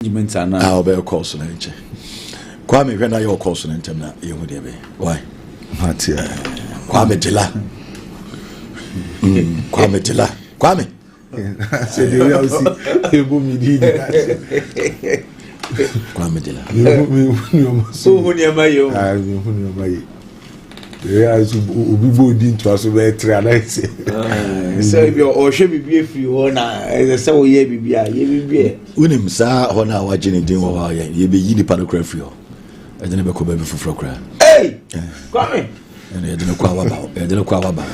I'll be a course in nature. Kwame, when I your course in Temna, you would be. Why? Not here. Kwame Dilla. Kwame Dilla. Kwame. Said you will see. You will be Kwame Dilla. So, when you're my own, I will be. Yeah, so we both did to us over try. So if you or should be if you wanna, as I say, ye be Unim sa hona wa jini din wa ye be yini padokra frio. E de ne be ko ba be fufuro kra. Hey! Kwame. And e de ne kwa wa ba. E de ne kwa wa ba.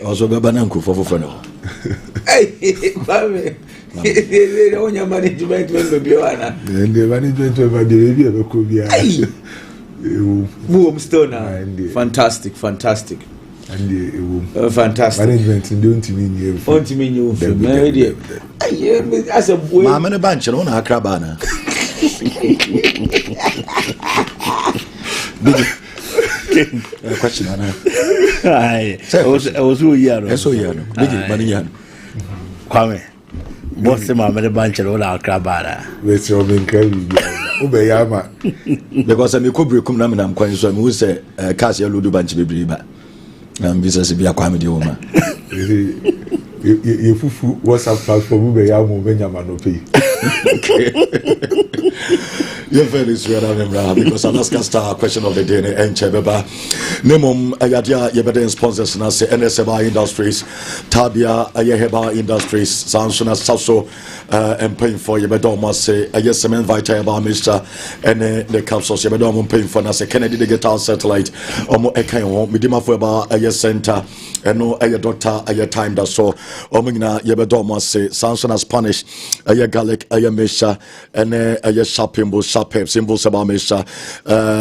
Also be ba na nko fofofo no. Hey, Kwame. On your management will be one. And the management of the baby of Kobia. Boom Stoner. Fantastic. And fantastic. Management don't mean you. Don't mean you. As a boy, I'm in a bunch on a crabana. Question on her. I was who you are. So you know, Kwame. What's the mamma the bunch of all our crabana? Let's all be carried. Obeyama. Because I'm a cobra come and I'm quite so who say Cassia Ludu Bunch baby. And business be a comedy woman. If what's up platform, Ubeyamo Benjamin. You're very sweet, because Alaska Star question of the day and Chebeba. Nemum Ayadia Yebeden sponsors Nasi NSMI Industries, Tabia Ayaheba Industries, Sansuna Sasso, and paying for Yebedoma say, I guess some invite about Mr. and the capsules Yebedom paying for Nasi Kennedy the guitar satellite, Omo Ekayo, Midima Fueba, Aya Center, and no Aya Doctor, Aya Time that so, Omina Yebedoma say, Sansuna Spanish, Aya Gallic, Aya Mesha, and Aya Shopping symbols about Mr.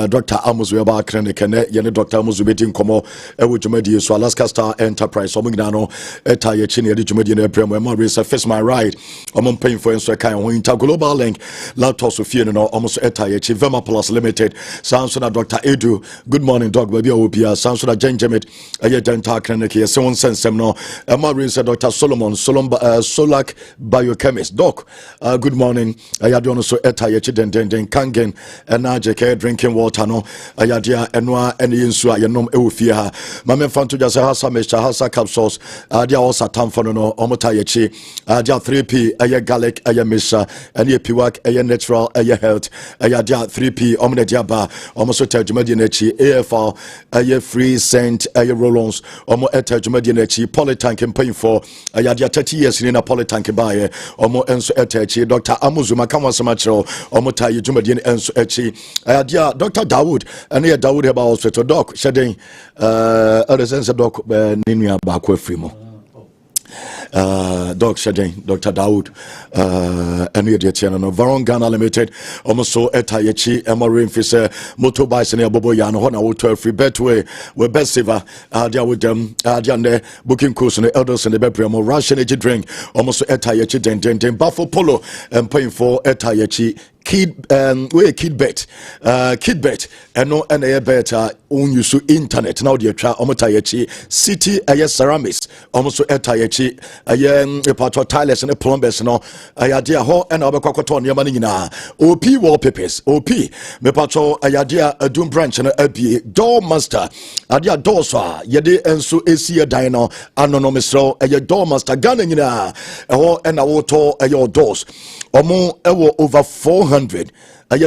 Dr. Amos Weba Clinic and Yene Dr. Amos Betin Como, Ewujumedi, so Alaska Star Enterprise, Omignano, Etaya Chini, Jumedian Premier Maurice, Face My Ride, Omon paying for Insta Winter Global Link, Laptop Sophia, no, almost Etaya Chivema Plus Limited, Sansona Dr. Edu, good morning, dog, baby, Opia, Sansona Jenjamit, Aya Dental Clinic, here, someone sends them no, Maurice, Dr. Solak Biochemist, Doc, good morning, Ayadon so Etaya Chiden. Kangen and Najeke drinking water no ayadia enwa eni nsu ayenom ewofie ha mame fanto jase hasa mesha hasa capsules adia osa tamfo no omota yechi adia 3p aye garlic aye mesha eni epiwak aye natural aye health ayadia 3p omne diaba omoso tajumadi nechi AFL aye free scent aye rollons omo etajumadi nechi polytank paying for ayadia 30 years in a polytank baye omo enso etachi Dr. Amuzuma kamwa samachro omo tayi Jumadian and Echi, Adia, Dr. Dawood, and here Dawood about hospital doc, shedding other sense of doc, Ninia Bakwe Frimo. Doc shedding, Dr. Dawood, and here the channel, Varon Ghana Limited, almost so Etayechi, Emorin Fisher, motorbikes and Boboyan, Hona, 12 free betway, we're best saver, Adia with them, Adiane, booking course and the elders and the bedroom, Russian energy drink, almost Etayechi, then Buffalo Polo, and paying for Etayechi. Kid bet and no and a better own use internet now the tra omotayechi city ceramics almost etayechi a part of tiles and a plumbers no ayadia ho and abakoton yamani na op wallpapers op me patro ayadia a doom branch and a door master adia door so yede enso esi dino anonymous a door master Ghana nyina ho and awoto ayo doors omo ewo over 400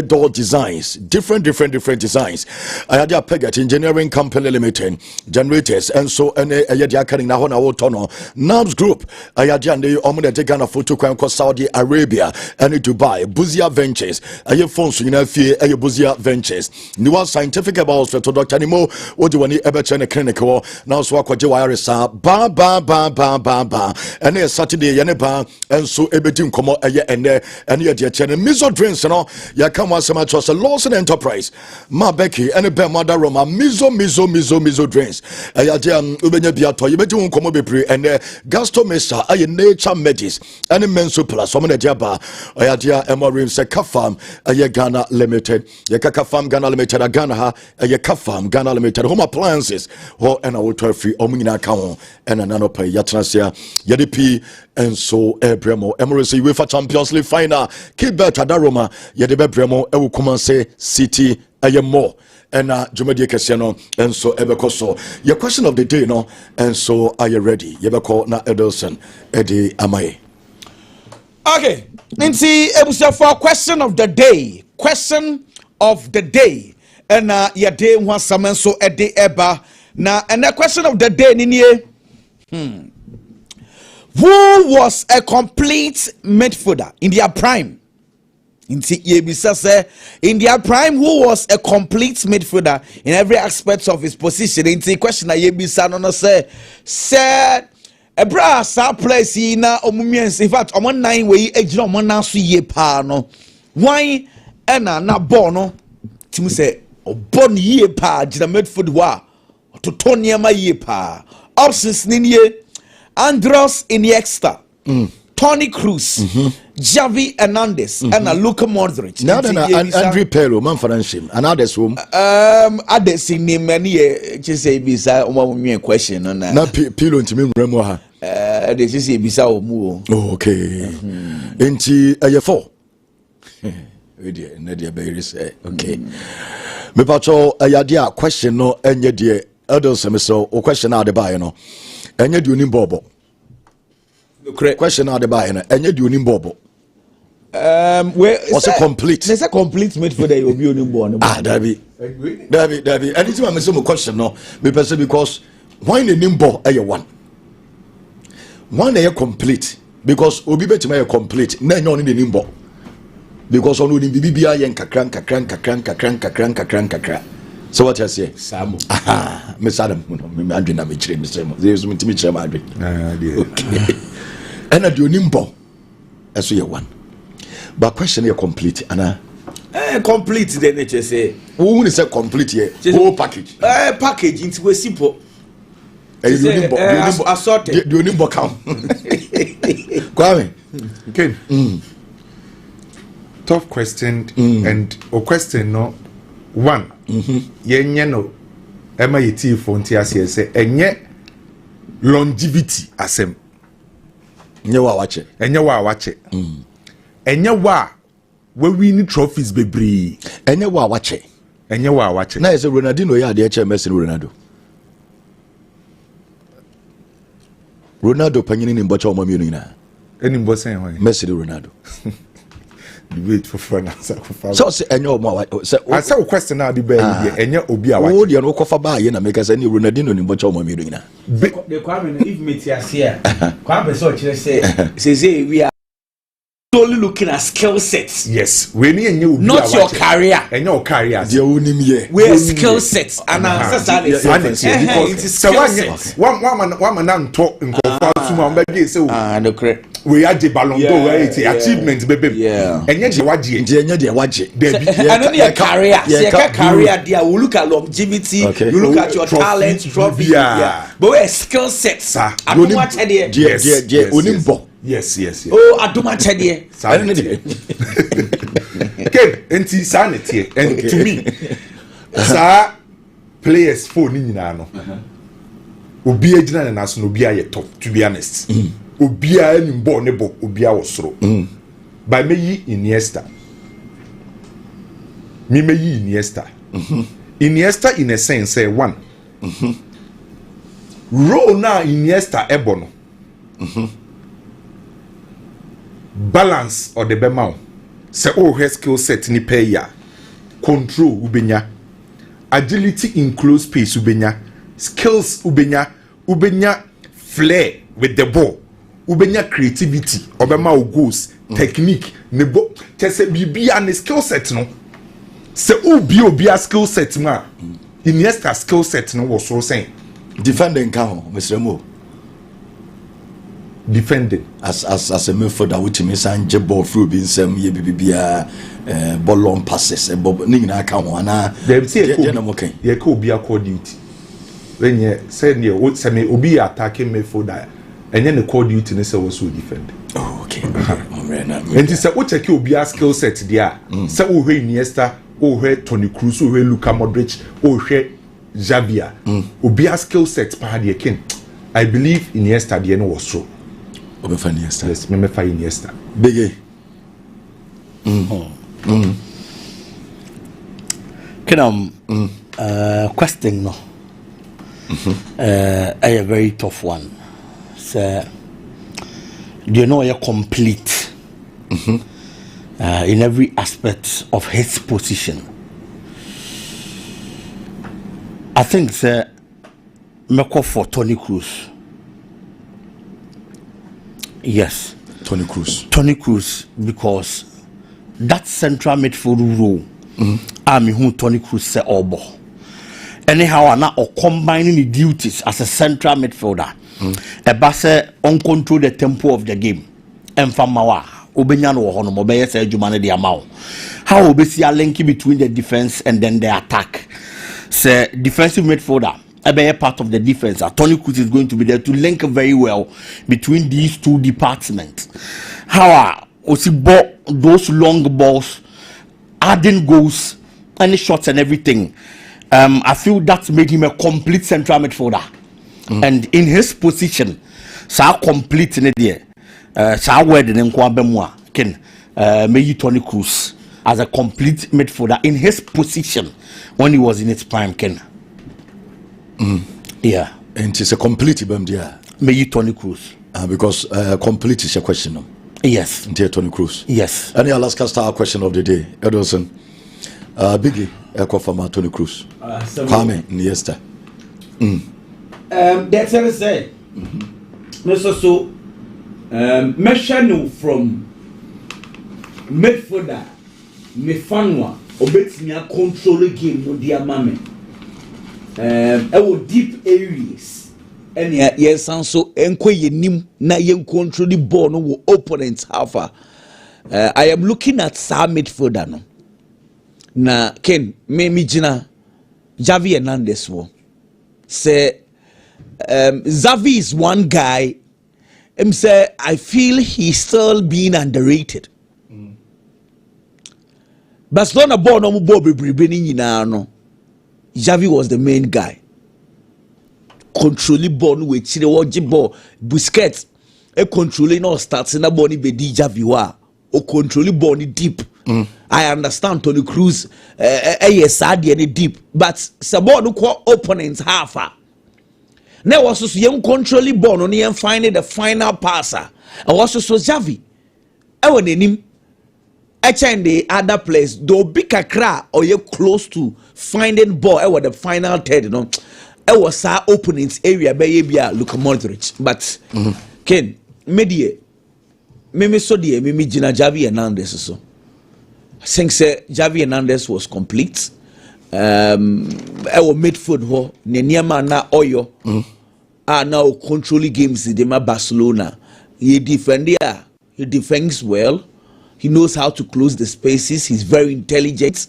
door designs, different designs. I had a Pegat Engineering Company Limited, generators, and so and I had a carrying now on our tunnel. NABS Group, I had the Omuna Tegana Photo Saudi Arabia and Dubai, Buzia Ventures, I have phones in a fear, I Buzia Ventures. New scientific about for Dr. Nimo, what do you want to ever turn a clinical now? So, what you are, ba, and then Saturday, Yaneba, and so everything come out a year and there, and yet your channel, Miso Drinks, and all. Come on, some trust a Lawson Enterprise. Ma Becky and a bear mother Roma, mizo drains. Ayajam Ubenya Biato, you bet you won't come over and Gasto Mesa, I nature medis, and a mensu plus, some of the Jabba, Ayadia Emorim Sekafam, a Ghana Limited, Yakakafam Ghana Limited, a Ghana, a Yakafam Ghana Limited, home appliances, and I will tell free Omina Kaon, and an anopay Yatnasia, Yadipi, enso ebremo Emirates UEFA Champions League final keep bet adaroma ye de bebremo e wo Kumase City more and Jumadi Kesiano and so Ebekoso. Your question of the day, no, and so are you ready? Yebeko na Edelson Eddie Amae. Okay, Nancy, for question of the day. Question of the day. And your day was summoned so Eddie Eba. Now, and the question of the day, Nini. Who was a complete midfielder in their prime? In their prime, who was a complete midfielder in every aspect of his position? In the question, Yebisa no said, a brass place in Omumians. In fact, on 9 way, a German now see pa no. Why na bono? Tim say, oh, bon ye pa, the midfield wa to Tonya ma ye pa. Options Ninye, Andros Iniesta. Tony Cruz, Javi Hernandez, and Luka Modric. Now then, Andrew Pello, man for him, and others whom others in many just say beside me question on that. Not Pilo to me, Remoha. They just say beside Mu. Okay. Into a 4. Nadia Berry say, okay. Me pacho a yadia question no, and yet, dear, elders, so, or question out the buy, no, and yet you need Bobo. Question out the buy and you do nimbobo. Where was a complete? There's a complete midfielder you'll be on born. Debbie. Anything I'm assuming question no, because why the nimbo a one? One a complete because Obi bet me a complete, then you need the nimbo. Because on the BBI and kakran. So what I say? Samu. Miss Adam, I'm doing a Mr. There's me. Okay. And I do nimbo as we one. But question here complete, Anna. Complete the nature say. Who is a complete here? Whole package. Package into a simple. Assorted. Do nimbo count. Kwame. Okay. Tough question and or question no one. Yenye no. Emma yeti fonti asiye say enye longevity asem. Enye wa wache. Enye wa we win trophies bebree. Enye wa wache. Na ese Ronaldinho ya de eche Messi Ronaldo panyini ni mbocha omo mienu ina. Eni mbosa en Messi Ronaldo. Wait for fun answer. So say enye omo say answer question na di be enye obi a wache. O de no kofa ba ye na make say ni Ronaldinho ni mbocha omo mienu ina. The Kwame if metias here. Kwame so chire say we are only looking at skill sets. Yes, we need enye obi not your career. Enye your career. Dia onim ye. We skill sets and because one man na nto nkofo asuma on be say no correct. We are the Ballon d'Or achievement baby. Enye de waje. And only a career. See career there we look at longevity, you look at your talent, trophy. But we skill sets. I don't watch there. Onimbo. Yes. Oh, I don't match there. Okay, enti sanity and to me. Sa players for ni nyina no. Obi agina na naso no obi aye top to be honest. Obi a ni mbo ne bo obi a wosoro. By me yi Iniesta. Me yi Iniesta. Iniesta in a sense say one. Role na Iniesta ebono. Balance or the bema say oh her skill set ni pay ya control ubenya agility in close space ubenya skills ubenya flair with the ball ubenya creativity obema goals technique nebo tese bibia ne skill set no say obi a skill set ma Iniesta skill set no was so saying defending can Mr. Mo defending as a midfielder which means and ball through being some ye bibia ball long passes and bob nina account ana dem say ye ko obi accord duty when you say near what say me obi attacking midfielder enye ne call duty ne say was so defend okay and this say what check obi skill set there say o hwe Iniesta o hwe Tony Cruz o hwe Luka Modric o hwe Javi obi skill set pa de ken I believe Iniesta de no was so Obefa Iniesta. Yes, me fa Iniesta. Biggie. Question no. A very tough one. So, do you know you're complete in every aspect of his position? I think me call for Toni Kroos. Yes, Toni Kroos, because that central midfield role, I mean, who Toni Kroos say obo. Anyhow, I'm not combining the duties as a central midfielder. Ebase uncontrol the tempo of the game. Enfamawa, Obenya no hono mo be say adwuma de amao. How obesi a link between the defense and then the attack. Say defensive midfielder, a part of the defense. Toni Kroos is going to be there to link very well between these two departments. How those long balls, adding goals, any shots and everything. I feel that made him a complete central midfielder. And in his position, so complete in the so word in Kwabemwa can maybe Toni Kroos as a complete midfielder in his position when he was in his prime, Ken. Yeah. And it's a complete bam there. Maybe Toni Kroos. Because complete is a question. No? Yes. Dear Toni Kroos. Yes. Any Alaska star question of the day, Edwardson. Biggie, from Toni Kroos. Kwame Iniesta. That's what I say. So, Meshanu from midfielder, Mefanwa, Obetinia control the game no dear mammy. Deep areas. And yes, and so enquire nim na yen control the ball no opponents half. I am looking at Sam midfielder no. Na Ken me jina Javi Hernandez wo. Say Xavi is one guy. Say I feel he's still being underrated. Barcelona ball no ball be no. Xavi was the main guy. Controlling ball with Chile ball. Busquets controlling all starts in a ball be di Xavi wa. O controlling ball deep. I understand Toni Kroos yes any deep, but Sabo no call opponents half. Now was so young controlling ball on the finding the final passer. And was so Xavi. I want him. In the other place, though big a cry or you close to finding ball, I was the final third, you know. I was our opponent's area by Luka Modric, but Ken, Mimi so dear, Mimi Gina Javi Hernandez so. I think say Javi Hernandez was complete. I was midfield ho, Nenyama na Oyo. Now controlling games in the Barcelona. He defends well. He knows how to close the spaces. He's very intelligent.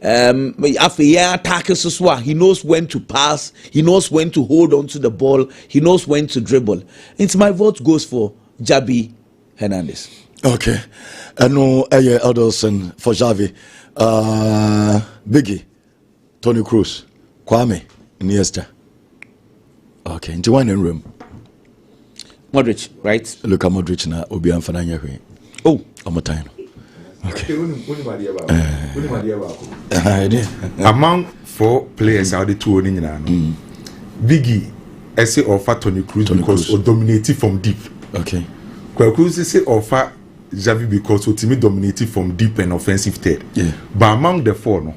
After attackers as well, he knows when to pass. He knows when to hold on to the ball. He knows when to dribble. And my vote goes for Javi Hernandez. Okay. And no, Elderson for Javi. Biggie, Toni Kroos, Kwame Iniesta. Okay. Into one in room. Modric, right? Look at Modric na Obi Anfananya. Oh, I'm a time. Okay. Among 4 players out the two in Biggie, I say offer Toni Kroos because he dominated from deep. Okay. Kroos say offer Xavi because he dominated from deep and offensive third. Yeah. But among the 4 no,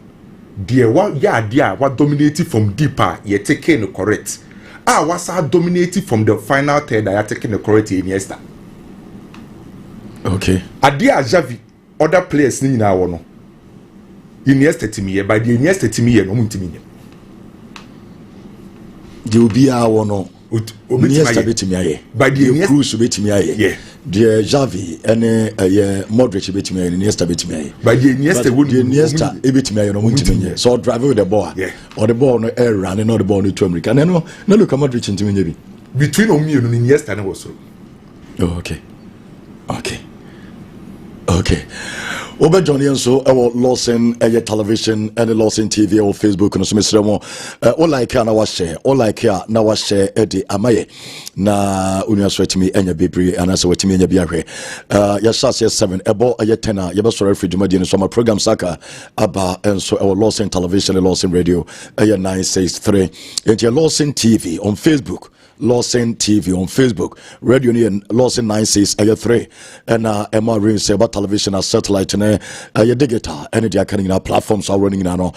what dominated from deeper, you taking the correct. What's dominated from the final third, I taking the correct Iniesta. Okay. Adia Xavi, other players ni na wono. Iniesta timi ye, by the Iniesta timi ye no mutimi ye. The Ubia wono. Iniesta betimi aye. By the Kroos betimi aye. Yeah. The Xavi and Modric betimi aye, Iniesta betimi aye. By the Iniesta Iniesta betimi aye no mutimi ye. So drive with the ball. Yeah. Or the ball no air running, not the ball to America. And no look at Modric into me. Between Omi and Iniesta and also. Oh, okay. Okay. Obe Johnny so our Lawson television and the Lawson TV or Facebook and so Mr. All like na wa share all like na wa share Eddie Amaye na unia sweat me enya bebre and so wetimi enya biahwe ya shas 7 ebo aye 10 ya be sorry free dwumadi no so my program saka aba and so our Lawson television and Lawson radio 963 and your Lawson TV on Facebook, Lawson TV on Facebook, Radio Union Lawson 96 and Emma Ring say about television as satellite and digital and they are carrying our platforms are running now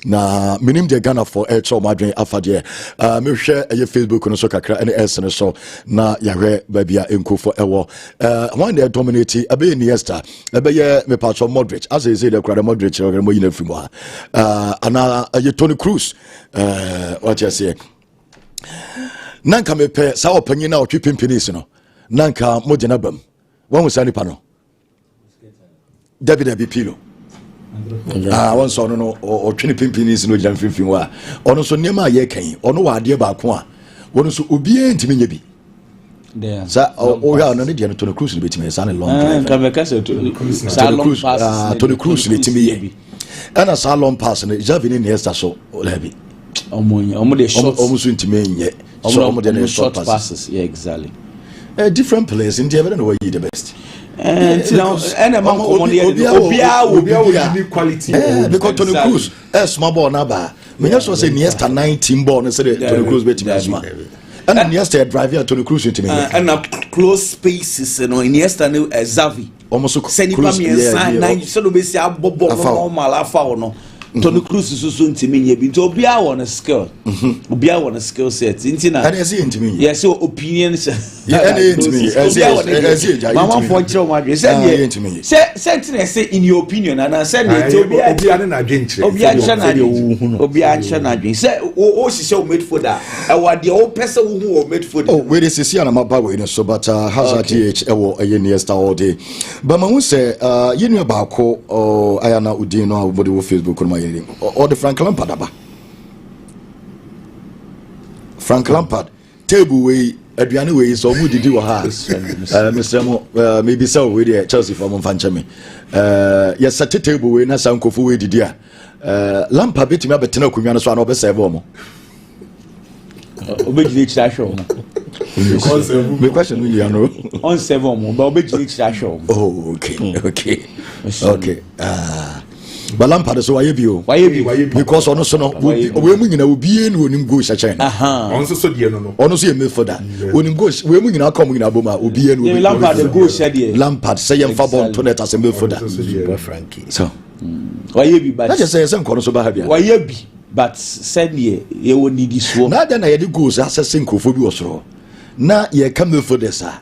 na minim de Ghana for air show madwen afade me share Facebook no so kakra and SN so na yare baby enko for ewo one day dominate abe Iniesta abe me patch Modric as I say the crowd Modric mo yina film ana Toni Kroos what you say nanka mepe sa opanyin na otwe pimpinis no nanka mogena bam won sa nipa no David Pilo won so no otwe pimpinis no gyan finfin wa ono so niam aye kan ono wa ade ba ko a won so obi entimi nya bi sa o ya no ne de no Toni Kroos no betimi sa ne long drive nka me ka se Toni Kroos ne timi ye ana sa long pass ne Javi ne Iniesta so labi omo de short almost intimate so the short passes. Yeah, exactly. Different players in the ever know where you the best. And now among Obia quality because Toni Kroos small ball na ba me just was say Iniesta 19 ball and say Toni Kroos bet me and Iniesta driver Toni Kroos into me and close spaces you know Iniesta no Xavi almost so close yeah so do be say abobo normal afa no Toni Kroos is so intimi ye bi to obia won a skill obia won a skill set intina and is intimi yes so opinions yeah and intimi mama for chiro ma dwe say in your opinion and I said obia na dwen chire obia ncha na dwen say o sise o midfielder e wa de o pese wo hu o midfielder oh we dey see na maba we no so but hazard GH e wo Iniesta all day but ma hu say yenu ba ko ayana udin no abodi wo Facebook no or the Frank Lampard aba Frank Lampard table way aduane way so mu didi wo ha Mr. Mo maybe so we dey Chelsea for mo fanche me yes at table way na sankofo we didi a Lampard betimi abetena kunwa no so na obesave mo obejile chira show because me question you know on 7 mo but obejile chira show oh okay but Lampard so why bi because ono so no we mu nyina obi enu onim go chachen on so die no ono so ye midfielder onim go we mu nyina come nyina boma obi enu Lampard go shade Lampard say yem fa bon to net as a midfielder Frankie so why be but that just say kono so ba ha bia why be but said ye wo need so na da na ye de goals assessing kofo bi osoro na ye come midfielder sa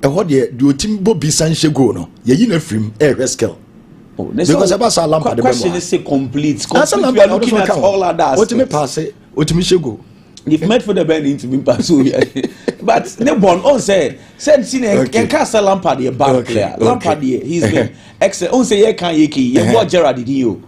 e ho de otim bo bi sanche go no ye yi na frim skill because about Lampard the question is complete we are looking at all others what me pass it what me shego if made for the band into me pass but ne born on said seen can cast Lampard a bad player Lampard he's been excellent on say ye can ye what Gerrard did you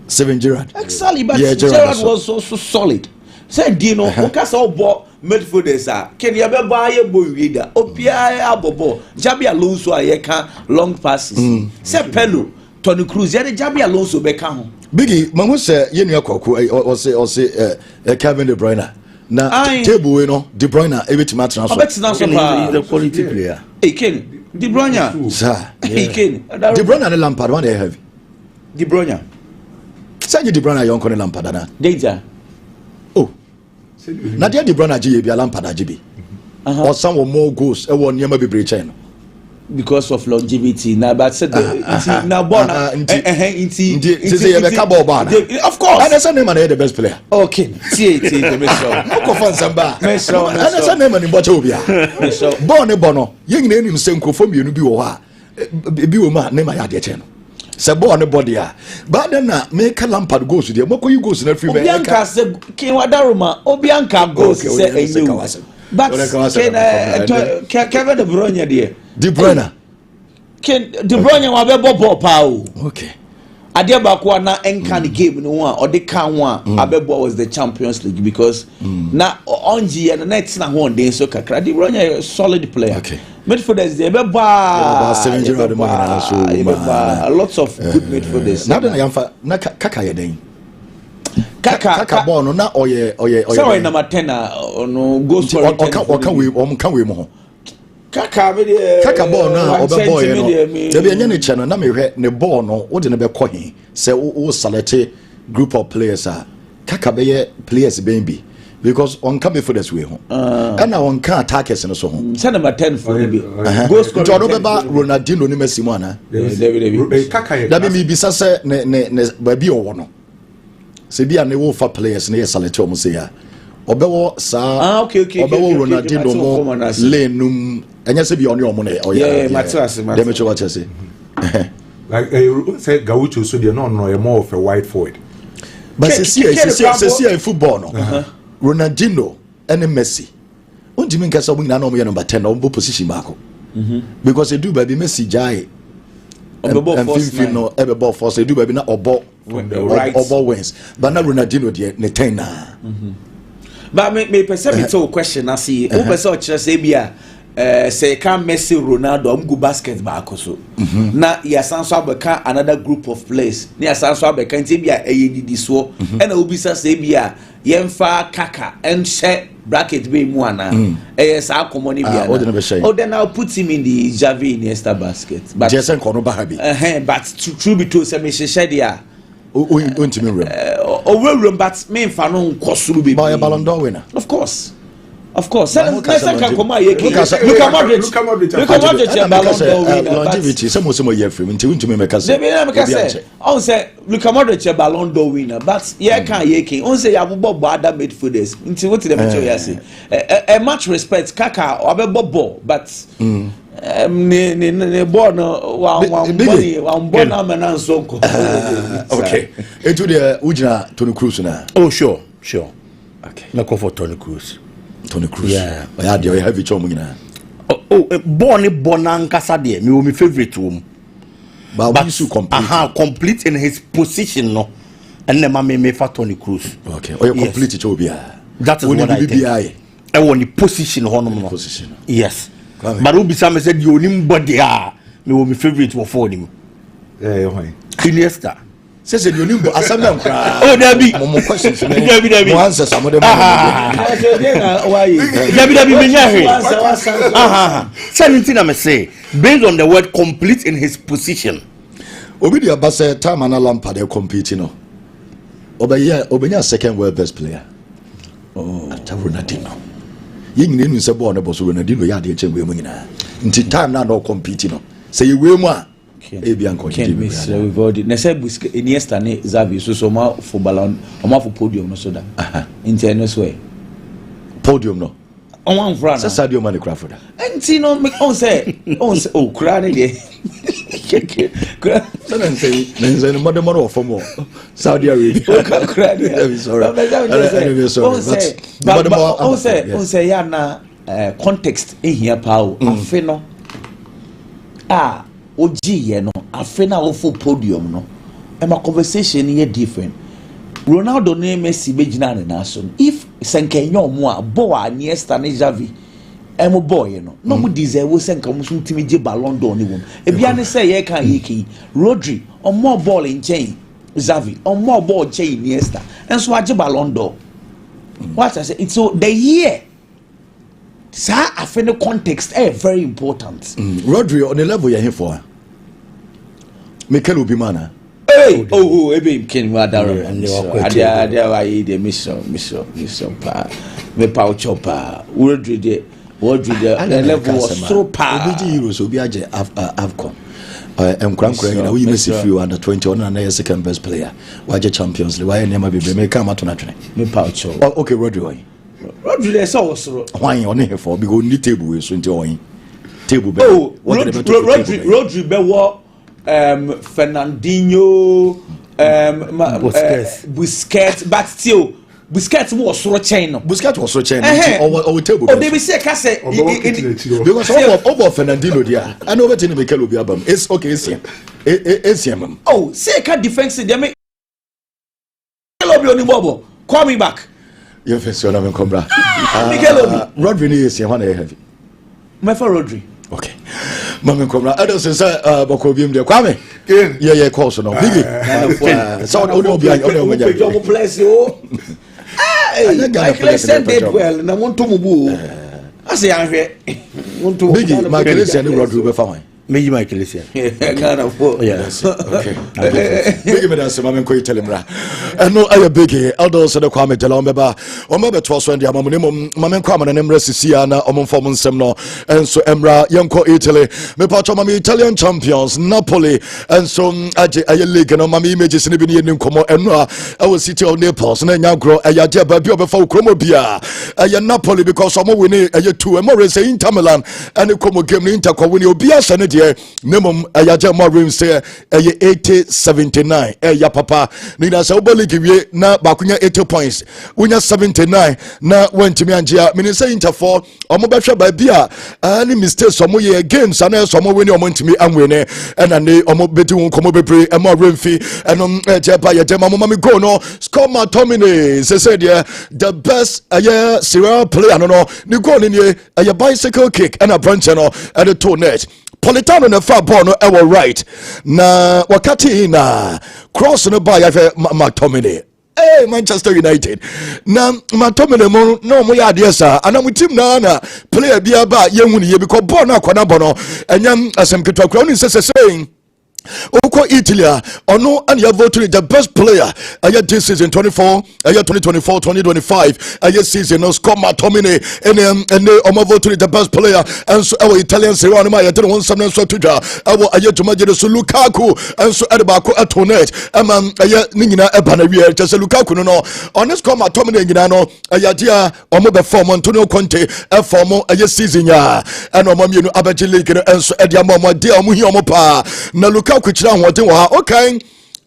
Steven Gerrard exactly but Gerrard was so solid said Dino cast all ball midfielders can you ever buy a boy reader opia abobo Jabi Alonso ayeka long passes say Pelo Toni Kroos ya Jabi Alonso be ka ho biggie man who say yenu akoko or say Kevin De Bruyne na table we no De Bruyne ebetima transfer the quality player Ken De Bruyne sir Ken De Bruyne and Lampard one they have De Bruyne say De Bruyne yon kon Lampard na danger na dia De Bruyne agi bia Lampard agi bi or some more goals e won niam bebre chain because of longevity na but said na born of course and say name na the best player okay tie the make sure ko fan samba and say name ni bocha obi a born e bono ye nyina enim se nkofo mienu bi wo ha bi wo ma name ya de chain se born body a but then na make Lampard goals there mokoyi goals na free Obianka se kin wadaruma Obianka goals se enyu but Kevin De Bruyne there De Bruyne Ken De Bruyne wa be ball pa o okay ade ba ko na enka the game no one or the can one abebo was the Champions League because na onji and net na ho den so kakra De Bruyne a solid player okay midfielders they be lots of good midfielders. Now then yamfa na kaka yeden. Kaka ball no na oye sorry number 10 no go scoring. Can we mo. Kaka ball na obeboy no. Dey be enye ne che no na me hwe ne ball no wo de ne be kɔ he. Say wo select group of players kaka be players be because on come for this way and on can attackers no so ho. Say number 10 for me. Go scoring. Jordan Beba Ronaldinho ni Messi mo ana. Kaka da be mi bisa say ne ba bi owo no. Se bia ne wo fa players ne select o mo say ya. Obewo sa obewo Ronaldinho mo lenum enya se bia oni o mo ne o ya. Dem e chowa chese. Like say Gaucho so dey no more of a wide forward. But see football no. Ronaldinho and Messi. Untimi nka so na no number 10 on position mark. Because they do baby Messi jai. No ever ball force they do baby na obo wins. But na Ronaldinho dey ne 10 na. But me perceive it so question I see. O person say bia say can Messi Ronaldo go basket back so. Na ya sanso abeka another group of players. Na ya sanso abeka nti bia eyedidi so. E na obisa say bia yemfa kaka and share bracket be mu ana. Sa common bia. Oh then I'll put him in the Xavi Iniesta basket. But Jason kono ba habi. But true be to say me share dia. Untimi room. But me fa no nkosuru be. By a Ballon d'Or winner. Of course. Second come on, Look at Modric Ballon d'Or winner. Longevity, some more year frame until me make us. On say Luka Modric Ballon d'Or winner, but yeah can yeke. On say Abubo other midfielders. Until what the you say. A much respect Kaka Abebo, but ne born one man and so. Okay. Into the Ujina Tony Cruz now. Oh sure. Okay. Na go for Tony Cruz. Yeah. I had your heavy chom na. Born ankasa de me wo me favorite wo. But you complete. Complete in his position no. And then me for Tony Cruz. Okay. Or you complete it obia. That is what I think. I want the position hono no. Position. Yes. But obi say me said you onim body me wo me favorite wo for him. Iniesta. Says you need assembly. Oh, there be more questions. There be. More answers. Some of them. Why? Something I say based on the word complete in his position. Obidia Basse time and Lampard they competing. No. Obenya second world best player. Oh, Ronaldinho. Yin ni nse ball no boss Ronaldinho ya de chemwe mu nyina. Nti time na no competing no. Say you we mu a Eben can't miss everybody. Nese Busquets Iniesta ne Xavi so ma for Ballon for podium no so da. Internet way. Podium no. On one front. Sadio Mane cry for that. Enti no make on say oh cry ne dey. Nenze no mother for more. Saudi Arabia. Cry dey. Sorry. But on say ya na context in here pa o. Afe no. Oji no afena ofo podium no my conversation here different. Ronaldo ne Messi begina na so if senkenyo mo a bo a Iniesta ne Xavi emo boy no no mo deserve senka mo so timi je Ballon d'Or ni won e bia ne say ye kan yeki Rodri on more ball in chain Xavi on more ball chain Iniesta and so aje Ballon d'Or. What I say it's so the year sa afena context very important. Rodri on the level you're here for Mikel Ubimana. Hey, Eben can madara. Adia why the mission pa. Me power chopper. Rodri the level was so power. Obi Euros obi aje Afcon. Nkran na we miss if you under 21 and na second best player. Waje Champions League. Why never be me come out na twene. Me power chopper. Okay, Rodri. Rodri dey so why on here for because ni table we so nti on. Table be. Rodri be wo Fernandinho Busquets but still Busquets was so chain. Busquets was so chain. Or table. Oh, they be say ka say because over Fernandinho there. I know wetin Mikel Obi abam. It's okay, it's him. Oh, say ka defense dey make Mikel Obi oni bobo. Call me back. You first you na me come bra. Mikel Obi. Rodri ni is here when heavy. My for Rodri. Okay. Mama Komra, I don't say, Bokobium de Kwame. Yeah, course, no. Biggie. So, only be I bless you. I can send it well, and I want to move. I say, I'm here. Want to Biggie, my Christian road will be fine. Maybe my Christian. Yes. Okay. Biggie, me that's Mamma Koy tell him. And no, I biggie. Elders of the Kwame Telomeba, or maybe 12 Sunday, Mamma Kwame and Emra Siciana, Omon Forman Semno, and so Emra, Yanko Italy, me patch Mamma Italian champions, Napoli, and so I league and Mamma images in the Indian Como Emra, our city of Naples, and now grow a Yaja Babio before Cromobia, a Napoli because I'm winning a 2 and more say Inter Milan, and a Como game Inter Comunio Bia Sanity. Minimum ayaja more room say 80-79 ya papa nina sa oboli giwie na bakunya 80 points unya 79 na wantimi anjia mini say Inter for omo behwe ba bia any mistakes omo ye games ana so omo wini omo ntimi anwene ena ne omo beti won komo bebre e more room fi enom jepa ye dem mama me go no score my Tomine say there the best serial player no ni go ni a bicycle kick and a branch no and the toe net Politano na fa ball no ever right na wakati na cross no by McTominay. Hey, Manchester United. Na McTominay mo no mo ya de sa ana mo team na player bia ba ye hu ni ye because ball na akwana bono enyam asem ketwa kwa oni saying Oko Italy ono and you voted the best player this season 2024-2025 season no score Tomine and omo voted the best player and so our Italian Serie A ma yete won some so tuja our ayetuma so Lukaku and so Edebako atonet aye ni nyina eba na wie just Lukaku no on score Tomine nyina no ayadia omo be form Antonio Conte e form season ya and omo mienu abaji league and so edia omo de omo hi omo pa na okay.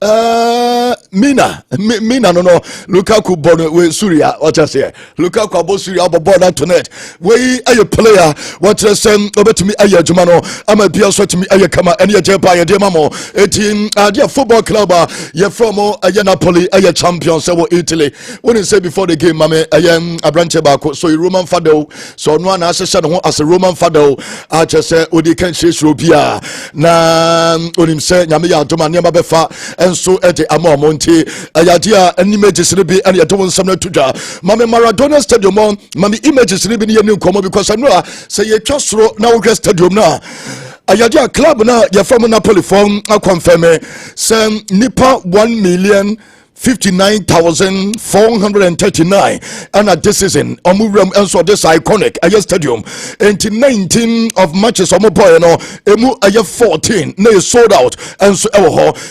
Mina no Lukaku born we Syria what I say Lukaku abo Syria abo born that tonight we a player what say obetimi aye adwuma no ama bia so timi aye kama ene jepa ye de mamo etin adia football club ye from aye Napoli aye champions so Italy when you say before the game mame aye abranche baako so Roman Fado so no na asese no as a Roman Fado a chese odi kan hyehyro bia na onim se nyame ya adoma ne ma befa so ete amomonti ayadia images be and you don't some to da mama Maradona stadium mama images be ni nkomo because I know say you twasro na wo stadium na ayadia club na ya from Napoli form a confirm say nipa 1,059,439 and at this season omuram and so this iconic stadium and 19 of matches omo boy no emu 14 na sold out and so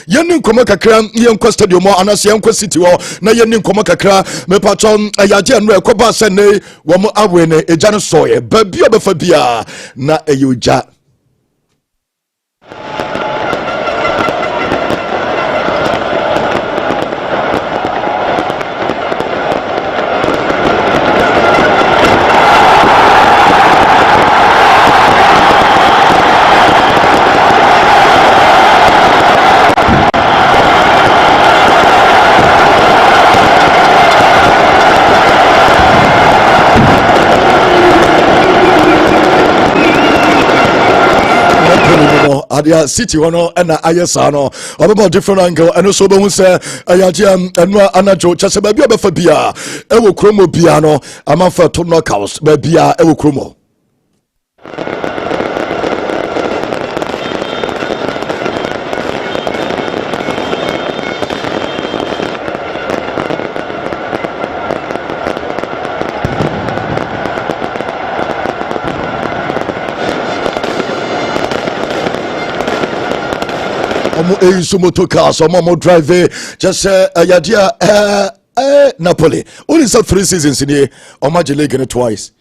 yenin komo kakra yenko stadium anase yenko city na yenin komo kakra me patron ayade no ekoba se ne wo mo awene eja no soye ba bia befa bia na eyoja adia city hono na ayesa no about different angle and also be say ayadia eno anajo chese ba bia befa bia e wo kromo bia no amafa to knockouts ba bia e wo kromo so motor cars or drive just ayadia Napoli only saw 3 seasons in here or Major League twice.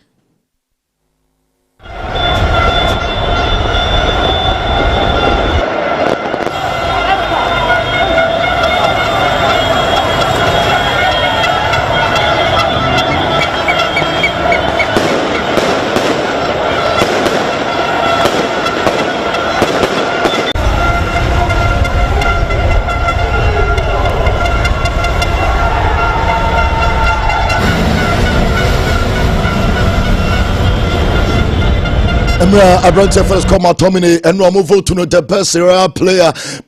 Emra Abrante first come out Tomini and no move to no the best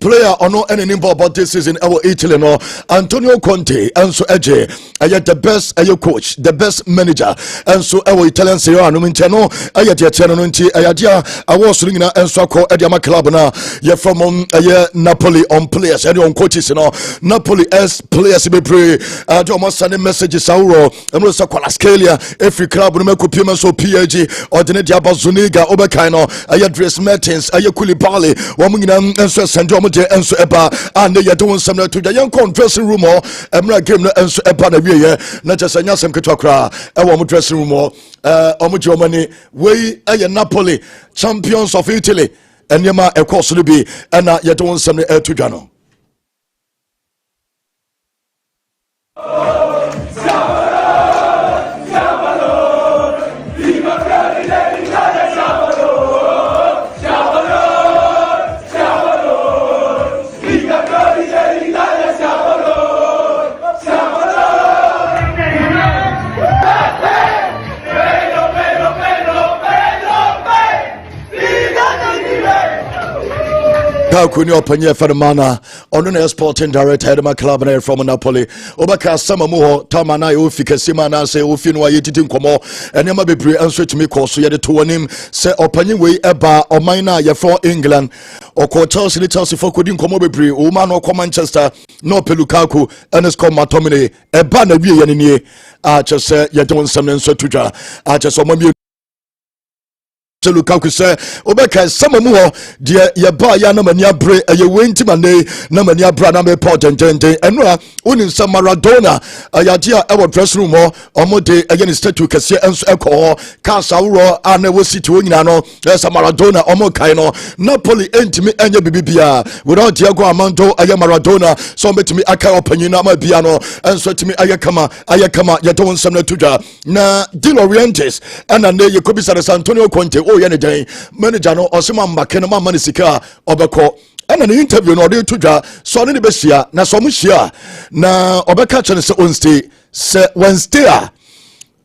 player or no any number about this season our Italy no Antonio Conte and so Eje ayet the best coach the best manager and so our Italian Serie A no inteno ayet ya channel no nti ayadia awards ringina and so call Ediama club na ye from Napoli on players and on coaches no Napoli as players be pray almost sending messages auro and so call Ascalia every club no make payment so PAG or the Diaba Zuniga Obakaino aya Dres Mertens aya Koulibaly wamungina enso sendo omoje enso eba and they doing some to the young dressing room or emra game no enso eba na wiye na chese nyasem ketwa kra e wo dressing room omoje omani we aya Napoli champions of Italy enyema ekoso no bi na ye doing some to dwa no Kuni opanye Fernanda ono na sporting director Edema club na from Napoli obaka sama mu tama na yo fika sima na se ofi no ayetiti nkomo enema bebre anso tumi koso ye de to onim se opanye we eba oman na ye from England oko Chelsea for kodi nkomo bebre o ma no ko Manchester no Pelukaku enes ko matomine eba na wie ye ne nie a chese ye don sam nso tudwa a chese omami Lukaku say obeka sama mu ho de ye ba ya na mani abre ye wenti mane na mani abra na me port entente enura unin sa Maradona ayade a e dressing room ho omode again statue kese enso ekọ kasa woro ana wo city onyina no sa Maradona omo kai no Napoli entimi enye bibibia without Diego Armando aye Maradona so betimi aka opanyin na ma bia no enso timi aye kama ye don sam na tudwa na Di Laurentiis ana ne ye kobisa Antonio Conte ye ne den manager no osema mbake no mama ne sika obeko ana ne interview no de tudwa so ne be hia na so mo hia na obeka chene se on stay se Wednesday a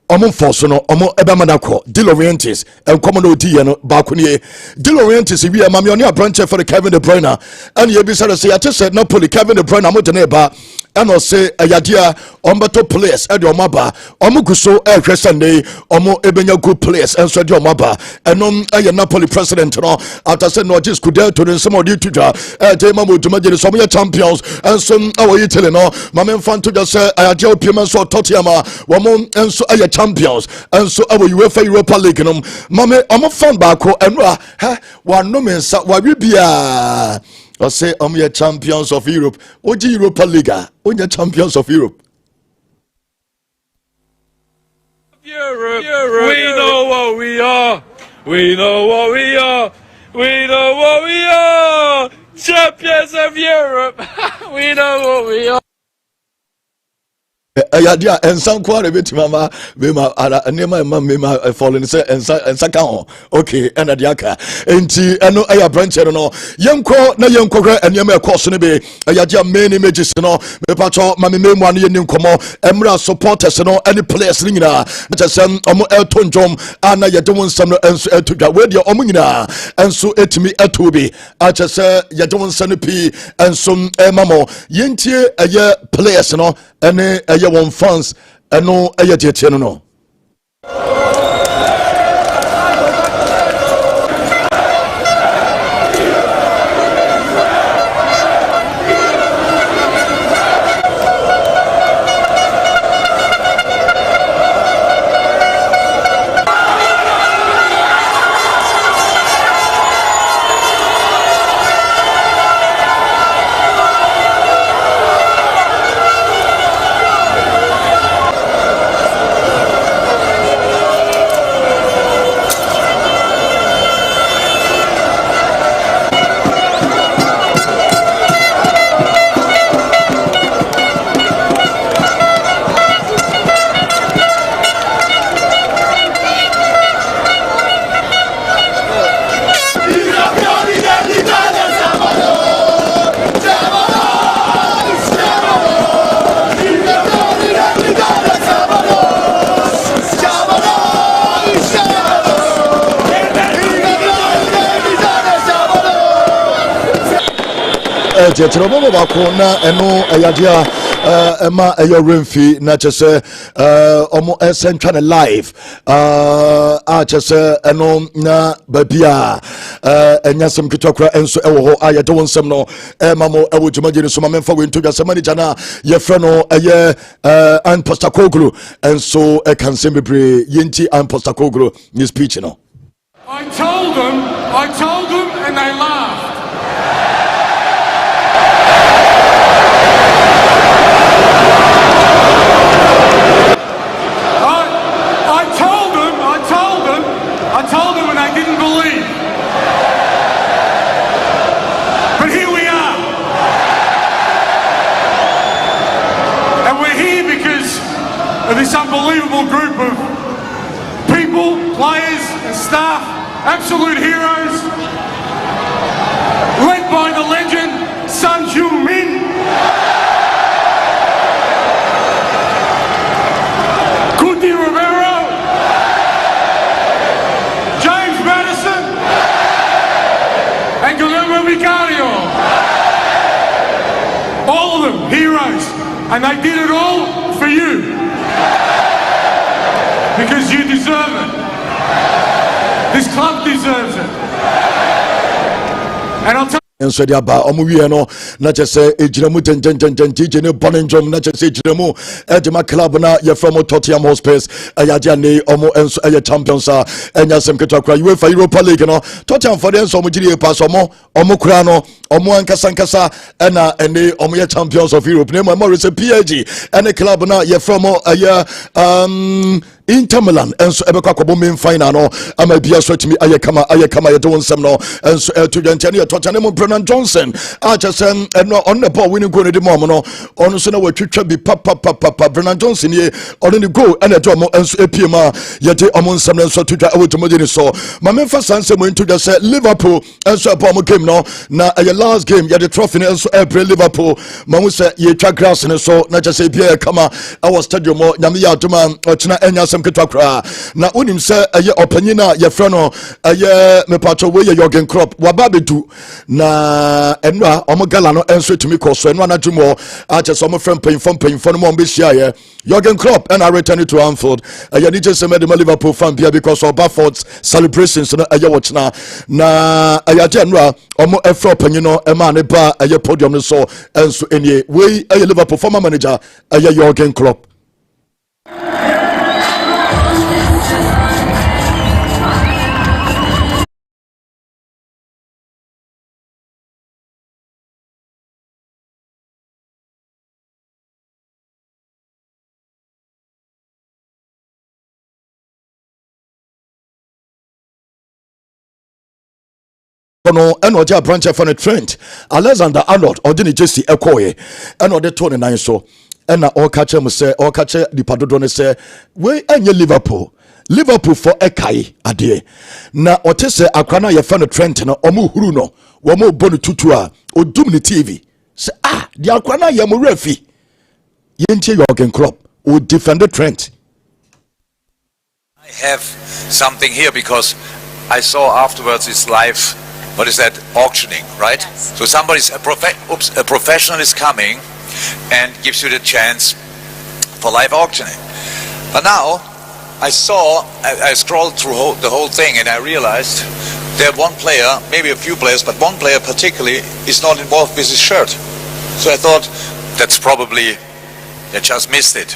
omo force no omo ebema na ko Di Laurentiis enkomo no odi ye no ba ko ne Di Laurentiis wi e mame oni abranche for Kevin De Bruyne and ye bi say ya tese Napoli Kevin De Bruyne mo de ne ba and say ayadia ombato players e de omaba omuguso e hwesande omo ebenya good players and so de omaba enom aye Napoli president no after say no just could to the some of the tudwa e de mamu to majere some champions and so our Italy no mame fan to just say ayadia opiem so Tottenham womo and so aye champions and so our UEFA Europa League no mame omo fan ba ko enura wa no mensa wa bibia I say your champions of Europe. Oji Europa League. Your champions of Europe. Europe. We know what we are. We know what we are. We know what we are. Champions of Europe. We know what we are. Ayadia and some quarter bit mama bema ara nema mama falling say and saka okay and adiaka enti eno aya branch no yenko na yenko hwe enema course ne be ayadia main images no me pacho mame memu anu ye nkomo emra supporters no any players ni nyina na sem omo elton jom ana ye de wonsam no enso etudwa we de omo nyina enso etimi etobi acha se ye de wonsam no pi enso emamo yentie eye players no ene eye one fans eno eye tietie no ɛkyerɛ ɔbɛbɔ baako na ɛno ɛyade a ɛma ɛyɛ remfi na kyɛ sɛ ɔmo ɛsɛntwa ne live a kyɛ sɛ ɛno na baabi a ɛnya sɛm ketewa kora ɛnso ɛwɔ hɔ a yɛde wo nsɛm no ɛma mo ɛwɔ dwumagye no so ma memfa wei nto dwa sɛ manager no a yɛfrɛ no ɛyɛ Anposta Koglu ɛnso ɛka nsɛm bebree yɛnti Anposta Koglu ne speech no. I told them and they laughed. I told them and they didn't believe. But here we are. And we're here because of this unbelievable group of people, players and staff, absolute heroes, led by the legend Sun Heung-min. Kuti Rivera, James Madison, and Guillermo Vicario. All of them heroes, and they did it all for you. Because you deserve it. This club deserves it. And I'll tell nso de aba ɔmo wie no na kyɛ sɛ ɛgyina mu gyɛngyɛngyɛngyɛngyɛ ne bɔne ndwom na kyɛ sɛ ɛgyina mu ɛgyema club na yɛfrɛ mo Tottenham Hotspurs ɛyɛ ane ɔmo nso ɛyɛ champions a ɛnya asɛm ketewa kora UEFA Europa League no Tottenham fɔde nso ɔmo gyiri pa so ɔmo kora no ɔmo ankasa ɛna ɛne ɔmo yɛ champions of Europe ne mo sɛ PSG ɛne club na yɛfrɛ mo ɛyɛ Inter Milan enso ebekwa kwabo main final no ama bia so atimi ayekama yede won nsem no enso to dwante ne Tottenham mo Brennan Johnson a chesem eno on the ball winning goal ne de mom no ono so na watwitwa bi papa Brennan Johnson ye ono ne goal ene to mo enso epiem a yede omo nsem no enso tudwa awotomo so ma memfa sanse mo into just say Liverpool enso abo mo game no na a last game yede trophy enso every Liverpool ma mo say ye twa grass ne so na chese bia kama our stadium mo nyame ya adoma ochina enya na unim sɛ ɛyɛ ɔpanyin na yɛfrɛ no ɛyɛ mepato we yɛ Jurgen Klopp waba bedu na ɛno a ɔmo gala no ɛnso tumi kɔ so ɛno anadwo mu akyɛ sɛ ɔmo frɛ mpanyimfo no mo ɔmbɛhyia yɛ Jurgen Klopp and I return to Anfield ɛyɛ ne gyesɛ mɛde ma Liverpool fan bia because of Baford's celebrations no ɛyɛ wɔkyena na ɛyɛ agye ɛno a ɔmo ɛfrɛ ɔpanyin no ɛma ne ba ɛyɛ podium no so ɛnso ɛnie wei ɛyɛ Liverpool former manager ɛyɛ Jurgen Klopp. no eno je branch for the Trent Alexander Arnold odini Jesse ekoye eno de to ne nan so ena o ka che mo se o ka che di padodo ne se we enye Liverpool for ekai ade na ote se akwa na ye fa no Trent no omo huru no wo mo bonu tutu a odum ne TV se di akwa na ye mo refi ye ntie Jurgen Klopp o defend the Trent. I have something here because I saw afterwards it's live. What is that? Auctioning, right? Yes. So somebody's a professional is coming and gives you the chance for live auctioning. But now I scrolled through the whole thing and I realized that one player, maybe a few players, but one player particularly is not involved with his shirt. So I thought that's probably they just missed it.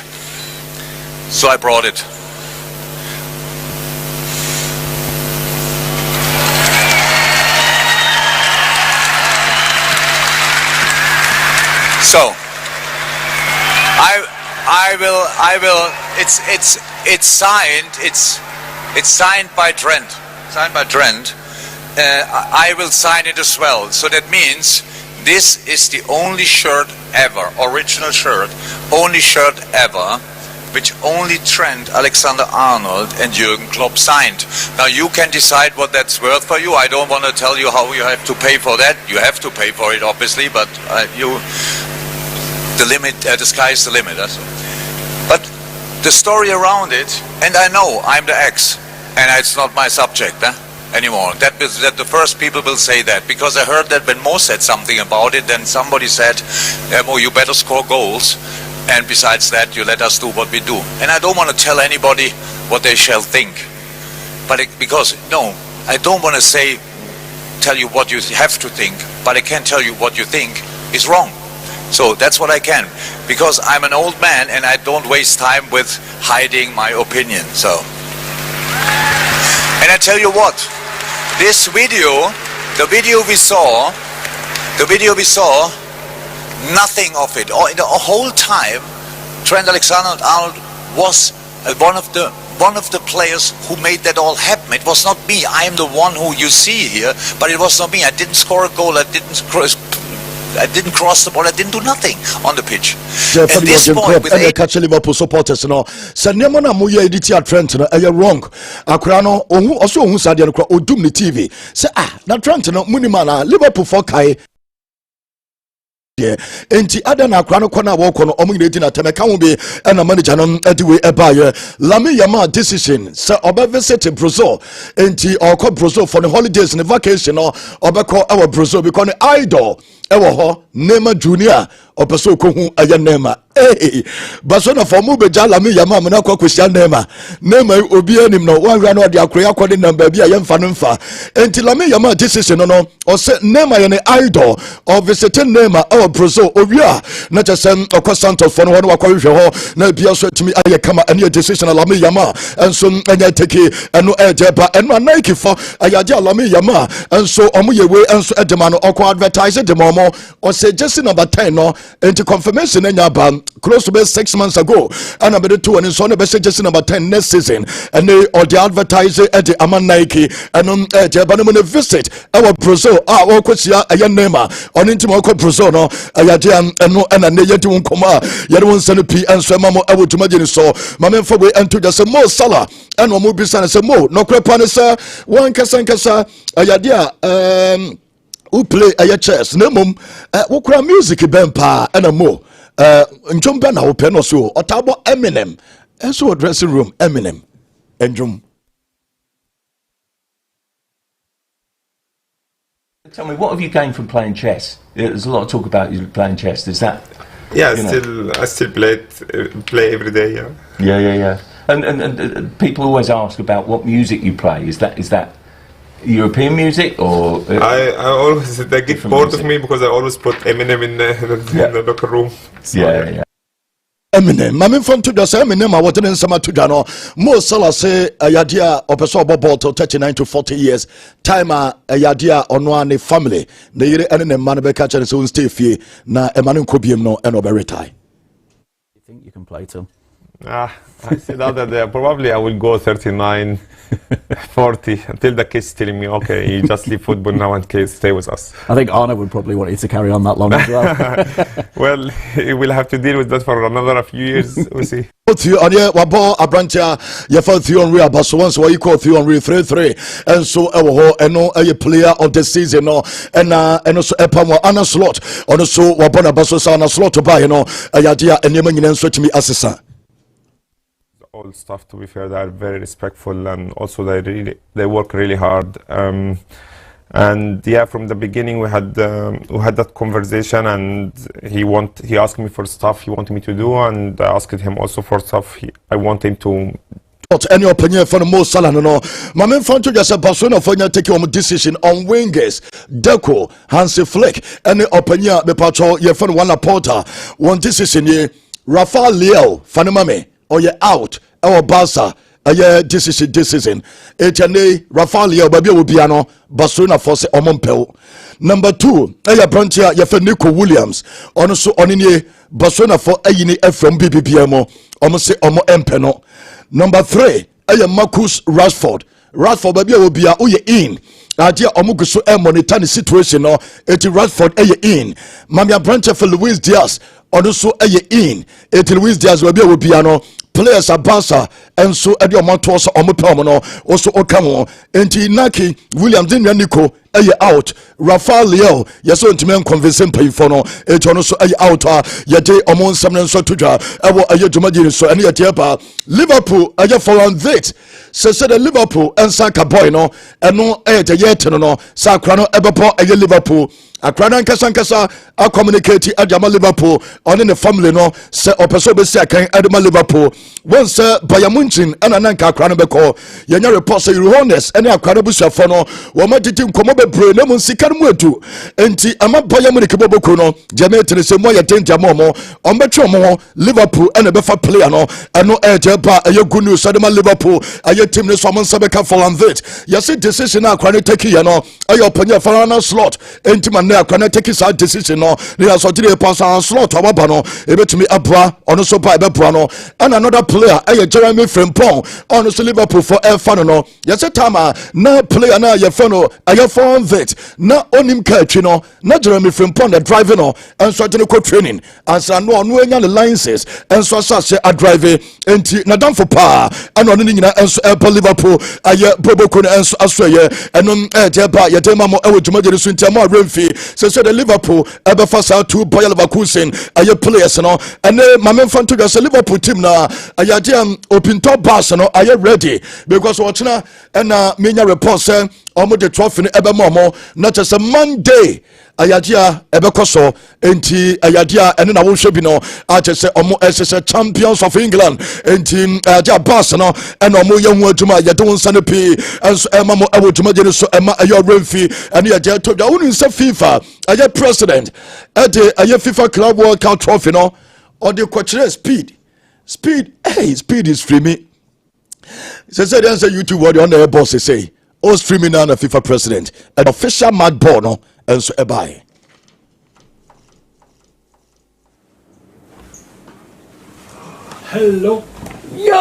So I brought it. So I will it's signed by Trent. I will sign it as well. So that means this is the only shirt ever, original shirt, only shirt ever, which only Trent, Alexander-Arnold and Jurgen Klopp signed. Now you can decide what that's worth for you. I don't want to tell you how you have to pay for that. You have to pay for it obviously, but the limit, the sky is the limit. That's all. But the story around it, and I know I'm the ex, and it's not my subject. anymore. That the first people will say that, because I heard that when Mo said something about it, then somebody said, Mo, you better score goals, and besides that, you let us do what we do. And I don't want to tell anybody what they shall think, but because no, I don't want to tell you what you have to think, but I can tell you what you think is wrong. So that's what I can, because I'm an old man and I don't waste time with hiding my opinion. So, and I tell you what, this video, the video we saw, nothing of it. The whole time, Trent Alexander-Arnold was one of the players who made that all happen. It was not me. I am the one who you see here, but it was not me. I didn't score a goal. I didn't cross the ball. I didn't do nothing on the pitch. At this point, with catch Liverpool supporters, no. Sanyama na muye editi a Trent no, wrong. Akra no, also ohu sadia no kra odum ni TV. Say na Trent no munima na Liverpool for kai. Enti ada na akra no kwana wo kono omu nyina na temeka wo be na manager no ediwe ebaye Lami Yama decision say oba visit Brazil enti okọ Brazil for the holidays and vacation no obekọ our Brazil because the idol ewo ho Neymar Junior opeso ko hu aya Neymar basona for mu beja Lami Yama me na kwa kwisia Neymar obi anim no wan hwa no de akroya akode number bi ayemfa no mfa enti Lami Yama decision no o say Neymar ye ne idol of visiting Neymar our Brazil ovia na chesem okọ Santos for no wakọ hwe ho na bia so timi aye kama ene decision Lami Yama enso enya take eno ejeba eno Nike for ayaje Lami Yama enso omoyewe enso edema no okọ advertise de momo o say jersey number 10 no enti confirmation enya ba close to 6 months ago and about 2 and so no be jersey number 10 next season and they or the advertise at the ama Nike and ejeba no visit our Brazil okosia aye Neymar on intimo okọ Brazil no ayaje eno na ne yedi nkoma yede won sane pi enso mamo awotumageni so mamemfo we ento just Mo Salah eno mo bi sane se Mo no kwepa ne se wan kasa ayade who play a chess no mum wo kura music bempa ena Mo njomba na wo pe no so otabo Eminem enso dressing room Eminem enjom. Tell me, what have you gained from playing chess? There's a lot of talk about you playing chess. Is that? Yeah, I still play every day. Yeah. And people always ask about what music you play. Is that European music or? I always they get bored of me because I always put Eminem in the locker room. So, yeah. Eminem mame fon to just Eminem what in sama to no Mo Salah say ayadia opeso ball to 39 to 40 years time ayadia ono ane family na yire ene ne man be ka chere so stay fie na emanu nkobiem no eno be retire. You think you can play till? I said the other day probably I will go 39 40 until the kids telling me okay you just leave football now and kids stay with us. I think Arno would probably want you to carry on that long as well. Well, we'll have to deal with that for another few years. We'll see. On ye wabo abrantia ye for Theon Real but so once what you call Theon Real 3-3 and so eno a player of the season no and also epamo ana slot on so wabona baso sa na slot to buy ayadia enema nyina so timi assessor. All staff, to be fair, they are very respectful and also they work really hard. And yeah, from the beginning we had that conversation, and he asked me for stuff he wanted me to do, and I asked him also for stuff I want him to. Any opinion from Mo Salah no my main fan to just Barcelona for you take your decision on wingers Deco Hansi Flick any opinion be patrol your friend one Porter one decision ye Rafael Leo Fanimame or you out our Barca decision HNA Rafael Leo baby will be ano Barcelona for say omompel. Number 2 branchia your friend Nico Williams on so on in Barcelona for ayini from BBPMO almost say omo empeno. Number 3 Marcus Rashford baby will be in idea omuguso monitor the situation no eti Rashford in Mamia branch for Luis Diaz also in eti Luis Diaz will be no players abasa enso ade omoto so omopem no also okamo enti Naki Williams din Nico out Rafael Leo yeso ntime convince payfo no ejo no so out yede omo nsam no so todwa ewo aye dwumaji so ene yete ba Liverpool aye for on that se the Liverpool ensaka boy no eno ete yete no sakra no ebepo aye Liverpool akrana nkasa a communicate adama Liverpool on the family no se opeso be se akan adama Liverpool won se Bayamunchin ana nanka akrana beko yenya report say Honest ene akrana busuafo no wo matiti nkomo bebre na mun sika mu adu enti ama Bayamunike boboko no Jamaican se mo ya tenta momo on betwe mo Liverpool ene befa player no eno eje ba aye good news adama Liverpool aye team ne so mon se beka for on that yesi decision akrana take ye no aye opanya final slot enti man akwana take his decision no they so three pass and slot ababa no ebetumi abua ono so ba ebepua no and another player Jeremy Frimpong ono so Liverpool for fan no yes time na player na ye fan no aye phone vet na onim ka atwi no na Jeremy Frimpong the driver no and so to go training and so no enya the licenses and so say a driver enti na dan for pa and ono ni nyina and so Liverpool aye boboko and so asoye enom ejeba ye dem mo ewo dwumagere so ntiamo remfi so the Liverpool ever first out to Bayer Leverkusen aye players no and mame fanto just Liverpool team na aye open top bus no aye ready because watchna and menya report say omo the trophy ever momo not just a Monday ayadia ebekoso enti ayadia ene na wo hwe bi no achese omo ss champions of England enti aja bus no ene omo ye hu aduma ye de wonsa ne pi enso ema mo awoduma je so ema ayo remfi ene ye je to da wonu nse FIFA aye president ede aye FIFA Club World Cup trophy no or the kwachire speed speed is free me say the answer YouTube what on the boss say all streaming now the FIFA president an official mad ball no and so ebai. Hello. Yo!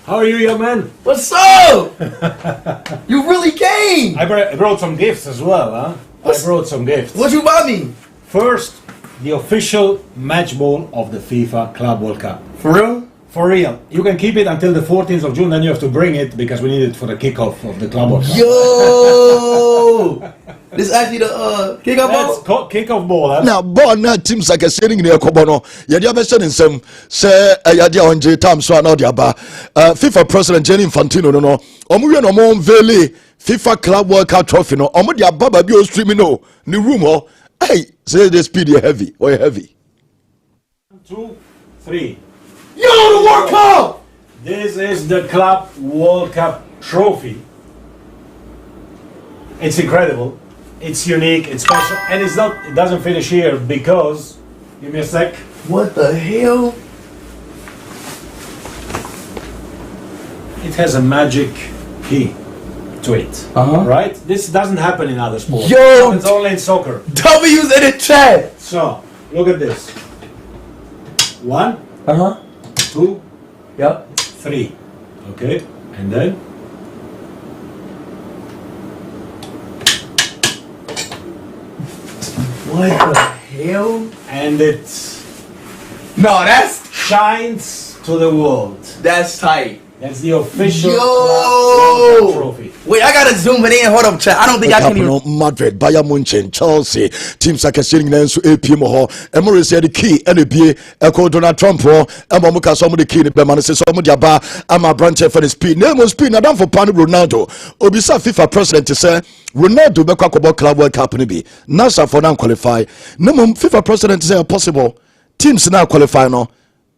How are you, young man? What's up? You really came. I brought some gifts as well, huh? I brought some gifts. What you buy me? First, the official match ball of the FIFA Club World Cup. For real? For real. You can keep it until the 14th of June, then you have to bring it because we need it for the kickoff of the Club World Cup. Yo! This is actually the kickoff ball? That's kickoff ball, huh? Now, born that teams like a sitting in a kobono. Yadia Besson in some say Yadia on J Tam so no diaba. FIFA President Jenny Infantino no. Omu no mo vele FIFA Club World Cup trophy no. Omu dia baba bi o streaming no. Ni room oh. Hey, say the speed heavy or heavy. 1, 2, 3. Yo, the World Cup! This is the Club World Cup trophy. It's incredible. It's unique, it's special, and it doesn't finish here because, give me a sec. What the hell? It has a magic key to it, right? This doesn't happen in other sports. Yo! It happens only in soccer. W's in the chat! So, look at this. 1, 2, Yep. 3. Okay, and then What the hell? and it No, that's shines to the world. That's tight. That's the official Yo! Club World Cup trophy. Wait, I gotta zoom it in. Hold up, chat. I don't think I can even. Madrid, Bayern Munchen, Chelsea, teams like a sitting there so APM ho. Emory said the key NBA echo Donald Trump ho. Muka some of the key the man says some of the bar. I'm a branch for the speed. Name was speed. Now down for Pan Ronaldo. Obisa FIFA president to say Ronaldo be kwakobɔ Club World Cup ni bi. NASA for now qualify. No FIFA president say possible. Teams now qualify no.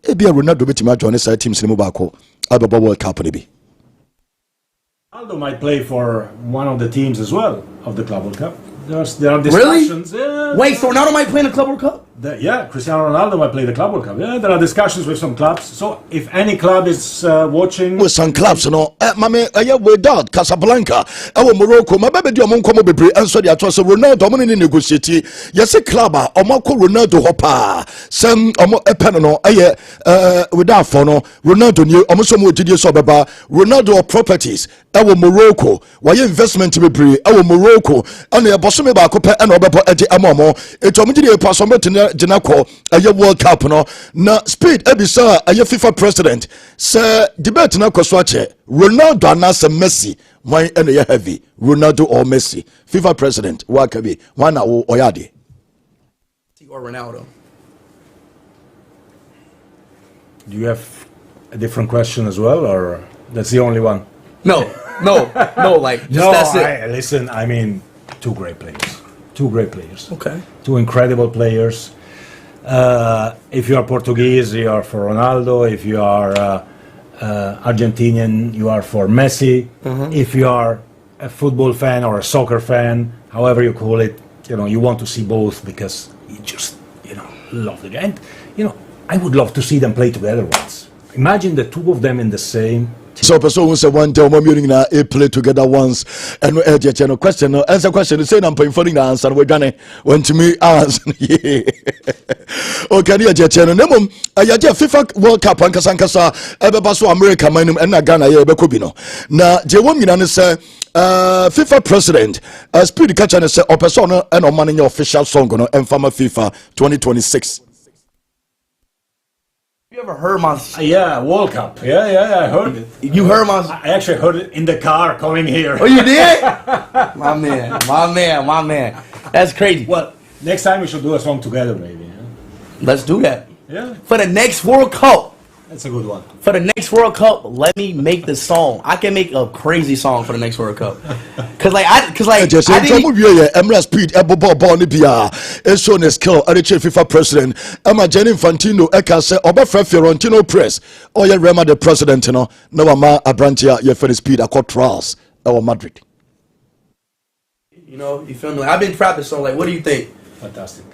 Ebi Ronaldo betimi join side teams ni mo ba ko. Ababa World Cup ni bi. Ronaldo might play for one of the teams as well of the Club World Cup. There are Really? discussions. Yeah, Wait, so Ronaldo might play in the Club World Cup? Yeah, Cristiano Ronaldo might play the Club World Cup. Yeah, there are discussions with some clubs. So if any club is watching, with some clubs, you know, mame, without Casablanca, our Morocco, my baby, your monko bebre, and so the trust of Ronaldo, money negotiate. Yes, a club, or Marco Ronaldo Hopper, some Epenano, without Fono, Ronaldo new, almost some would do so about Ronaldo properties, our Morocco, why investment to be our Morocco, and the boss bosome ba ko pe na obepo age amomo eto mo gidi paso mo gina ko aye World Cup no na speed ebisa aye FIFA president say debate na kwaso ache Ronaldo anasa Messi why ene heavy Ronaldo or Messi FIFA president wakabi wana wo oyade or Ronaldo. Do you have a different question as well, or that's the only one? No, like just No, that's it. Listen, I mean, two great players. Okay. Two incredible players. If you are Portuguese, you are for Ronaldo. If you are Argentinian, you are for Messi. If you are a football fan or a soccer fan, however you call it, you want to see both because you just, love the game. And, I would love to see them play together once. Imagine the two of them in the same. So person who say one day we meeting na play together once and we channel question no answer question say na pay for the answer we done want to me answer okay the channel no mum ayaje FIFA World Cup ankasa ebeba so America manum and na Ghana ye be ko bi no na je wom nyina ne say FIFA president speed catcher ne say opeso no and o man official song no emfama FIFA 2026. You ever heard my? Yeah, World Cup. Yeah, I heard it. You heard my? I actually heard it in the car coming here. Oh, you did? my man. That's crazy. Well, next time we should do a song together, maybe. Yeah? Let's do that. Yeah. For the next World Cup. That's a good one. For the next World Cup, let me make the song. I can make a crazy song for the next World Cup. Cause I didn't. Emra speed ebo ni bia eso ne skill adiche FIFA president ama Gianni Infantino eka say obefa Fiorentino press oye Rema the president no na ma abrantia ye for speed akọ trials our Madrid. You feel me? I've been practicing, so like, what do you think? Fantastic.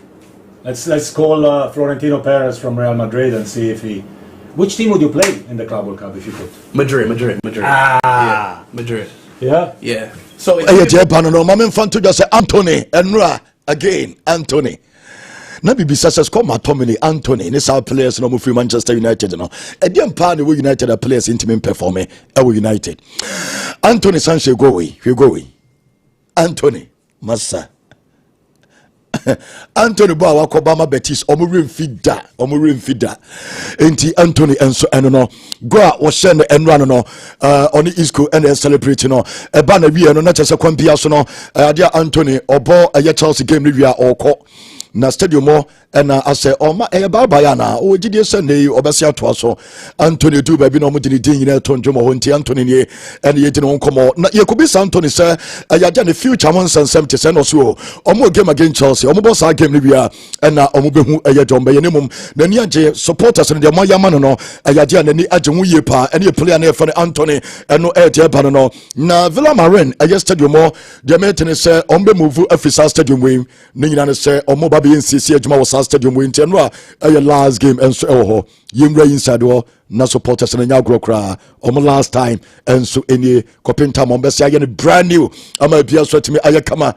Let's call Florentino Perez from Real Madrid and see if he. Which team would you play in the Club World Cup if you could? Madrid. Ah, yeah, Madrid. Yeah. So Japan no mama Infanto just say Anthony Enra again Anthony. Na bibi sasa call Matomini Anthony ni sa players no move Manchester United no. E dem pa ne we United players intimate perform e we United. Anthony Sanchez go away. Anthony Massa. Anthony Bo Wakobama Betis omurim fida enti Anthony enso eno no go a wo share no enra no on the East Coast and celebrate no e ba na wie no na chese kwambia so no ade Anthony obo aye Chelsea game ni wia okọ na stadium mo na ase oma e baba ya na o gidie se nei obese ato so Anthony du ba bi no mo dini din nyina to ndwomo ho nti Anthony ne ene ye dini won komo na ye kubi Anthony se ayaja ne future mon sansem te se no so omo game against Chelsea omo boss game ni bia na omo behu eye jombe ye ne mum na ni age supporters ne de mo yama no ayaja na ni age hu ye pa ene player na e fa Anthony eno e je ba no na Villa Marin aye stadium mo de metene se ombe move afisa stadium we ni nyina ne se omo ba be nsisi adwuma wo stadium we nti no a last game enso e ho yimra inside wo na supporters na nya grokra last time enso eni kopenta mo be se aye brand new ama bia so timi aye kama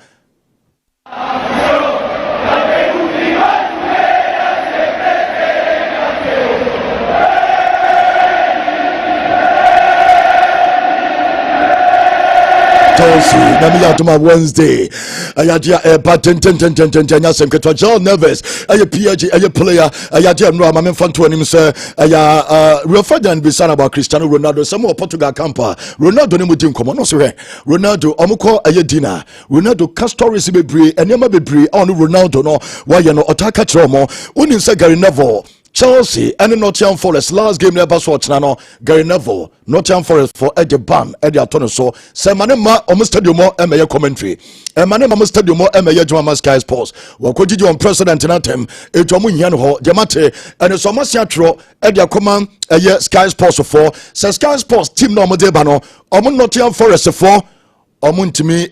Nami Wednesday. Ayadia Batten Yasem Ketwa John Neves. Aya PG, aya player, Ayadia no Mamen Fanto and him sir. Aya real father and be son about Cristiano Ronaldo. Some more Portugal camper. Ronaldo ni mudim come on. No sir. Ronaldo Omuko Ayedina. Ronaldo Castores Bebre and Yama Bebre on Ronaldo no. Why you no Otaka Tromo. Unin say Gary Neville. Chelsea and Nottingham Forest last game never watch no Gary Neville Nottingham Forest for Eddie Ban Eddie Atono so say manema o stadium mo emeye commentary manema mo stadium mo emeye Juma Sky Sports wakojiji on president na tem ejomu hia no ho demate and so masia tro Eddie akoma eye Sky Sports for say Sky Sports team no mo de ba no Nottingham Forest for ntimi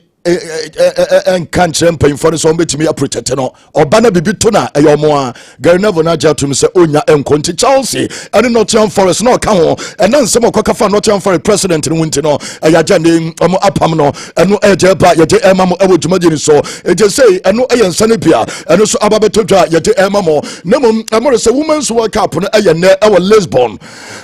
enkanche mpemfo so mbetimi aprotect no obana bibi to na eyomo a Gary Neville na jatum se onya enkonti Chelsea and Nottingham Forest no ka ho and nsem okoka fa Nottingham Forest president no wunti no eyaja ne omo apam no eno eje ba yeje emamo ewo dwumageni so eje say eno eyensa bia eno so ababetodwa yeje emamo nemum amore se women's world cup no eyene ewo Lisbon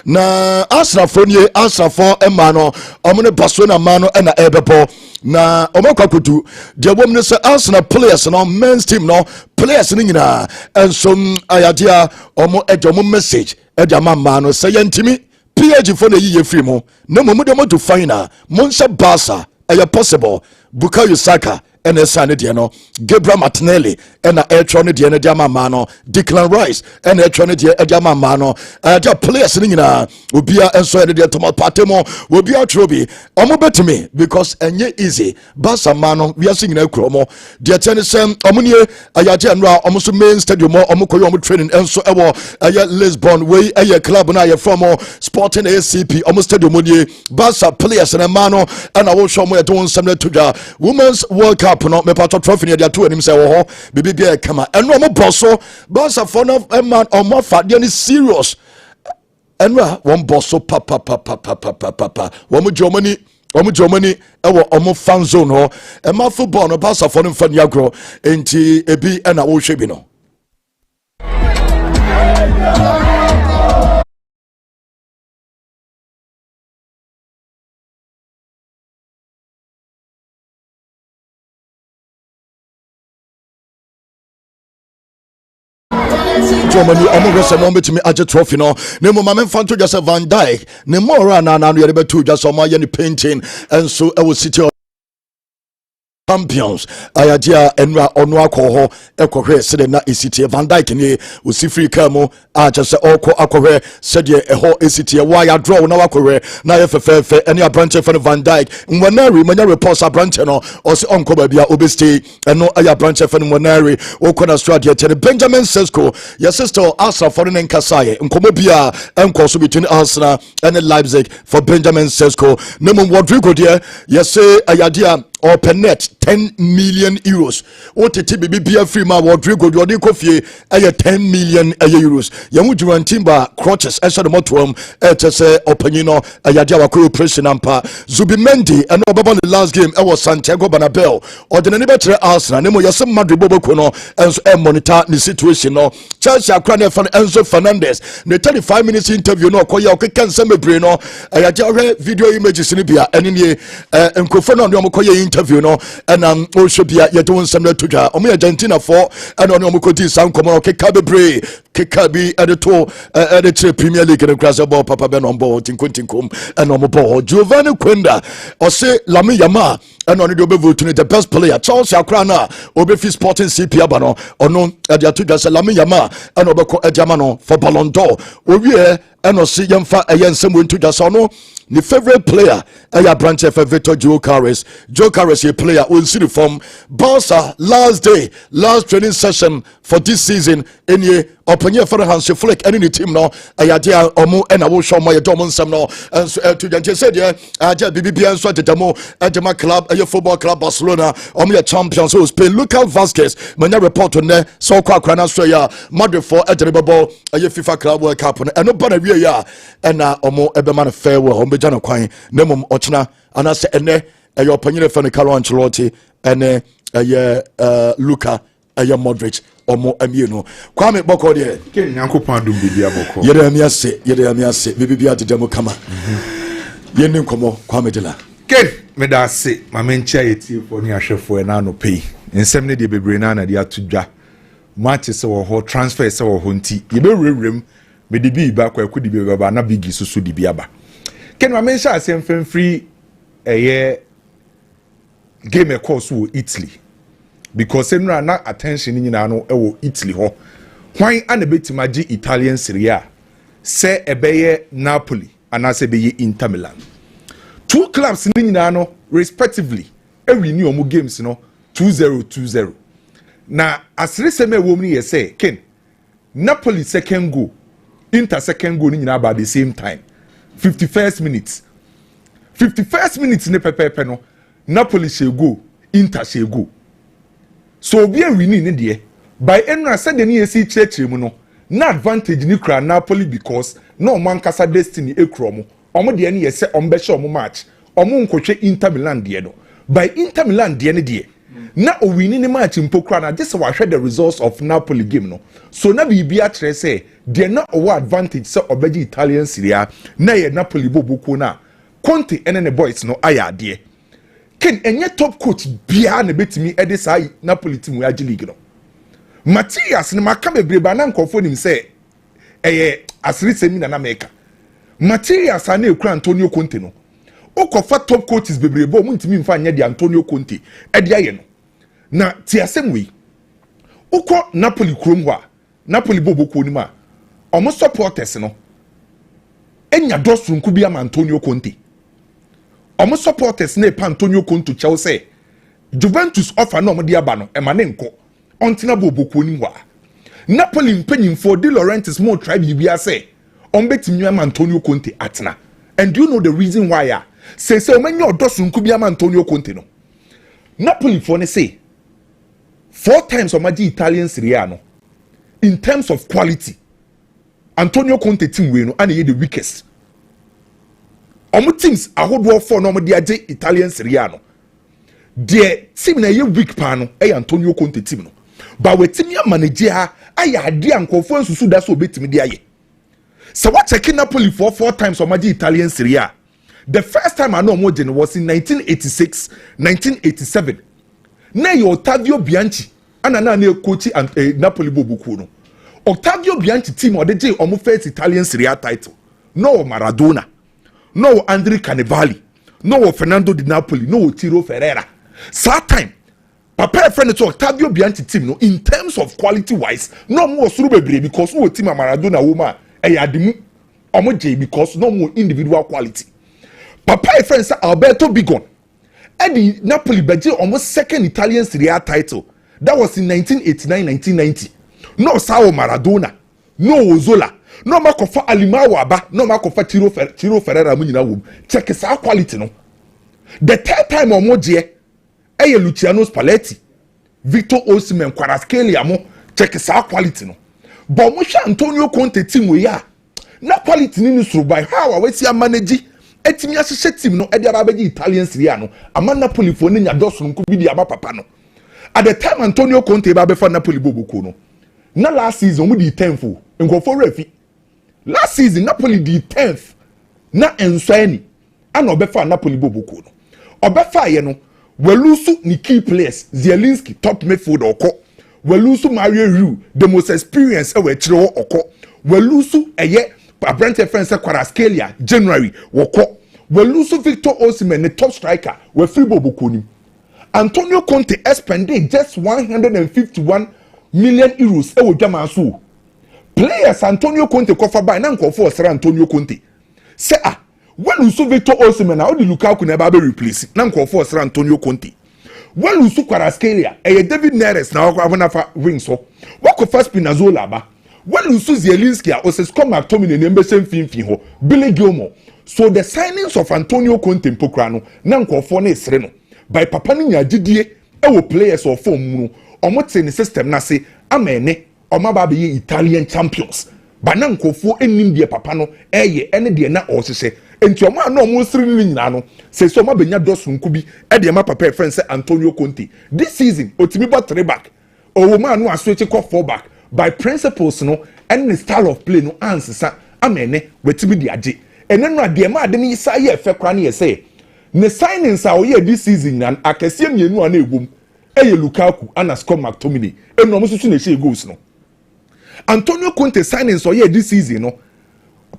na Arsenal for emma no omo ne Barcelona ma no na ebebo na kwakudu de bom ne se Arsenal players no men's team no players ni nyina enso ayadia omo ejomo message ejama ma no se yentimi PAG for na yiye free mo na mo de mo to final mo nse Barca possible Bukayo Saka and Sane Diano, Gabriel Martinelli, and Airtron Diana Diamano, Declan Rice, and Airtron Diamano, their players in will be a so the Tomat Patemo will be a trophy. Omo to me because and ye easy. Basa Mano, we are singing a chromo. Dear Tennyson, Omunie, Ayajanra, almost main stadium, Omukoyomo training, and so Lisbon, way a club and I from Sporting ACP, almost stadium, Basa players and a mano, and I will show me doing something to the Women's World Cup. No me patro trophy near there two and him say oh bibi bia kama and no mo bosso boss for no man or more fat dey serious and one bosso papa one Germany e wo omo fan zone ho e ma football no pass for no fan yagro enti ebi e na wo hwe bi no Germany almost no bet me age trophy no ne mo mama fan to just Van Dijk ne more na no ye be to just so my painting and so I will city champions ayadia enra ono akoho ekohwe sede na esiti Van Dijk ne osifri ka mo a chese oko akohwe sede eho esiti wa ya draw na wakohwe na ye fefefe ene abranche fa Van Dijk nwanari manya reports abranche no osi onko ba bia obesti eno aya abranche fa nwanari okona strategy tere Benjamin Sesko your sister Arsenal for den Kasaye nkomo bia enko between Arsenal and Leipzig for Benjamin Sesko nemo Rodrigo there yes ayadia open net 10 million euros. What a TBB free ma Rodrigo Yodi Kofi a 10 million euros. Yamu Duran Timber crutches as the motuum say openino a Yadiawa pressure nampa Zubimendi and Obama the last game was Santiago Bernabeu or the Nibatre Arsenal Nemo Yasam Madrid Bobo Kono and monitor the situation no Chelsea Akran fan Enzo Fernandez the 35 minutes interview no Koya can send me brain no a Yadia video images in Libya and in the Nkofano no Koya interview no and also be at doing some to ja omo Argentina for and on omukoti san komo kekabebre kekabi editor editor Premier League and grass ball papa ben on board tinkuntinkum and on ball Giovanni Quenda or say Lami Yama and on the vote the best player Charles Akrana obefi Sporting CP abano ono edia to just Lami Yama and obeko ejamano for Ballon d'Or owie and osi yemfa eyensem wonto just ono the favorite player aya branch for Victor Joe Carres a player will see the form Barca last training session for this season in ye openye for Hansi Flick and in the team no aya dia omo and I will show my domon some no and to jante said yeah aja BBB and so the demo Edema club a football club Barcelona omo champions so Spain Lucas Vasquez manya report on there so kwa Australia Madrid for Edinburgh a FIFA club World Cup and no bana we ya and omo Eben farewell jana kwan nemom ochna anase ene eyo panyere fa ne Carlo Ancelotti ene Luka Modric omo amieno kwame boko de ken nyankopon dum bibia boko yede amiase bibia dedemo kama yene nkomo kwame de la ken me da se mamencha yeti fo ni ahwefo na no pay ensem ne de bebre na de atodwa match se wo ho transfer se wo ho nti ye be wrewrem me de bi ba kwa akudi bi ba na bigi susu di biaba ken ma mention asem free game a course wo Italy because enra na attention ni nyina no wo Italy ho hwan ana betima gi Italian Serie A se ebeye Napoli ana se beye Inter Milan two clubs ni nyina no respectively every new omo games no 2-0 na asire se me wo mu ye say ken Napoli second goal Inter second goal ni nyina about the same time 51st minutes ne pepepe no Napoli she go Inter she go so obi a winning ne de by enra said ni esi church mu no na advantage ni kra Napoli because no man kasa destiny ekro mo omo de ne yese ombe she omo match omo nkotwe Inter Milan de no by Inter Milan de ne de na o winning ni match mpokra na just wa hwe the results of Napoli game no so na bi a kire say de na o advantage say obeji Italian Serie A na ye Napoli bobuko na Conte ene ne boys no aya de Ken enye top coach bia na betimi e de sai Napoli team we agi league no. Materials ni maka bebreba na nkofo nim say asiri semi na meka. Materials ana ekura Antonio Conte no. Okofa top coaches bebreba mu ntimi mfa anya de Antonio Conte e de aye no. Na ti asem we. Uko Napoli krom ho a Napoli boboko ni ma. Omo supporters no. Enya dosunku bia ma Antonio Conte. Omo supporters na Antonio Conte Chelsea. Juventus offer no mo de aba no e ma ne nko. Ontina boboko ni wa. Napoli mpanyimfo De Laurentiis mo try bibia say on betimi ma Antonio Conte atena. And do you know the reason why ya? Say omenyo odosunku bia ma Antonio Conte no. Napoli for ne say 4 times omaji Italian Serie A no. In terms of quality, Antonio Conte team we no and the weakest. Omo teams ahodo for no mo de age Italian Serie A no. The team na ye weak pa no Antonio Conte team no. But we team ya manager aya ade ankofo nsusu da so betimi de aye. So what check Napoli for 4 times omaji Italian Serie A. The first time I know mo was in 1986, 1987. Na yo Ottavio Bianchi ana na coach Napoli bobuku no. Ottavio Bianchi team or the J omo first Italian Serie A title. No Maradona. No Andrea Cannavali. No Fernando Di Napoli. No Tiro Ferreira. That time Papa friend to Ottavio Bianchi team no in terms of quality wise no more Surubebre because no team Maradona woman adimu omo J because no more individual quality. Papa friend say Alberto Bigon Eddie Napoli beje almost second Italian Serie A title. That was in 1989-1990. No Sao Maradona, no Ozola, no Makofa Alimawa Aba, no Makofa Tiro Ferreira Munina wom. Check his quality no. The third time omoje Luciano Spalletti, Victor Osimhen, Kvaratskhelia mo check his quality no. But Musha Antonio Conte team we ya. Na quality ni suru by how we see manage etimi asese team no e de abaji Italian Serie A no ama Napoli fo ne nya dosun ku bi di aba papa no. At the time Antonio Conte ba be for Napoli boboko no. Na last season we di 10th nkofo refi. Last season Napoli di 10th na ensani ana obefa Napoli boboko no. Obefa ye no welusu ni key players Zielinski top midfielder oko. Welusu Mario Rui the most experienced e we kire oko. Welusu eye Brent friends Kvaratskhelia January woko. Welusu Victor Osimhen the top striker we free boboko ni. Antonio Conte expended just 151 million euros e wo dwama so. Players Antonio Conte kofa by na nkofo osra Antonio Conte. Say when usu Victor Osimhen na o di Lukaku na ba be replace na nkofo osra Antonio Conte. When usu Kvaratskhelia David Neres na akwa fa wing so. Wakofa Spinazzola ba. When usu Zielinski o se Scott McTominay na mbese mfimfi ho. Billy Gilmore. So the signings of Antonio Conte mpokra no na nkofo na esre no. By papa ni nyagidie ewo players of form mu omo te ne system na se amene omo ba be Italian champions ba na nkofo enim die papa no eye ene de na osese enti omo ana omo siri ni nyina no se so omo benya dosunku bi e de ma papa friend say Antonio Conte this season otimi ba 3 back owo ma no aso eche 4 back by principles no and the style of play no ansesa amene wetimi de age ene no ade ma ade ni isa ye fe kwa na ye say ne signings a oye this season nan akese mienu ana egum eye Lukaku ana Scott McTominay eno mo susu na she goals no Antonio Conte signings oye this season no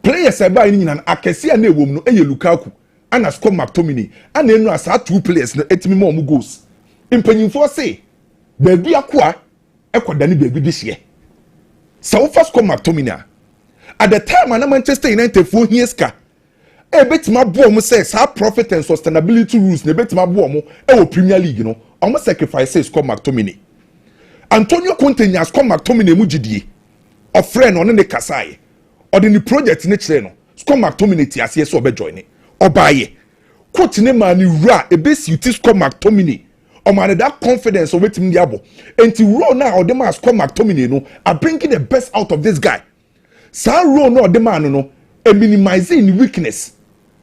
players eba ni nan akese ana egum no eye Lukaku ana Scott McTominay ana enu asa 2 players no etimi mo goals impanyimfo say baby akwa ekoda ni baby this year so first Scott McTominay at the time ana Manchester United for hieska betima bo mo say sa profit and sustainability rules na betima bo mo Premier League no omo sacrifice Scott McTominay. Antonio Conte nya Scott McTominay mu gidie ofre no ne kasaye o de ni project ne kire no Scott McTominay ti ase so be join obaye coach ne man wura ebesi uti Scott McTominay o man that confidence o wetim di abo enti role na o de ma Scott McTominay no are bringing the best out of this guy. Sa role no de man no minimizing the weakness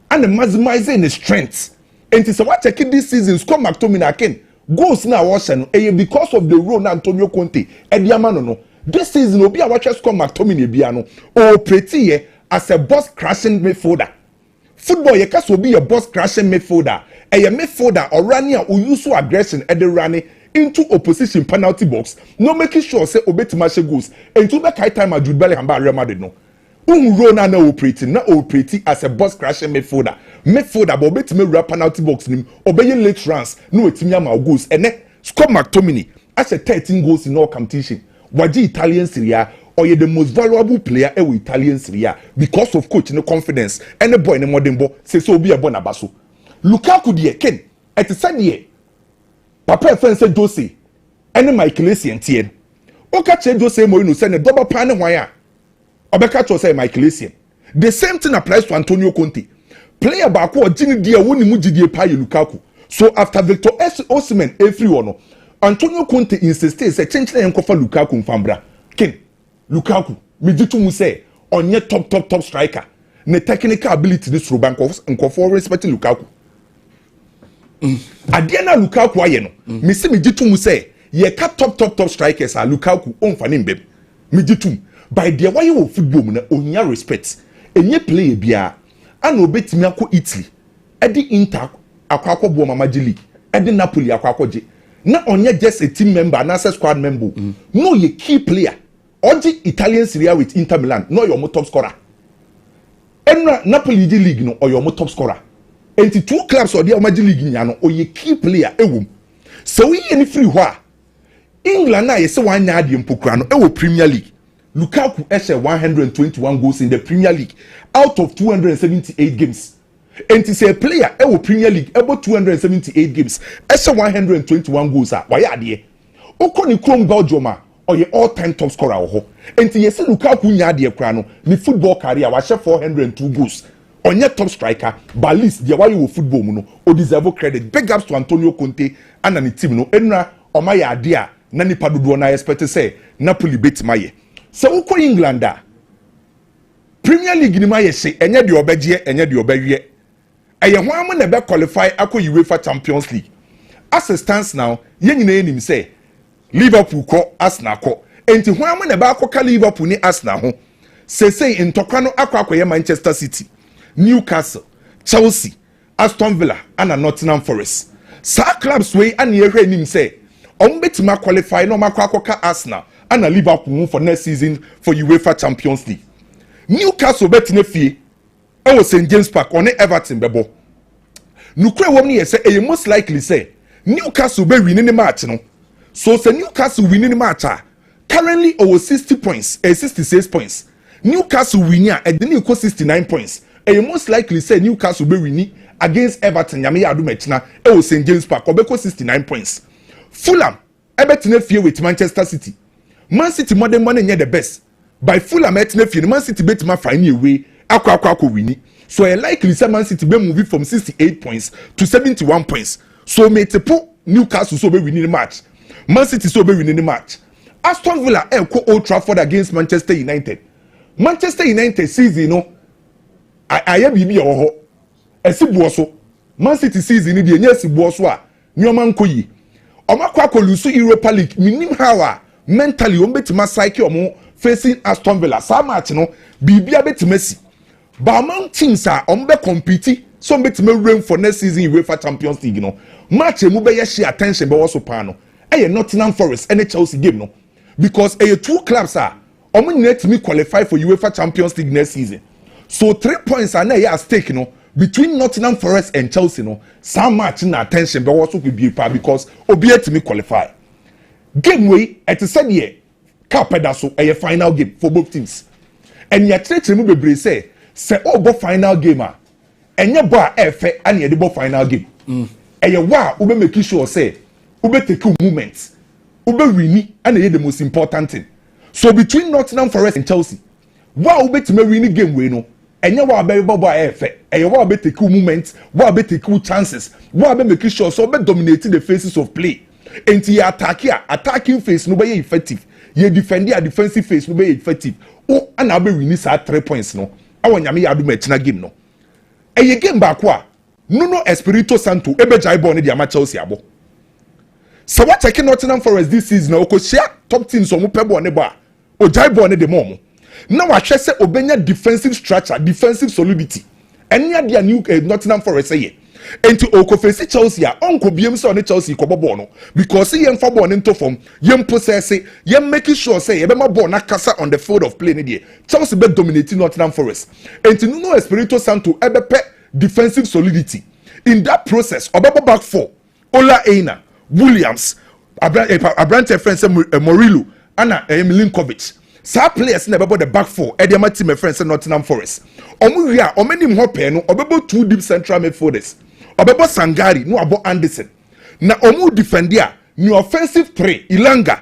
and maximizing the strength. And so what check this season Scott McTominay again goals na wash no because of the role na Antonio Conte e dia man no this season obi a watch Scott McTominay bia no o pretty as a boss crashing midfielder. Football ye ka so be a boss crashing midfielder a midfielder or running or use aggression at the running into opposition penalty box, no making sure say obetimashe goals, and to make high time at Jude Bellingham by Real Madrid no. Rona na operating as a box crashing midfielder but obetime rap penalty box nim obey late runs no etimi ama goals ene Scott McTominay as a 13 goals in all competition waji Italian Serie A or the most valuable player ever Italian Serie A because of coach no confidence and the boy in the modern boy say so be a bona baso Lukaku die ken et said ye papa fen say Jose ene Michael Essien tien o ka che Jose mo inu say ne double pan hwan a obeka cho say Michael Essien the same thing applies to Antonio Conte player back or Gini dia woni mu gidie pa ye Lukaku so after Victor Osimhen every one Antonio Conte insisted say change na enkofa Lukaku mfambra ken Lukaku mijitu mu say onye top striker ne technical ability this through bank of nkofo respecting Lukaku Adiana Lukaku aye no me se mijitu mu say ye ka top strikers are Lukaku onfa ne mbem mijitu by the way you football mu na onya respect enye player bia ana obetimi akọ Italy edi Inter akọ bo Mamaji League edi Napoli akọ je na onye just a team member na squad member no ye key player oji Italian Serie A with Inter Milan no your top scorer enna Napoli League no or your top scorer enti two clubs or the Mamaji League nya no o ye key player ewum so we any free hwa England na ye se wan nya ade mpokura no ewo Premier League Lukaku has 121 goals in the Premier League out of 278 games. And to say a player ewo Premier League about 278 games has 121 goals. Why are they? Okoni Chrome Belgium or your all-time top scorer oho. And to say Lukaku nya de krano ni football career was 402 goals. On your top striker, but least the why you football no or deserve credit. Big ups to Antonio Conte and an team no enra or my idea nani padudo na expect to say Napoli beat my. So uko England Premier League ni ma yese enye de obegye enye de obewie eye ho am na be qualify akọ UEFA Champions League as it stands now ye nyina enim say Liverpool ko Arsenal ko enti ho am na be akọ Liverpool ni Arsenal ho say ntokwa no akọ Manchester City Newcastle Chelsea Aston Villa and Nottingham Forest sa clubs wey an ye hwe enim say ombetima qualify no makọ Arsenal and a Liverpool for next season for UEFA Champions League. Newcastle bet in a fee. I was St. James Park on Everton bebo. Nukwe womni say e most likely say Newcastle be winning the match no. So say Newcastle winning the match currently over 60 points, 66 points. Newcastle winning at the equal 69 points. E most likely say Newcastle be winning against Everton yame adu mechna e was St. James Park obeko 69 points. Fulham bet in a fee with Manchester City. Man City modern money near the best. By Fulham etnefie, Man City bet ma find away akwa winning. So I likely say Man City be moving from 68 points to 71 points. So me te put Newcastle so be winning the match. Man City so be winning the match. Aston Villa ko Old Trafford against Manchester United. Manchester United season no aye bibi ho. Esibuo so. Man City season ni de nya esibuo so a nyoma nkoyi. Omakwa lusu Europa League minim how mentally betima psyche omo facing Aston Villa sa match no bibia betima si ba man teams a be compete so betima reign for next season UEFA Champions League no match mu be share attention be also pa no Nottingham Forest and Chelsea game no because two clubs are omo need to qualify for UEFA Champions League next season so 3 points are na at stake no between Nottingham Forest and Chelsea no some match na attention be also be pa because obi etimi qualify game way at the same year so a final game for both teams and ya treat mu bebre say obo final game and ya bo efe and ya the final game e wa ube make sure say ube take moments ube win and the most important thing so between Nottingham Forest and Chelsea wa ube to win game we no and ya wa be bobo efe e wa ube take moments wa ube take chances wa ube make sure so be dominating the phases of play. Enti ya attacking phase no be effective. Ye defend ya defensive phase no be effective. O ana be win sa 3 points no. Awon nyame ya do matchna game no. Eye game back wa. Nuno Espirito Santo ebe jai ball ne dia ma Chelsea abo. So what take Nottingham Forest this season na okosia top teams o mo pebo ne ba. O jai ball ne de mo. Na wa hwese obenya defensive structure, defensive solidity. Enya dia new Nottingham Forest ye. enti okofesi Chelsea a onko biem se on Chelsea kobo ball no because yem fa ball into form yem possess yem making sure say yem ma ball na kasa on the field of play ni dey Chelsea be dominating Nottingham Forest enti Nuno Espirito Santo ebepe defensive solidity in that process obebo back four Ola Aina Williams Abrante friend say Morillo Anna Milinkovic sa players na bebo the back four Ediama team friend say Nottingham Forest omu wi a omenim ho pe no obebo two deep central midfielders obebo Sangari no abo Anderson na omu defender ni offensive three Ilanga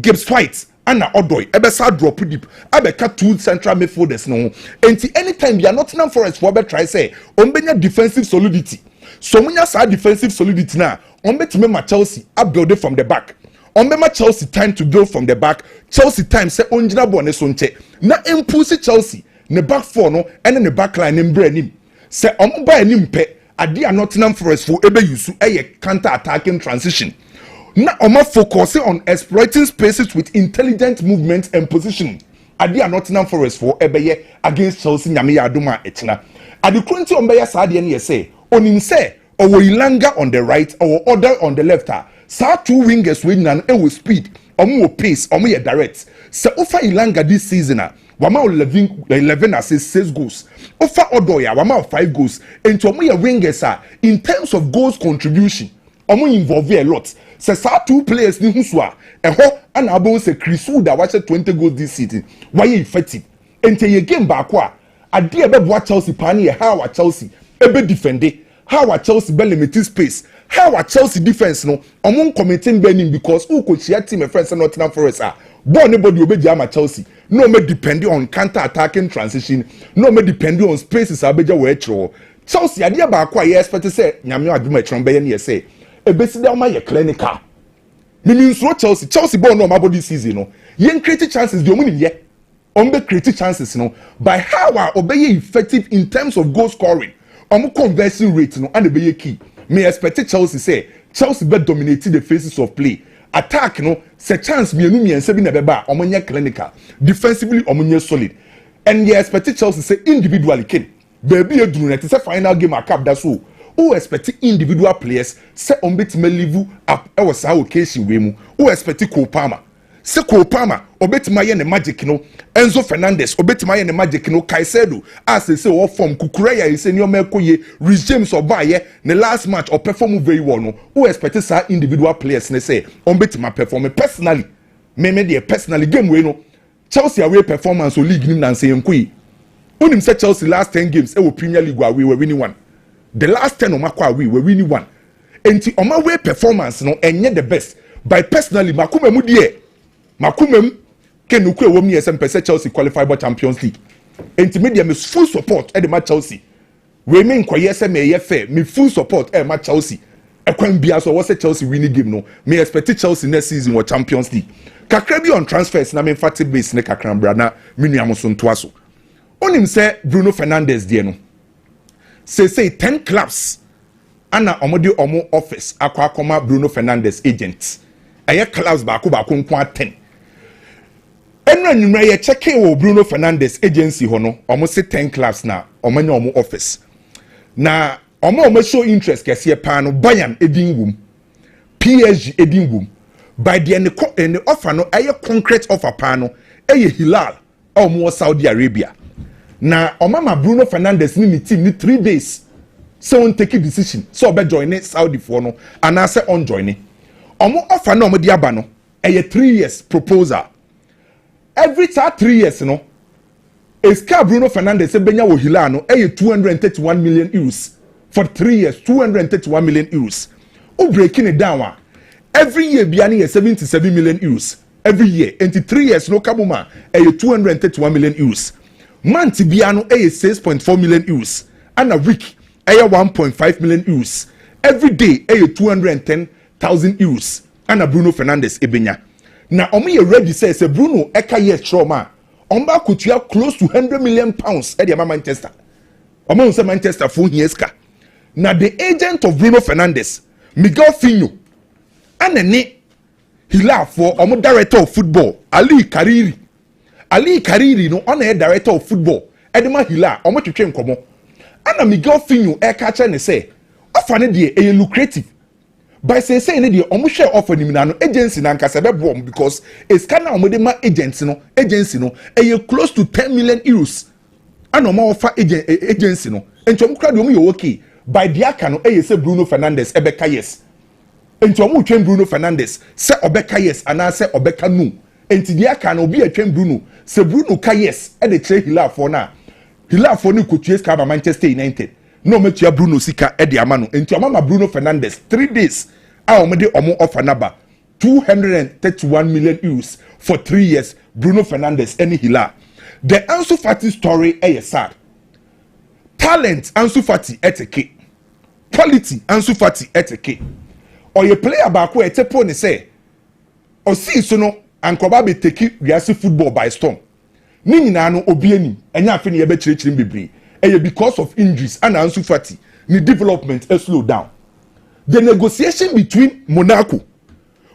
Gibbs White Anna Odoi ebesa drop deep abeka two central midfielders no enti anytime you are Nottingham Forest for be try say ombenya defensive solidity so munya sa defensive solidity na ombetime ma Chelsea build from the back ombema Chelsea time to build from the back Chelsea time say onjina ball ne so nche na impulse Chelsea ne back four no ene ne back line ne mbra nim say omba anim pe ade a Nottingham Forest for ebe yusu counter attacking transition na oma focus on exploiting spaces with intelligent movement and positioning ade a Nottingham Forest for ebe against Chelsea nyame ya adoma etina ade kronti omba ya saade ne say onim say owo Ilanga on the right or other on the left sa two wingers we nan e with speed omo pace omo ye direct se ofa Ilanga this season wama 11 assists 6 goals ofa Odoya wama 5 goals and omo ye wingers in terms of goals contribution omo involve a lot se sa two players ni husu eho ana abo se Chrisuda watch 20 goals this season why effective ente ye game back ade ebe boa Chelsea pan ye how Chelsea ebe defend how Chelsea be limited space how Chelsea defense no omo committing benin because who could share team friends Nottingham Forest ball nobody obeji ama Chelsea no me depend on counter attacking transition no me depend on spaces abeja we chro Chelsea ade ba kwa ye expect say nyame aduma chron be ye say ebesi da ma ye clinical meaning so Chelsea ball no mabody season no yen create chances the omo ni ye ombe create chances no by how obey effective in terms of goal scoring omo conversion rate no and be key me expect Chelsea say Chelsea be dominating the phases of play attack no se chance mienu miense bi na beba omonye clinical defensively omonye solid and you expect Chelsea say individually kin baby eduru na say final game akap da so who expect individual players say ombetime live up e was how occasion we mu who expect Cole Palmer say Cole Palmer obetima ye ne magic no Enzo Fernandez obetima ye ne magic no Caicedo as say o form Kukureya yi say ni o mekoye Rhys James obaye ne last match or perform very well no who expect say individual players ne say obetima perform personally me dey personally game we no Chelsea away performance o league nim na say enkoyi unim say Chelsea last 10 games e wo Premier League we were winning one the last 10 omakwa we were winning one enti oma way performance no enye the best by personally makuma mu die makumem kenukwe wo mi esem pese Chelsea qualify for Champions League enti me full support e de ma Chelsea we me nkoye se me ye fair me full support e ma Chelsea e kwan bia so wo se Chelsea winning game no me expect Chelsea next season or Champions League kakra bi on transfers na me fati base ne kakra bra na menuam so nto aso onim se Bruno Fernandes de no say 10 clubs ana omode omo office akwa akoma Bruno Fernandes agent aye clubs ba ko nko 10 enu nwumre ye check wo Bruno Fernandes agency ho no omo se 10 clubs na omanya omo office na omo show interest kese pa no Bayern edinwum PSG edinwum by the end offer no aye concrete offer pa no aye Hilal omo Saudi Arabia na omama Bruno Fernandes ni team ni 3 days so on take a decision so be join Saudi for no and I say on join omo offer no omo di aba no aye 3 years proposal every 3 years no eska Bruno Fernandes benya wo Hilal no aye 231 million euros for 3 years 231 million euros o breaking it down every year bia na 77 million euros every year and 3 years no kabuma aye 231 million euros month bia no aye 6.4 million euros and a week aye 1.5 million euros every day aye 210,000 euros and a Bruno Fernandes ebenya na omo ye ready say Bruno eka ye trauma omba kutua close to 100 million pounds e dey Manchester omo say Manchester for hieska na the agent of Bruno Fernandes Miguel Finho anene Hilal for omo director of football Ali Kariri no on a director of football edema Hilal omo twetwe nkomo ana Miguel Finho e ka che ne say Afane de e lucrative. By say ne de omo share offer ni na no agency na nkasa be bom because es kana omo de ma agency no e close to 10 million euros. Ana omo offer agency no. Enti omo kra de omo ye okay. By the aka no e say Bruno Fernandes ebeka yes. Enti omo twem Bruno Fernandes se obeka yes ana se obeka no. Enti the aka no obi atwem Bruno se Bruno ka yes e de kire Hilafo na. Hilafo ni kotue ska ba Manchester United. No metua Bruno sika e de ama no. Enti omo ma Bruno Fernandes 3 days a omo de omo offer number 231 million euros for 3 years. Bruno Fernandes any Hila. The Ansu Fati story e sad. Talent Ansu Fati eteke. Quality Ansu Fati eteke. Or ye player back where tepo ne say or see so no ankoba be take wiase football by storm. Ni nyina no obi ani enya afi ne ye be chirichirim bebre. Eye because of injuries and Ansu Fati ni development slow down. The negotiation between Monaco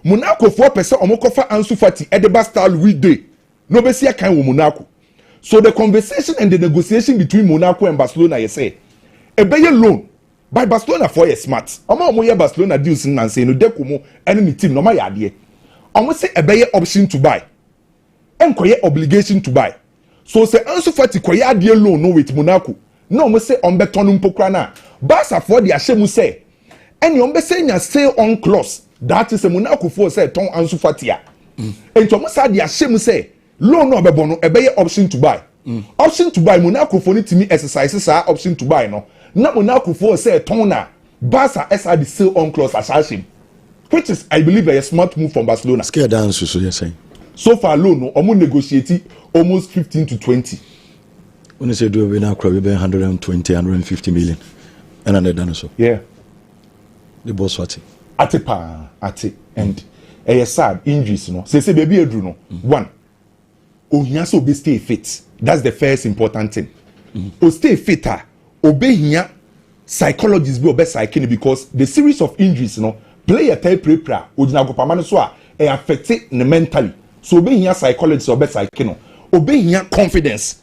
for 4% omokofa Ansu Fati e de Bastal we day. No be see kan wo Monaco. So the conversation and the negotiation between Monaco and Barcelona you say e be ye loan by Barcelona for ye smart. Omo ye Barcelona deals nan say no dekomo any team no ma yade. Omo say e be ye option to buy. Enkoye obligation to buy. So say Ansu Fati koye ade loan no with Monaco. No omo say on beton mpokra na. Barca for the ashemu say any omo say nya sale on clause. That is a Monaco for say ton Ansu Fati a. Enti omo say the ashemu say loan no bebo no ebeye option to buy. Option to buy Monaco for need to me exercise sa option to buy no. Na Monaco for say ton na Barca esa the sale on clause asashim. Which is I believe a smart move from Barcelona. Scare down so you're saying. So far loan no omo negotiate almost 15 to 20. When you say do we now crowd 120 150 million. And then done so. Yeah. The boss what? Ate and sad injuries no. Say baby edru no. One. Ohia so be stay fit. That's the first important thing. O stay fitter. Obehia psychologists be obe psyche because the series of injuries no player type prepare ojina gopama no so a e affect ne mentally. So obehia psychologists obe psyche no. Obehia confidence.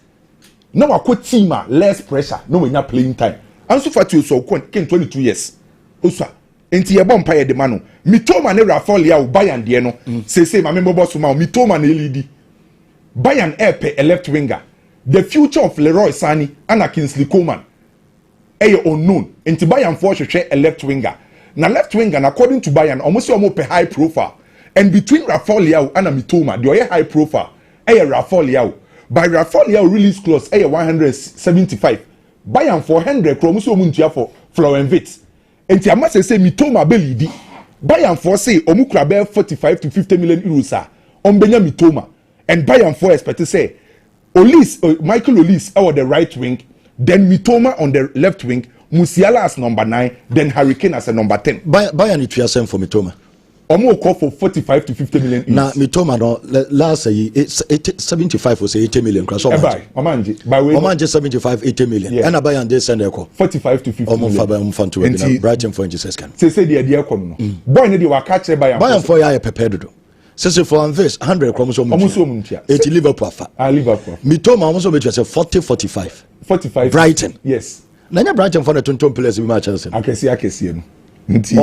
Now a team less pressure. No we not playing time. Ansu Fati so ken 22 years. Osa enti ye bompa ye de mano. Mitoma ne Rafael Leao Bayern de no. Say ma member boss ma Mitoma ne lead. Bayern a left winger. The future of Leroy Sani and Kingsley Coman unknown. Enti Bayern for hwehwe a left winger. Na left winger according to Bayern almost almost high profile. And between Rafael Leao and Mitoma, the high profile. Rafael Leao. By Rafael Leao release clause 175. Bayern 400 chromoso muntia for Florian Wirtz. Enti amase say Mitoma belidi. Bayern for say omukra be 45 to 50 million euros ombenya Mitoma. And Bayern for expect to say Michael Olise on the right wing, then Mitoma on the left wing, Musiala as number 9, then Hurricane as a number 10. Bayern it was same for Mitoma. Omo call for 45 to 50 million. Now Mitoma no last year it's 75 or say 80 million. By way Omanje 75 80 million. Yeah. And Bayern they send a call 45 to 50 million. Omo fan to Brighton for Jesus can. Say the idea come no. Boy ne dey waka che Bayern for ya prepared do. Say for this 100 chromosome. 80 Liverpool fa. Liverpool. Mitoma almost bet say 40 45. 45. Brighton. Yes. Nanya Brighton for the 20 players we match Chelsea. Akesi no.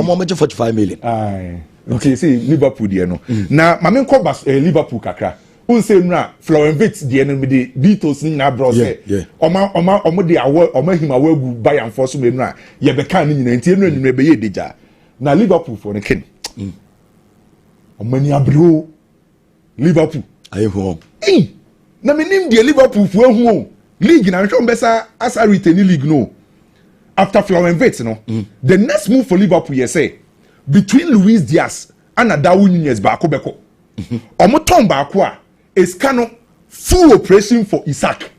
Omo 45 million. Aye. Okay, say Liverpool there no. Na mamen ko bas Liverpool kakra. Unse nra Florian Wirtz there no me the details ni na bro say. Omo de awo omo him awagu Bayern for so me nra ye be kan ni nyina ntie no be ye deja. Na Liverpool for ne ken. Omani abro Liverpool aye home. Na me nim de Liverpool fu ehu league na hwe mbesa asa retain league no. After Florian Wirtz no. The next move for Liverpool you say between Luis Diaz and Darwin Nunez baako beko. Omo ton baako a is kano full operation for Isaac.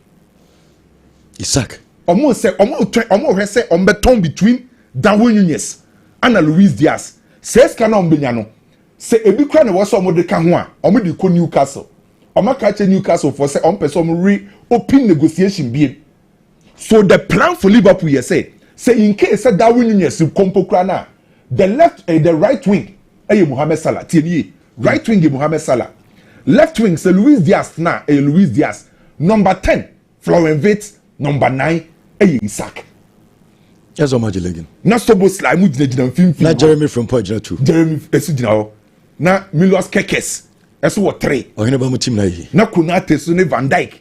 Omo say omo hwe say ombeton between Darwin Nunez and Luis Diaz. Says kano ombenya no. Say ebi kra na wo so omo de ka ho a omo de ko Newcastle. Omo ka che Newcastle for say on person open negotiation bi. So the plan for Liverpool you say in case say Darwin Nunez kompo kra na the right wing Mohamed Salah tieni right wing Mohamed Salah left wing say Luis Diaz na Luis Diaz number 10 Florian Wirtz number 9 Isaac Yes, o Majelegan. Na Szoboszlai mu gyina mfimfini. Na Jeremy from Point too. Jeremy esu gyina ho. Na Milos Kekes esu wo 3. Ohene ba mu team na yi. Na Konate so ne Van Dijk.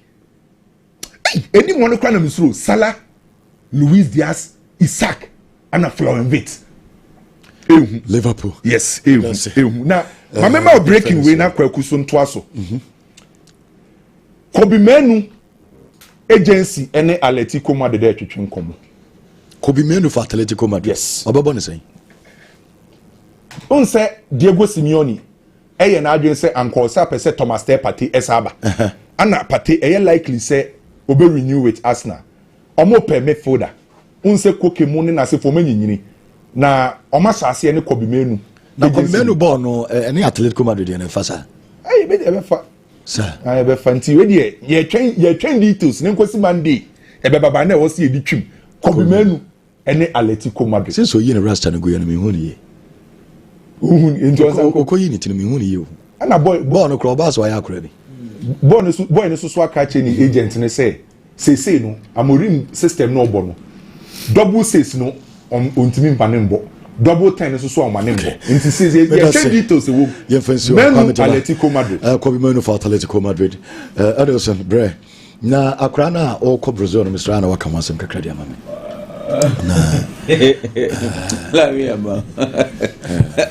Eni mo no kra na misro Salah, Luis Diaz, Isaac, and Florian Wirtz. Liverpool. Yes, ehu. Na my member of breaking way na kwaku so nto aso. Kobe Menu agency ene Atletico Madrid atwetwe nkomo. Kobe Menu for Atletico Madrid. Yes. Obabo ne say. On say Diego Simeone eye na adwen say anko say pese Thomas Partey esaba. Ana Partey eye likely say obe renew with Arsenal. Omo per midfielder. On say Koke Munu na se for manyini. Na oma sase ne Kobe Menu. Na Kobe Menu ball no ene Atletico Madrid ene fasa. Aye be dey fa. Sir. Aye be fanti we dey ye train details ne nkosi Monday. Ebe baba na wo se edi twim. Kobe Menu ene Atletico Madrid. Since so yi na Rasta no go ye na me hu ni ye. Into Okoyi ni tin me hu ni ye. Ana boy no cross bas wa ya akra ni. Boy no so aka che ni agent ne say no Amorim system no obo no. Double 6 no ontimi mpane mbo. Double 10 so omane mbo. Nti say ye change details wo. Ye fancy Atletico Madrid. Kobe Menu for Atletico Madrid. Adelson bre. Na akra na o ko Brazil no Mr. Ana waka wasem kakra dia mame. La mia ma.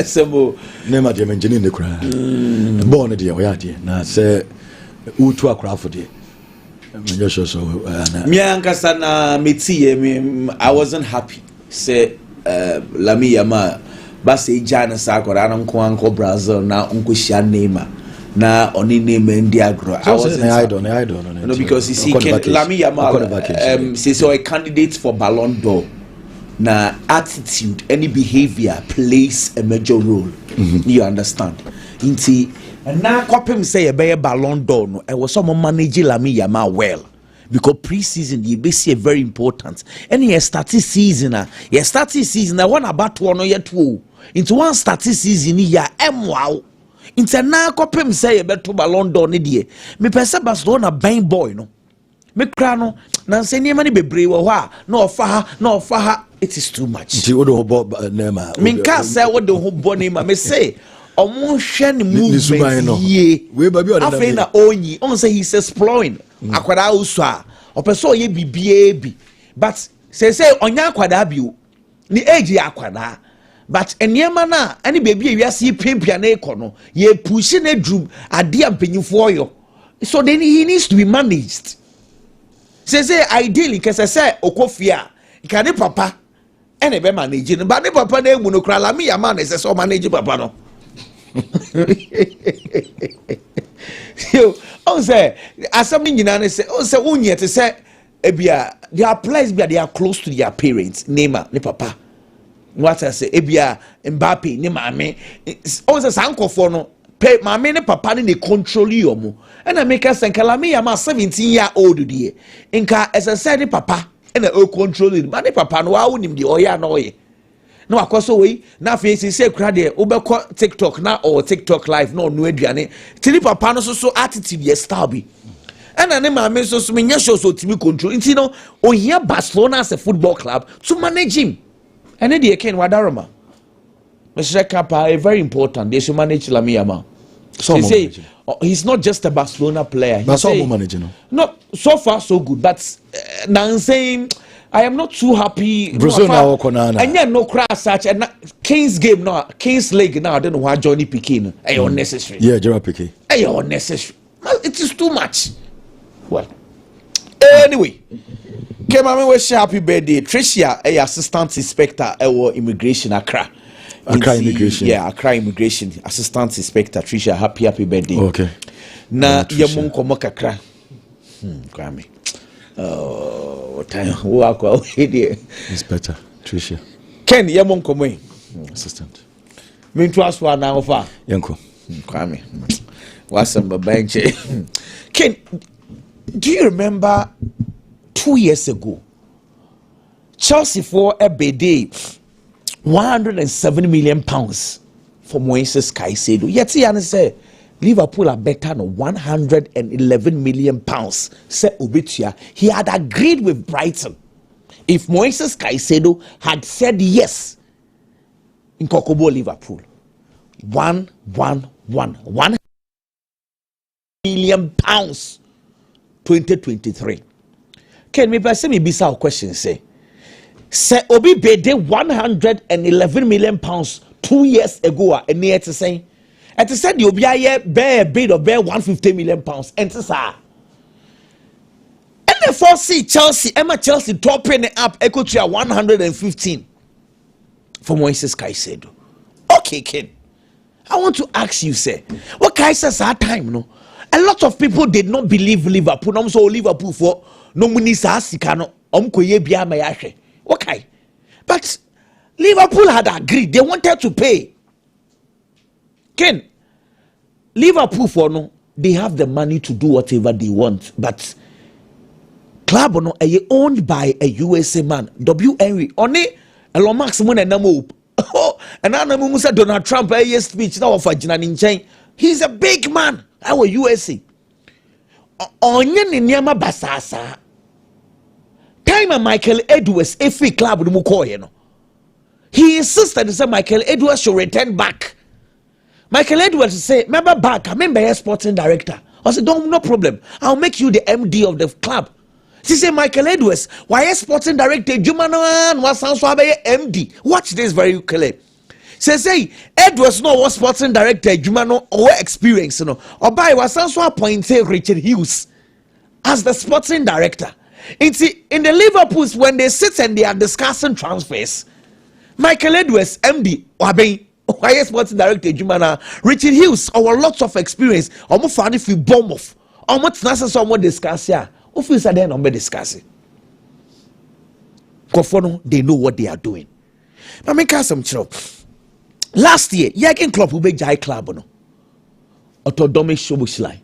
Sebo nema de menjini ne kura. Bo ne de o ya de na se utu akra fo de. Me ankasa na metie I wasn't happy. Say la mia ma ba se jana sa akora na nko Brazil na nko hia Neymar. Na oni name ndi agro. I was idol no because you see Lami Yamal so a candidate for Ballon d'Or. Na attitude, any behavior plays a major role. You understand? Inti na kwapem say e be Ballon d'Or no e was some manage Lami Yamal well. Because pre-season you be see very important. Any starting season one about one or yet two. Into one starting season ya wow. Inti na kwapem say e be to Ballon d'Or ne die. Me pese Barcelona bang boy no. Me kra no na se niema ne bebre wo ha na ofa ha it is too much. Nti wo do ho Neymar. Me nka say wo do ho bo Neymar me say omo hwe ne movement ye. We ba bi o afei na onyi on say he's exploring. Akwada uso a opeso ye bibie bi but say onya akwada bi o ni age akwada but eniema na ani baby ewiase pimpia na ekono ye push na drum ade ampanyifo yo so then he needs to be managed. Say ideally kese say okofia ikane papa ene be manage no but ne papa na emu no kra la me ya man say so manage papa no. Yo on say asam nyina ne say on say unye te say ebia their place they are close to their parents Neymar ne papa what I say ebia Mbappe ne mame on say sankofo no pay mame ne papa ne control you mo and I make us think me ya ma 17-year-old die nka as I said papa and I control it but ne papa no wa wonim de oya na oye no akoso we na fe say kra de obekọ TikTok na or TikTok live no no aduane tili papa no so attitude ye style bi and ne mame so menya show so timi control you know on here Barcelona as a football club to manage him and the Ken Wadaroma Mr. Kappa very important they should manage Lamine Yamal. So they say he's not just a Barcelona player. But so managing. No, so far so good. But now I'm saying I am not too happy. Brazil now Konana. And yet no crash such and King's game now, King's leg now. I don't know why Johnny Piqué. Unnecessary. Yeah, Gerard Piqué. Unnecessary. It is too much. Well, anyway, came on wish happy birthday. Tricia, assistant inspector, immigration Accra. Accra immigration. Yeah, Accra immigration assistant inspector Tricia. Happy birthday. Okay. Na yamun komo kakra. Kwame. Oh, time work well here. Inspector Tricia. Ken yamun komo. Assistant. Me to ask one now for. Yanko. Kwame. What's on the bench? Ken, do you remember 2 years ago? Chelsea for a birthday. 107 million pounds for Moises Caicedo. Yet he say Liverpool are better no 111 million pounds. Say Obitia, he had agreed with Brighton. If Moises Caicedo had said yes in Kokobo Liverpool, 1 million pounds 2023. Can me person me bisa a question say obi bede 111 million pounds 2 years ago a near to say at the said the obi aye bear bid of bear 150 million pounds and sa and the 4C Chelsea topping it up equal to 115 for Moises Caicedo. Okay, Ken, I want to ask you, say, what Caicedo's our time, no? A lot of people did not believe Liverpool. I'm so Liverpool for no money sasikano. Okay, but Liverpool had agreed. They wanted to pay. Ken, Liverpool for no, they have the money to do whatever they want, but club no, are owned by a USA man. W. Henry only Elon Musk money na mo. And I know Musa Donald Trump a speech now for Jinan chain. He's a big man. Our USA. Onye ni nyama basasa. Time Michael Edwards FA club no mukoye no. He insisted that Michael Edwards should return back. Michael Edwards say, "Remember back, I remember your sporting director." I said, "Don't, no problem. I'll make you the MD of the club." She said, "Michael Edwards, why a sporting director? Jumano was MD." Watch this very clearly. Say Edwards no was sporting director. Jumano or experience no. Or by was also appointed Richard Hughes as the sporting director. In the Liverpools when they sit and they are discussing transfers, Michael Edwards MD Wabe. Why sporting director Jumana Richard Hughes or lots of experience. Almost found if you bomb off. Almost not someone discuss here. Office are then on discussing. Kofono, they know what they are doing. But make some trouble. Last year, Jurgen Klopp will be Jai Club no. Oto Dominic Szoboszlai,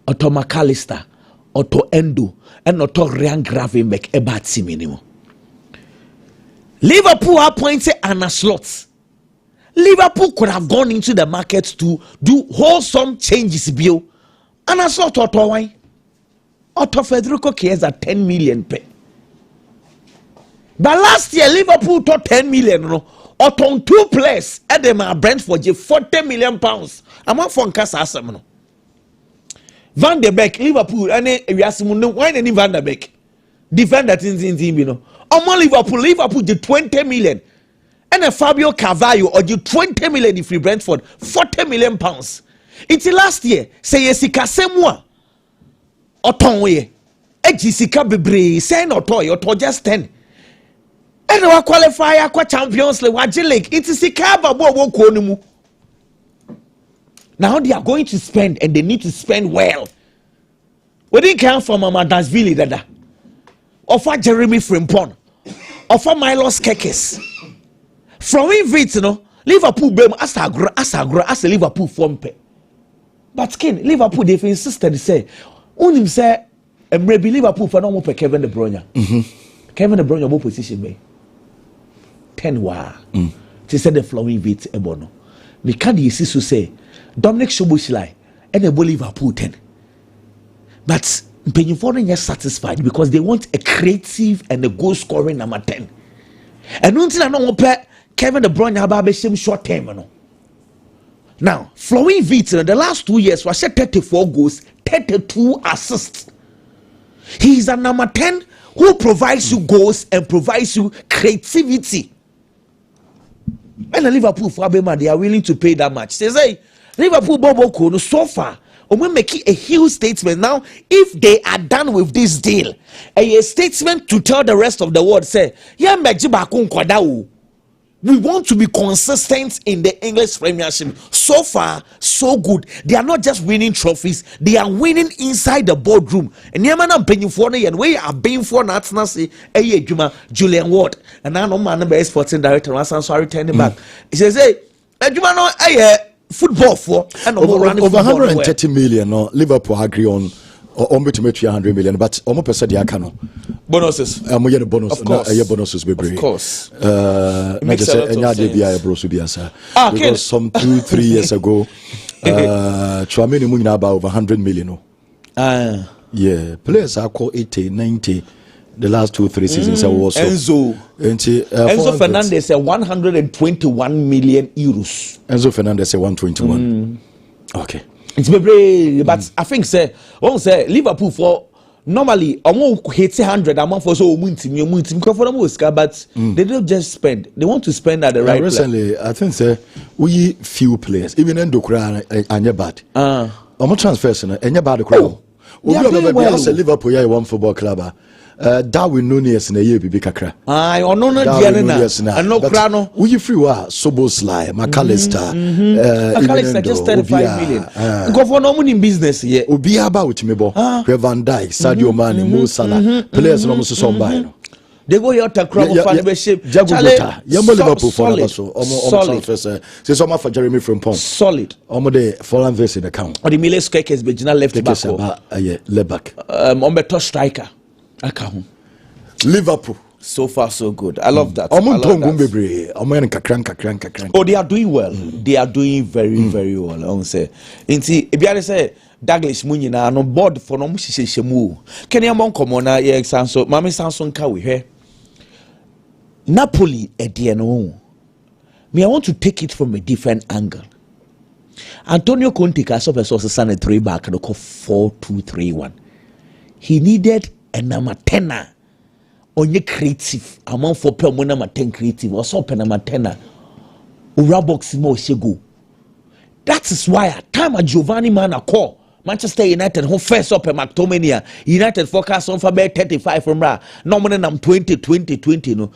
Oto McAllister, Oto Endo, and Oto Ryan Gravenberch about minimum. Liverpool appointed Anna Slot. Liverpool could have gone into the market to do wholesome changes. Bill Anna Slot Oto wine. Otto Federico Chiesa 10 million pay. But last year Liverpool took 10 million no. Otto 2 players Edema Brentford 40 million pounds. I'm not for Casa no. Van de Beek Liverpool ane ewiasimu why any Van de Beek defender team you know. Omo Liverpool the 20 million. And a Fabio Carvalho or the 20 million if Brentford 40 million pounds. It's last year say yesika semwa Otonwe Ejisika bebre say no toy or just 10. And we qualify aqua Champions League. It is a now they are going to spend and they need to spend well. We didn't come from Amadasville dada. Offer Jeremy Frimpong. Offer Milos Kekes. From it, you know, Liverpool bem as a Liverpool form pay. But Ken, Liverpool they've insisted say unim say maybe Liverpool for no more Kevin De Bruyne. Kevin De Bruyne more position be 10 wa. She said the flowing bit ebono. We can't see so say Dominic Szoboszlai and a Liverpool 10. But Penyufone is satisfied because they want a creative and a goal scoring number 10. And until I know Kevin De Bruyne about short term no. Now, Flowing Vit in the last 2 years was 34 goals, 32 assists. He is a number 10 who provides you goals and provides you creativity. And the Liverpool for Abema, they are willing to pay that much. They say Liverpool Bobo Kono so far. We make a huge statement now. If they are done with this deal, a statement to tell the rest of the world, say, yeah, we want to be consistent in the English Premiership. So far, so good. They are not just winning trophies; they are winning inside the boardroom. And Yamana paying for the and we are paying for Natsnasi, Julian Ward, and now no man the sporting director. I'm sorry, turning back. He says, "Hey, Juma no, football for and over 130 million. No, Liverpool agree on to make 100 million, but almost percent the account. Bonuses. The bonus. Of course. Bonuses be Of course. Because some 2-3 years ago, Chouameni Mugina about over 100 million. Yeah, players are called 80, 90. the last 2-3 seasons. Also. Enzo Fernandez 121 million euros. Enzo Fernandez 121. Okay. It's very, but I think say Liverpool for normally hit 100 a month for so but they don't just spend. They want to spend at the right recently place. I think say we few players even Ndokra anya bad. Transfers anya bad crowd. Liverpool yeah one football club. Darwin Nunez na ye bibi kakra. Ono na dia na. No kra no. We free wa Soboslai, McAllister. McAllister just 35 million. Go for no money in business here. Obi aba utimibo. Van Dijk, Sadio Mane, Mo Salah. Players no so buy no. They go here to crowd fan membership. Jagota. Yamo Liverpool for that so. Transfers. Say some for Jeremy Frimpong. Solid. Omo de foreign verse in the account. Or the Miles Kekes be general left back. Left back. Ombe top striker. Liverpool. So far, so good. I love that. Oh, they are doing well. They are doing very, very well. I want to say. If you say Douglas Munina no board for no shemu. Can you among commona ye example? Mami Samson Kawi here. Napoli Ediano. Me, I want to take it from a different angle. Antonio Conte cast up a source of a 3 back and a 4-2-3-1. He needed a number 10 onye creative among for per number 10 creative or so per number 10 ura box mo shego. That is why at time a Giovanni Mana call Manchester United who first up a McTominay United focus on for 35 from bra no more than 20 no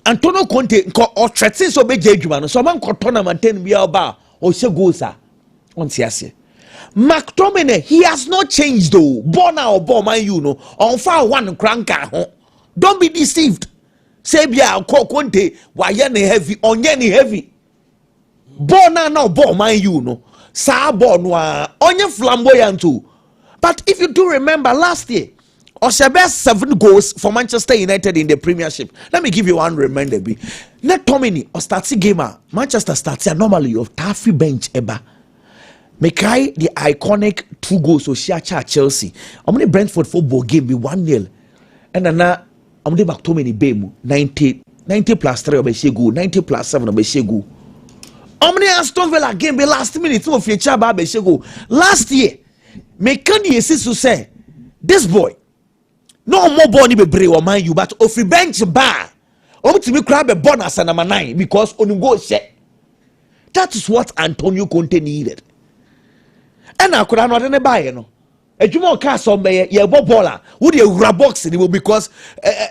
Antonio Conte or threaten so be judgment so man ko tournament 10 bia ba o shego sa on tiase McTominay, he has not changed though. Born or born, man, you know. On far one cranker. Don't be deceived. Say, yeah, Conte, why any heavy, on any heavy. Born now, born, man, you know. Sa born, on your flamboyant too. But if you do remember last year, Oshabe 7 goals for Manchester United in the Premiership. Let me give you one reminder. Net Tomini or starts gamer. Manchester starts normally of Taffy bench eba. Mekai the iconic 2 goals so Shacha Chelsea. I'm gonna Brentford football game be 1-0. And then I'm gonna back to many bemu 90 plus 3 obeshegu 90 plus 7 obeshegu. I'm gonna Aston Villa game be last minute of future obeshegu. Last year, Mekani to say this boy no more boni be brave or mind you but if you bench bar to me grab a bonus and number 9 because on go share. That is what Antonio Conte needed. And I could not buy no. A Jumo Castle may ye bola, would you grab box because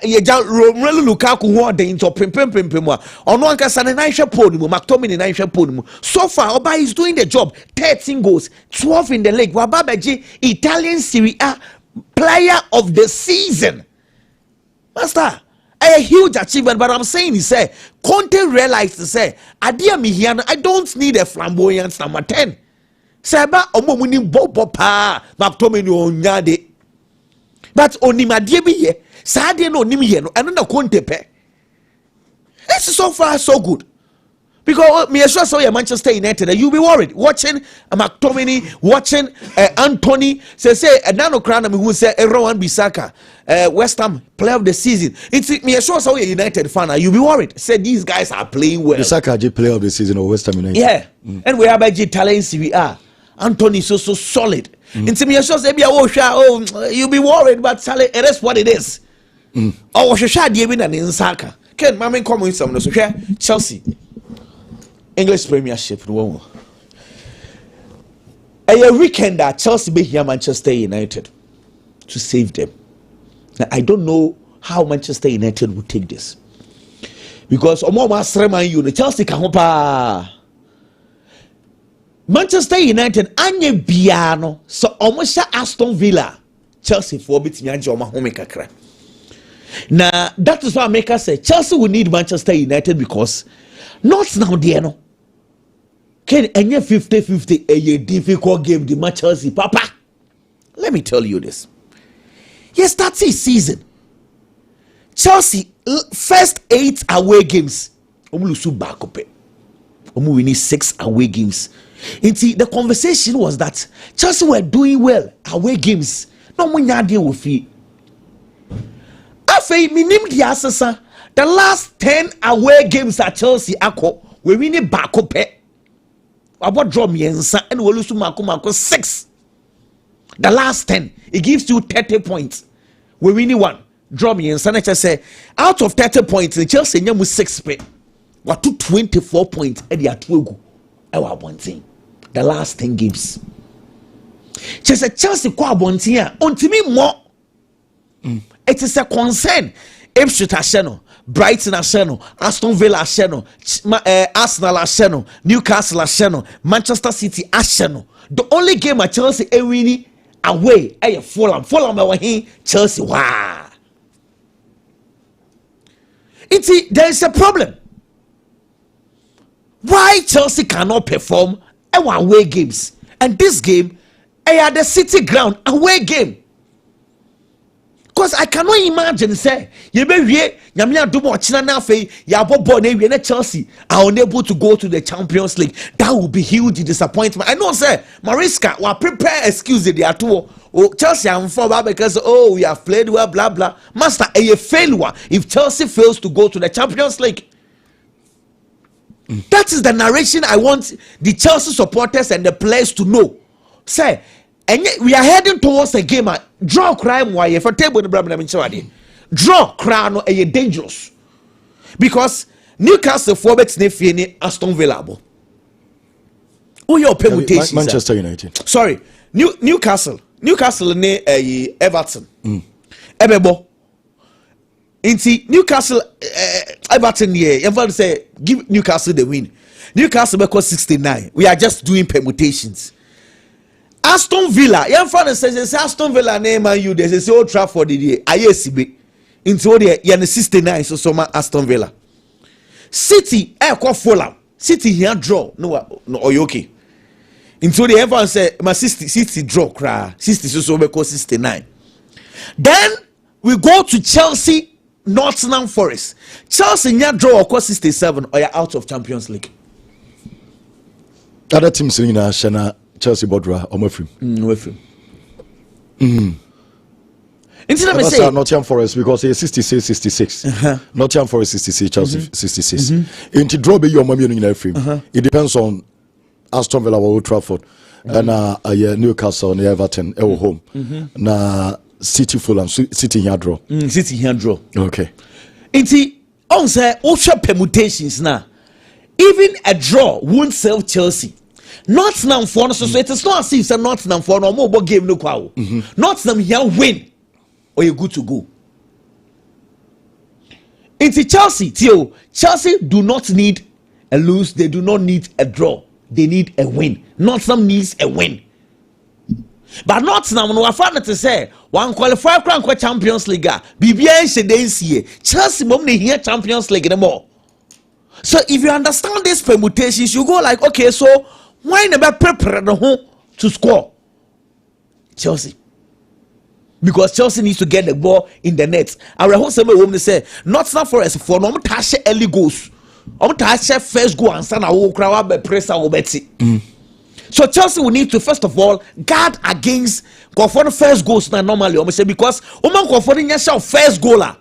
ye Romelu Lukaku who are the into pim on one cast and a nice podium, McTominay nice podium. So far, Oba is doing the job. 13 goals, 12 in the league. Wababaji, Italian Serie A player of the season. Master, a huge achievement, but I'm saying he said Conte realized to say, I don't need a flamboyant number 10. Seba omo muni bobo pa McTominay onyade but onimade bi ye saade no onim ye no eno na Conte pe. It's so far so good because me sure so Manchester United you be worried watching McTominay watching Anthony say nano crown me who say Rowan Bissaka West Ham player of the season. It's me sure so United fan you be worried say these guys are playing well. Bissaka J player of the season or West Ham United. Yeah. And we have a talent Serie A. Anthony so solid. Into me, you'll be worried, but it is what it is. Oh, Shad Eben and in Saka. Can Mammy come with some Chelsea English Premiership? A weekend that Chelsea be here Manchester United to save them. Now, I don't know how Manchester United will take this because Chelsea can Manchester United anye biano so almost Aston Villa Chelsea for bit nyanja oma home kakra. Now that is why Maker say Chelsea will need Manchester United because not now there no. Can any 50-50 a difficult game the match Chelsea papa. Let me tell you this. Yes, that's his season. Chelsea first 8 away games. Omulusu back up. Omu winning 6 away games. The conversation was that Chelsea were doing well away games. No one deal with it. Afe minim di asesa. The last 10 away games at Chelsea ako we win it back up. About draw miensa and we lose to Mako 6. The last 10 it gives you 30 points. We win one. Draw miensa na say out of 30 points the Chelsea nyamu 6 pe. What to 24 points e dia twegu. E wa bontin. The last 10 games. Chelsea kwa bontin a ontimi mo. It is a concern. Ipswich Asheno, Brighton Asheno, Aston Villa Asheno, Arsenal Asheno, Newcastle Asheno, Manchester City Asheno. The only game at Chelsea winning away is Fulham. Fulham away Chelsea. Wow. There is a problem. Why Chelsea cannot perform away games? And this game, at the City ground away game. Because I cannot imagine say you be here nyame adomo ochina na afei ya bobo na ewie na Chelsea are unable to go to the Champions League. That would be huge disappointment. I know say Mariska will prepare excuse the ato Chelsea am for because we have played well blah blah. Master a failure if Chelsea fails to go to the Champions League. That is the narration I want the Chelsea supporters and the players to know. Say and we are heading towards a game. Draw crime why for table draw crown no dangerous because Newcastle for bets ne Aston Villa. Who your permutations? Manchester United. Sorry, Newcastle ne Everton. Ebebo. Inti Newcastle Everton here. Everyone say give Newcastle the win. Newcastle because 69. We are just doing permutations. Aston Villa, your father says Aston Villa name and you. There's a Old Trafford the ISB into the 69. So some Aston Villa. City, call Fulham. City here draw. No, okay. Into the everyone say my 60 draw cry 60 so because 69. Then we go to Chelsea, Nottingham Forest. Chelsea here draw of 67 or you're out of Champions League. Other teams in Shana. Chelsea Bodra or Murphy. Instead of Nottingham Forest because it's 66. Nottingham Forest 66, Chelsea 66. Into draw be your mommy in every. It depends on Aston Villa or Old Trafford and Newcastle and Everton home. Na City Fulham City here draw. City here draw. Okay. Inti on say ultra permutations now. Even a draw won't save Chelsea. Nottingham for so it is not as if Nottingham for no more game no kwao. Nottingham here win or you good to go. Into Chelsea do not need a lose, they do not need a draw, they need a win. Nottingham needs a win. But Nottingham no afana to say one qualify for Champions League. BBI she Chelsea mom here Champions League anymore. So if you understand these permutations, you go like, okay, so why never prepare the home to score? Chelsea. Because Chelsea needs to get the ball in the net. I will say woman say Nottingham Forest for no touch early goals. Touch first goal and stand a crowd by press So Chelsea will need to first of all guard against go for the first goals now normally because woman go for the first goaler.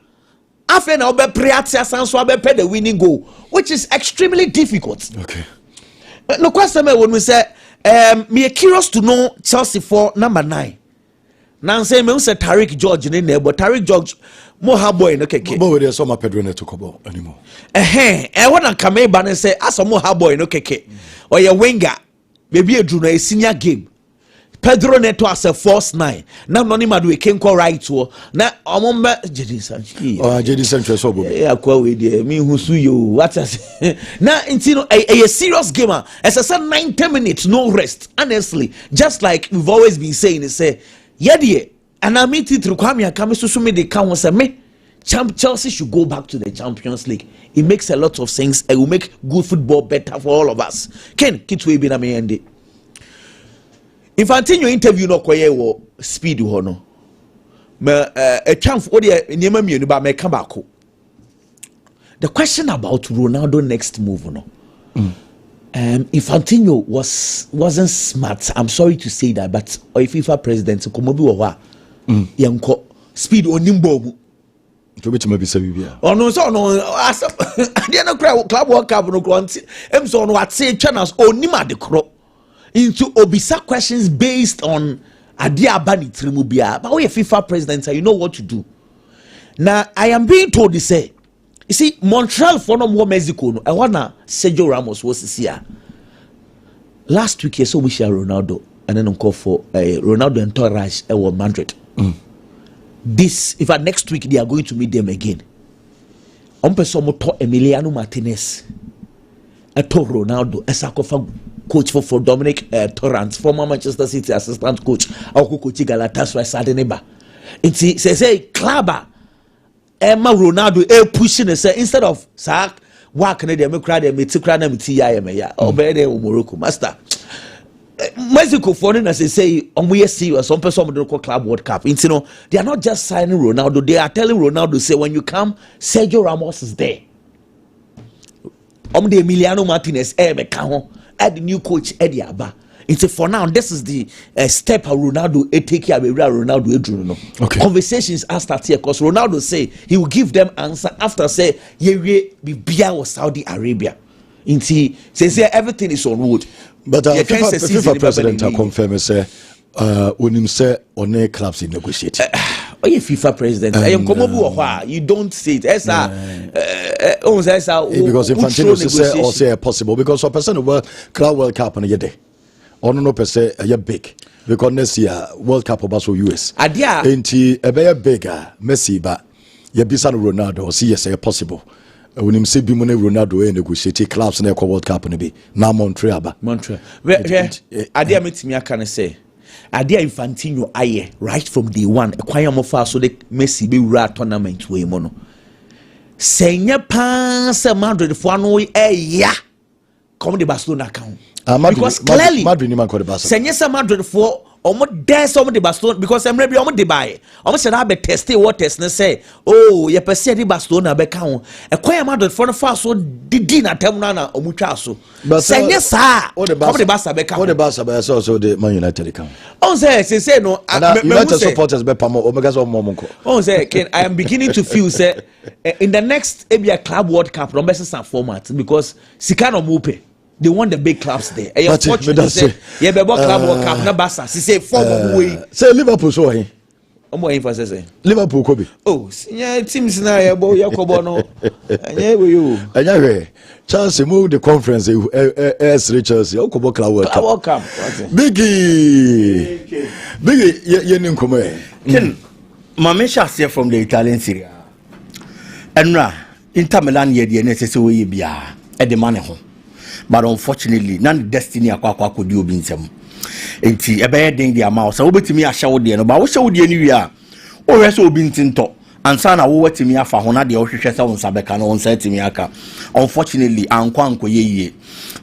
After now be Priatia Sanso be pay the winning goal, which is extremely difficult. Okay. No question when we say me curious to know Chelsea for number 9. Now say me say Tariq George in there, but Tariq George more boy no keke. But we some Pedro no talk about anymore. When come ban say as more boy no keke. Or your winger, maybe a drew a senior game. Pedro Neto as a false 9. Now none ma do can call right to. Now omomba JD Sanchez. JD Sanchez so yeah, kwa we dey me who su you. What now intino a serious gamer. As I said 90 minutes no rest. Honestly, just like we've always been saying say yedie and I meet it require come so me they can say me Chelsea should go back to the Champions League. It makes a lot of sense. It will make good football better for all of us. Ken kitwe bi na me ende. Infantino interview no kwaye wo speed ho no me a chance wo de nyema mienu ba me ka bako. The question about Ronaldo next move no Infantino wasn't smart. I'm sorry to say that, but FIFA president komobi wo ho a yenko speed onimbo mu to which maybe say yeah. Oh no, so no. As the Club World Cup no grant. So no, what say channels onima de cro into obisa questions based on adia bani trimubia. But we FIFA president, you know what to do. Now I am being told they say, you see, Montreal for no more Mexico. No, I wanna Sergio Ramos was here. Last week, I saw we share Ronaldo and then call for Ronaldo and Torres at Madrid. This, in fact, next week they are going to meet them again. Emiliano Martinez, a Ronaldo, a sarcophagus coach for Dominic Torrance, former Manchester City assistant coach, I'll coach Galatasaray Sadeneba. And see, say, Klaba, Emma Ronaldo, pushing and say, instead of Sack, what can they make crowd and meet TIM, or better, Morocco, master. Mexico foreigners say we see some person of the Club World Cup. You know, they are not just signing Ronaldo, they are telling Ronaldo, say when you come, Sergio Ramos is there. The Emiliano Martinez add the new coach Eddie Abba. It's for now, this is the step how Ronaldo take care of Ronaldo. Okay. Conversations are started here because Ronaldo say he will give them answer after say be Bia or Saudi Arabia. Say everything is on road. But FIFA president have confirmed say when him say on clubs in negotiate. FIFA president, you don't say it. Because Infantino say possible because a person World Club World Cup on a day. Or no per se a big because next year World Cup of US. Adia ain't a bear bigger Messi but ye bisa Ronaldo see yes possible. When him say Bimone Ronaldo negotiate clubs na World Cup no be na Montreal. Adia meet me can say Adia Infantino aye right from day one acquire more fast so the Messi be rat tournament we mono. Senya pass Madrid for no yeah come the Barcelona account. Because clearly Senyesa Madrid for almost there some of the Barcelona because I'm ready almost buy almost said I be tested what test say oh you perceive the Barcelona be count a quite Madrid for the first so did na temuna omucha so Senyesa what the Barca be count what the Barca be also the Man United account on say no United supporters be pamo omega so momonko on say I am beginning to feel say in the next ABA Club World Cup number some format because Sikano Mupe they want the big clubs there. But say, yeah, be Club World Cup na Barca. Say form way. Say Liverpool so he. Say Liverpool ko be. Oh, yeah, teams na ya bo Yakobo no. Anya we you. Anya we. Chance move the conference as Richards. Yakobo Club World Cup. Biggie. Ye nim komo e. Ken Mamesha say from the Italian Serie A. Enra Inter Milan ye de na say we bia e de man ho. But unfortunately, none destiny akwa could do binsem. Enti ebe den dia ma so obetimi ahye wo de no ba wo hye wo de ni wi a o hwe so bintinto ansa na wo watimi afa ho na de o hwehwe se wonsa beka no wonsa timi aka. Unfortunately ankwa yeye.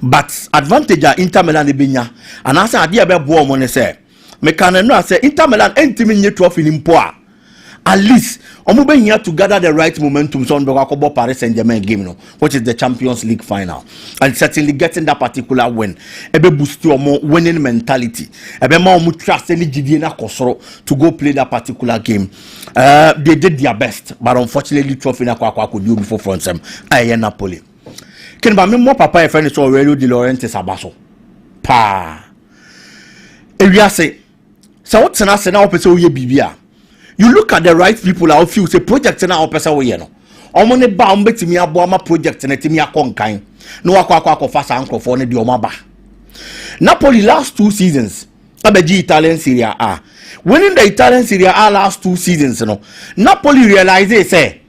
But advantage a Inter Milan benya anasa ade ebe bo mo ne se meka na no ase Inter Milan entimi nye trophy ni mpo a at least omo here to gather the right momentum so on the Paris Saint-Germain game no, which is the Champions League final, and certainly getting that particular win ebe boost your more winning mentality ebe ma omo trust any gidie na kosoro to go play that particular game. They did their best but unfortunately trophy na kwa could do before from them aye Napoli ken ba me mo papa e friend so Aurelio De Laurentiis abaso pa ewiase so what na se na opese oye bibia. You look at the right people out feel say project na opesa we no omo ne ba omo betimi abo ama project na timi akonkan no akwa fa sankofo ne de omo ba. Napoli last 2 seasons abeji Italian Serie A winning the Italian Serie A last 2 seasons no Napoli realize say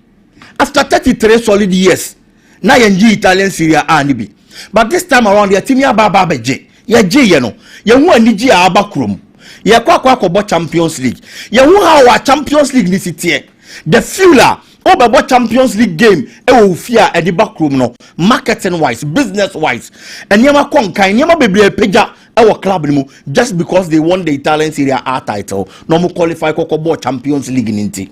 after 33 solid years na yenji Italian Serie A ni bi but this time around the timi aba beje ye je no ye hu aniji aba krom ye kwa Champions League. Ye who our Champions League ni sitie. The fueler obebo Champions League game e wo fia e di backroom no marketing wise, business wise. And yema konkan yema bebre peja e wo club ni mu just because they won the Italian Serie A title. No mo qualify kokobo Champions League ninti.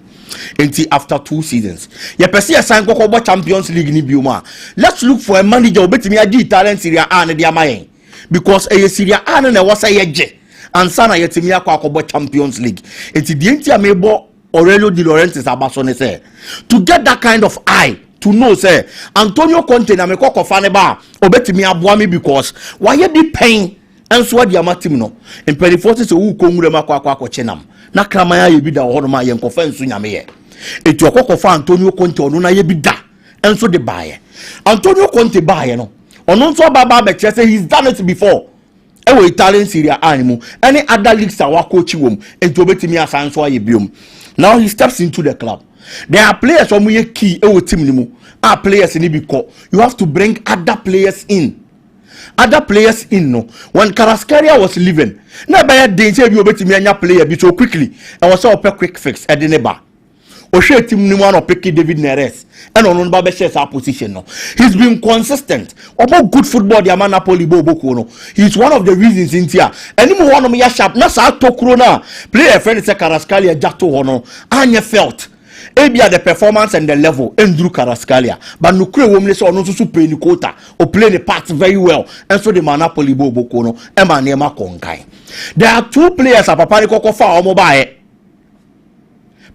Enti after 2 seasons. Ye pesi assign kokobo Champions League ni bioma. Let's look for a manager obetimi adi Italian Serie A na dia mayen. Because e Serie A na was ye je. Ansana yetimi akwa Champions League. Enti die nti amebo Aurelio De Laurentiis abasone say to get that kind of eye to know say Antonio Conte na me kokko fa ne ba obetimi aboa me because why ye be pain enso ade amatim no imperi forces wo konwure makwa chenam na kraman ya bi da ho ma ye nkofa enso nyame ye etu okoko fa Antonio Conte ono na ye bi da enso de baaye Antonio Conte baaye no ono nso baba be kire say he's done it before ewe Italian Serie A animu any other leagues are coach wom ento obetimi asanso aye biom. Now he steps into the club. There are players who are key ewe team nimu are players in Ibiko. You have to bring other players in. Other players in no. When Kvaratskhelia was leaving, na by danger you obetimi anya player bi so quickly. I was a quick fix at the neighbor. Oshe team nimu ano pick David Neres. And on ba be share sa position no. He's been consistent. About good football the man Napoli Boboko no. He's one of the reasons in here. Anyone one of me sharp na sa to krona. Player friend say Kvaratskhelia jato hono. Anya felt. Ebia the performance and the level Andrew Kvaratskhelia. But no kre womle so no so play ni quota or play the part very well. And so the man Napoli Boboko no. Ema nema konkai. There are two players a papa ni koko fa omo bae.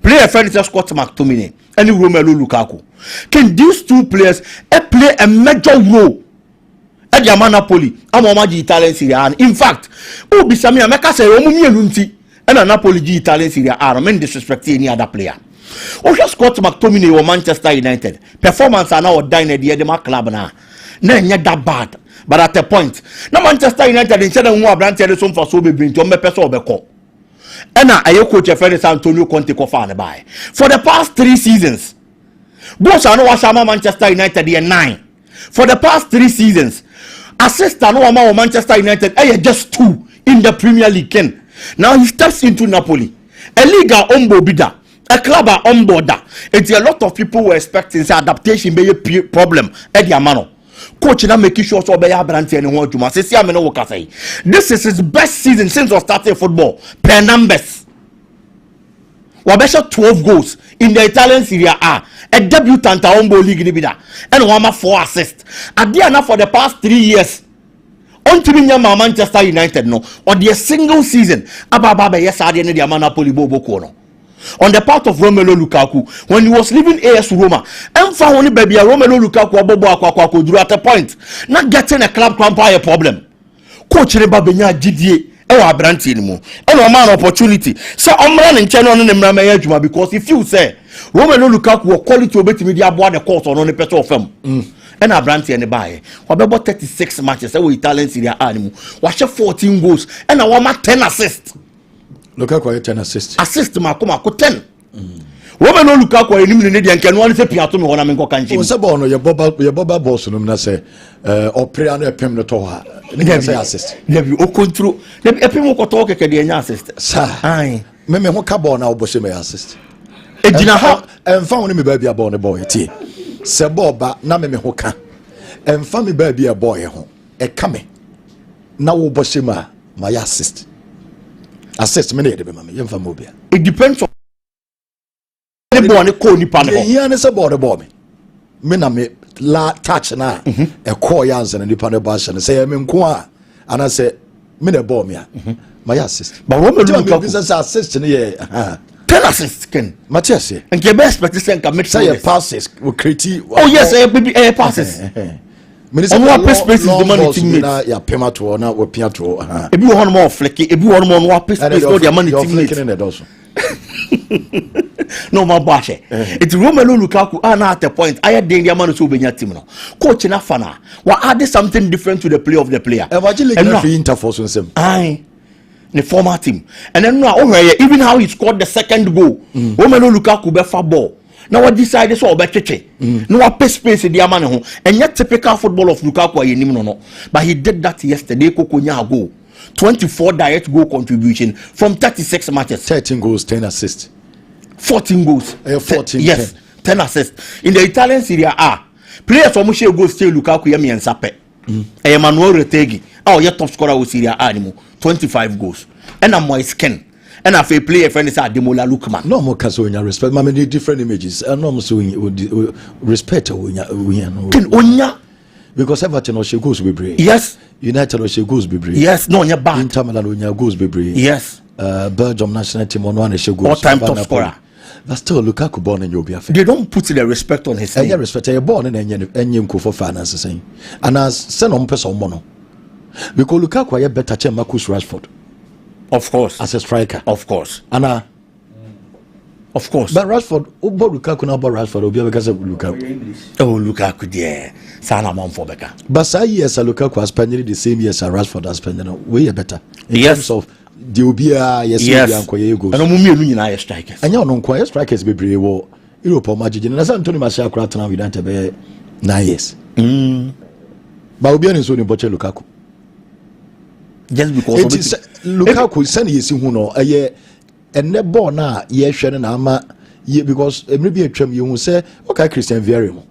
Player friend is Scott McTominay and Romelu Lukaku. Can these two players play a major role at the Napoli? I'm a Italian Serie A. In fact, who be Sammy America say Omumi and a Napoli Italian Serie A. I mean disrespect any other player. Osha Scott McTominay or Manchester United performance are now dying at the Edema club now. Not that bad, but at a point, now Manchester United instead of more brand television for so be bring to me person obeko. And now I coach a friend Antonio Conte kofane by for the past 3 seasons. Boss I know Washama Manchester United here 9. For the past 3 seasons, assist I know Manchester United just 2 in the Premier League. Now he steps into Napoli, a league ombo bida, a club omboda. It's a lot of people were expecting say adaptation be a problem at the amano. Coach na make sure so be Branty and one juma. Say I no work say. This is his best season since he started football per numbers. Wabesha 12 goals in the Italian Serie A. A debutant Ombo League ni bida. And wama 4 assists. Adiana for the past 3 years. Until Manchester United no. Or the single season. Ababa yes adi ne the Napoli Bobo no. On the part of Romelu Lukaku, when he was leaving AS Roma, and found only baby Romelu Lukaku abobo drew at a point, not getting a club a problem. Coach Reba Benya GDA, ewa Branty anymore. And a man opportunity. So I'm running channel on the Managerial because if you say Romelu Lukaku will call it to obey media board the course on the petrol firm. And a Branty and a buy. What about 36 matches? That Italian Serie A animal. Watch 14 goals and I want 10 assists. Lukaku 10 assists. Assist makoma ko 10. Woman no Lukaku enim ne de nkan won se piato me hona me nko kanchi. O se bo no ye boba boss no na se oprea na epem no to ha. Ne say assist. Ne bi o control. Ne bi epem ko to keke de nya assist. Sa. Ai. Me ho ka ball na wo se me assist. Ejina ha emfa woni me ba bia ball ne boy tie. Se ball ba na me ho ka. Emfa me ba bia boy ho. E ka me. Na wo bo se ma ya assist. Assist me de be ma me yemfa mobia. It depends on the ball ne ko nipa ne ho. Here ne se ball the ball me na me la touch na e call yanse na nipa ne ba hye ne say me nko a ana say me na ball me a ma ya assist. But Romelu Lukaku business assist ne ye 10 assists ken. Matias and ke best expect say can make say passes we create. Oh yes, passes. Minister what space is the money teammates ya pema to na we pia to ebi wo hono mo flicky ebi wo hono mo no space no the money teammates no ma bashe it's Romelu Lukaku na at a point I had the man so benya team no coach na fana wa add something different to the play of the player evangeline na fi interforce nsem ai the former team and then no even how he scored the second goal Romelu Lukaku be fa ball. Now what decided so obetche. No what space the man ho. And yet typical football of Lukaku ayenim no. But he did that yesterday kokonya goal. 24 direct goal contribution from 36 matches. 13 goals, 10 assists. 14 goals. 14. Yes, 10 assists. In the Italian Serie A, players from share goals still Lukaku yemi and Sape. Emmanuel Retegi. Oh, your top scorer was Serie A animo. 25 goals. And I'm my skin. And if a player friend is Ademola Lookman. No more Kasonya respect. I mean different images. And no more respect Onya. Because Everton or she goes be brave. Yes. United or she goes be brave. Yes. No, you're back. Inter Milan or goes be brave. Yes. Belgium national team on one she goes. All-time top scorer. But still, Lukaku born in Yobia. They don't put the respect on his name. Yeah, respect. You're born in any for finance, saying, and as send on person mono. Because Lukaku are better than Marcus Rashford. Of course. As a striker. Of course. And of course. But Rashford, Ubo Lukaku now about Rashford, Obi because of Lukaku. Oh, Lukaku, yeah. Sana man for Becca. But say yes, Lukaku has spent the same years as Rashford has spent. Way better. In terms of the Obia, yes, and Omumi strikers. And you know, quiet strikers be brave war. Europe or Magic, and as Anthony Martial Cratton, we don't have 9 years. But Obian is only Boche Lukaku. Just because Lukaku send his who a year and ne born now, ye shannon ama ye because maybe a trim you will say, okay, Christian Verium.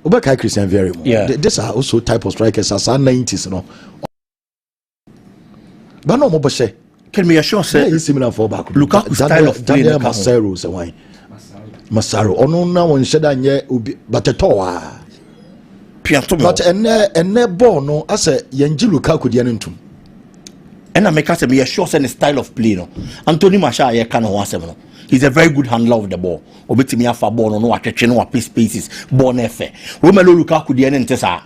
Okay, Christian Verium. Yeah, these are also type of strikers as our 90s, you know. But no more say. Can we assure say is similar for back. Lukaku style of play Masaro say why. Masaro. Ono na won sheda nye but etowa. But ene ball no as a yenji Lukaku de antum. And I make us be assure say the style of play no. Anthony Martial ye kan ho asem no. He's a very good handler of the ball. Obetimi afa ball no atwetwe no apace spaces ball na efe. Romelu Lukaku de ene ntesa.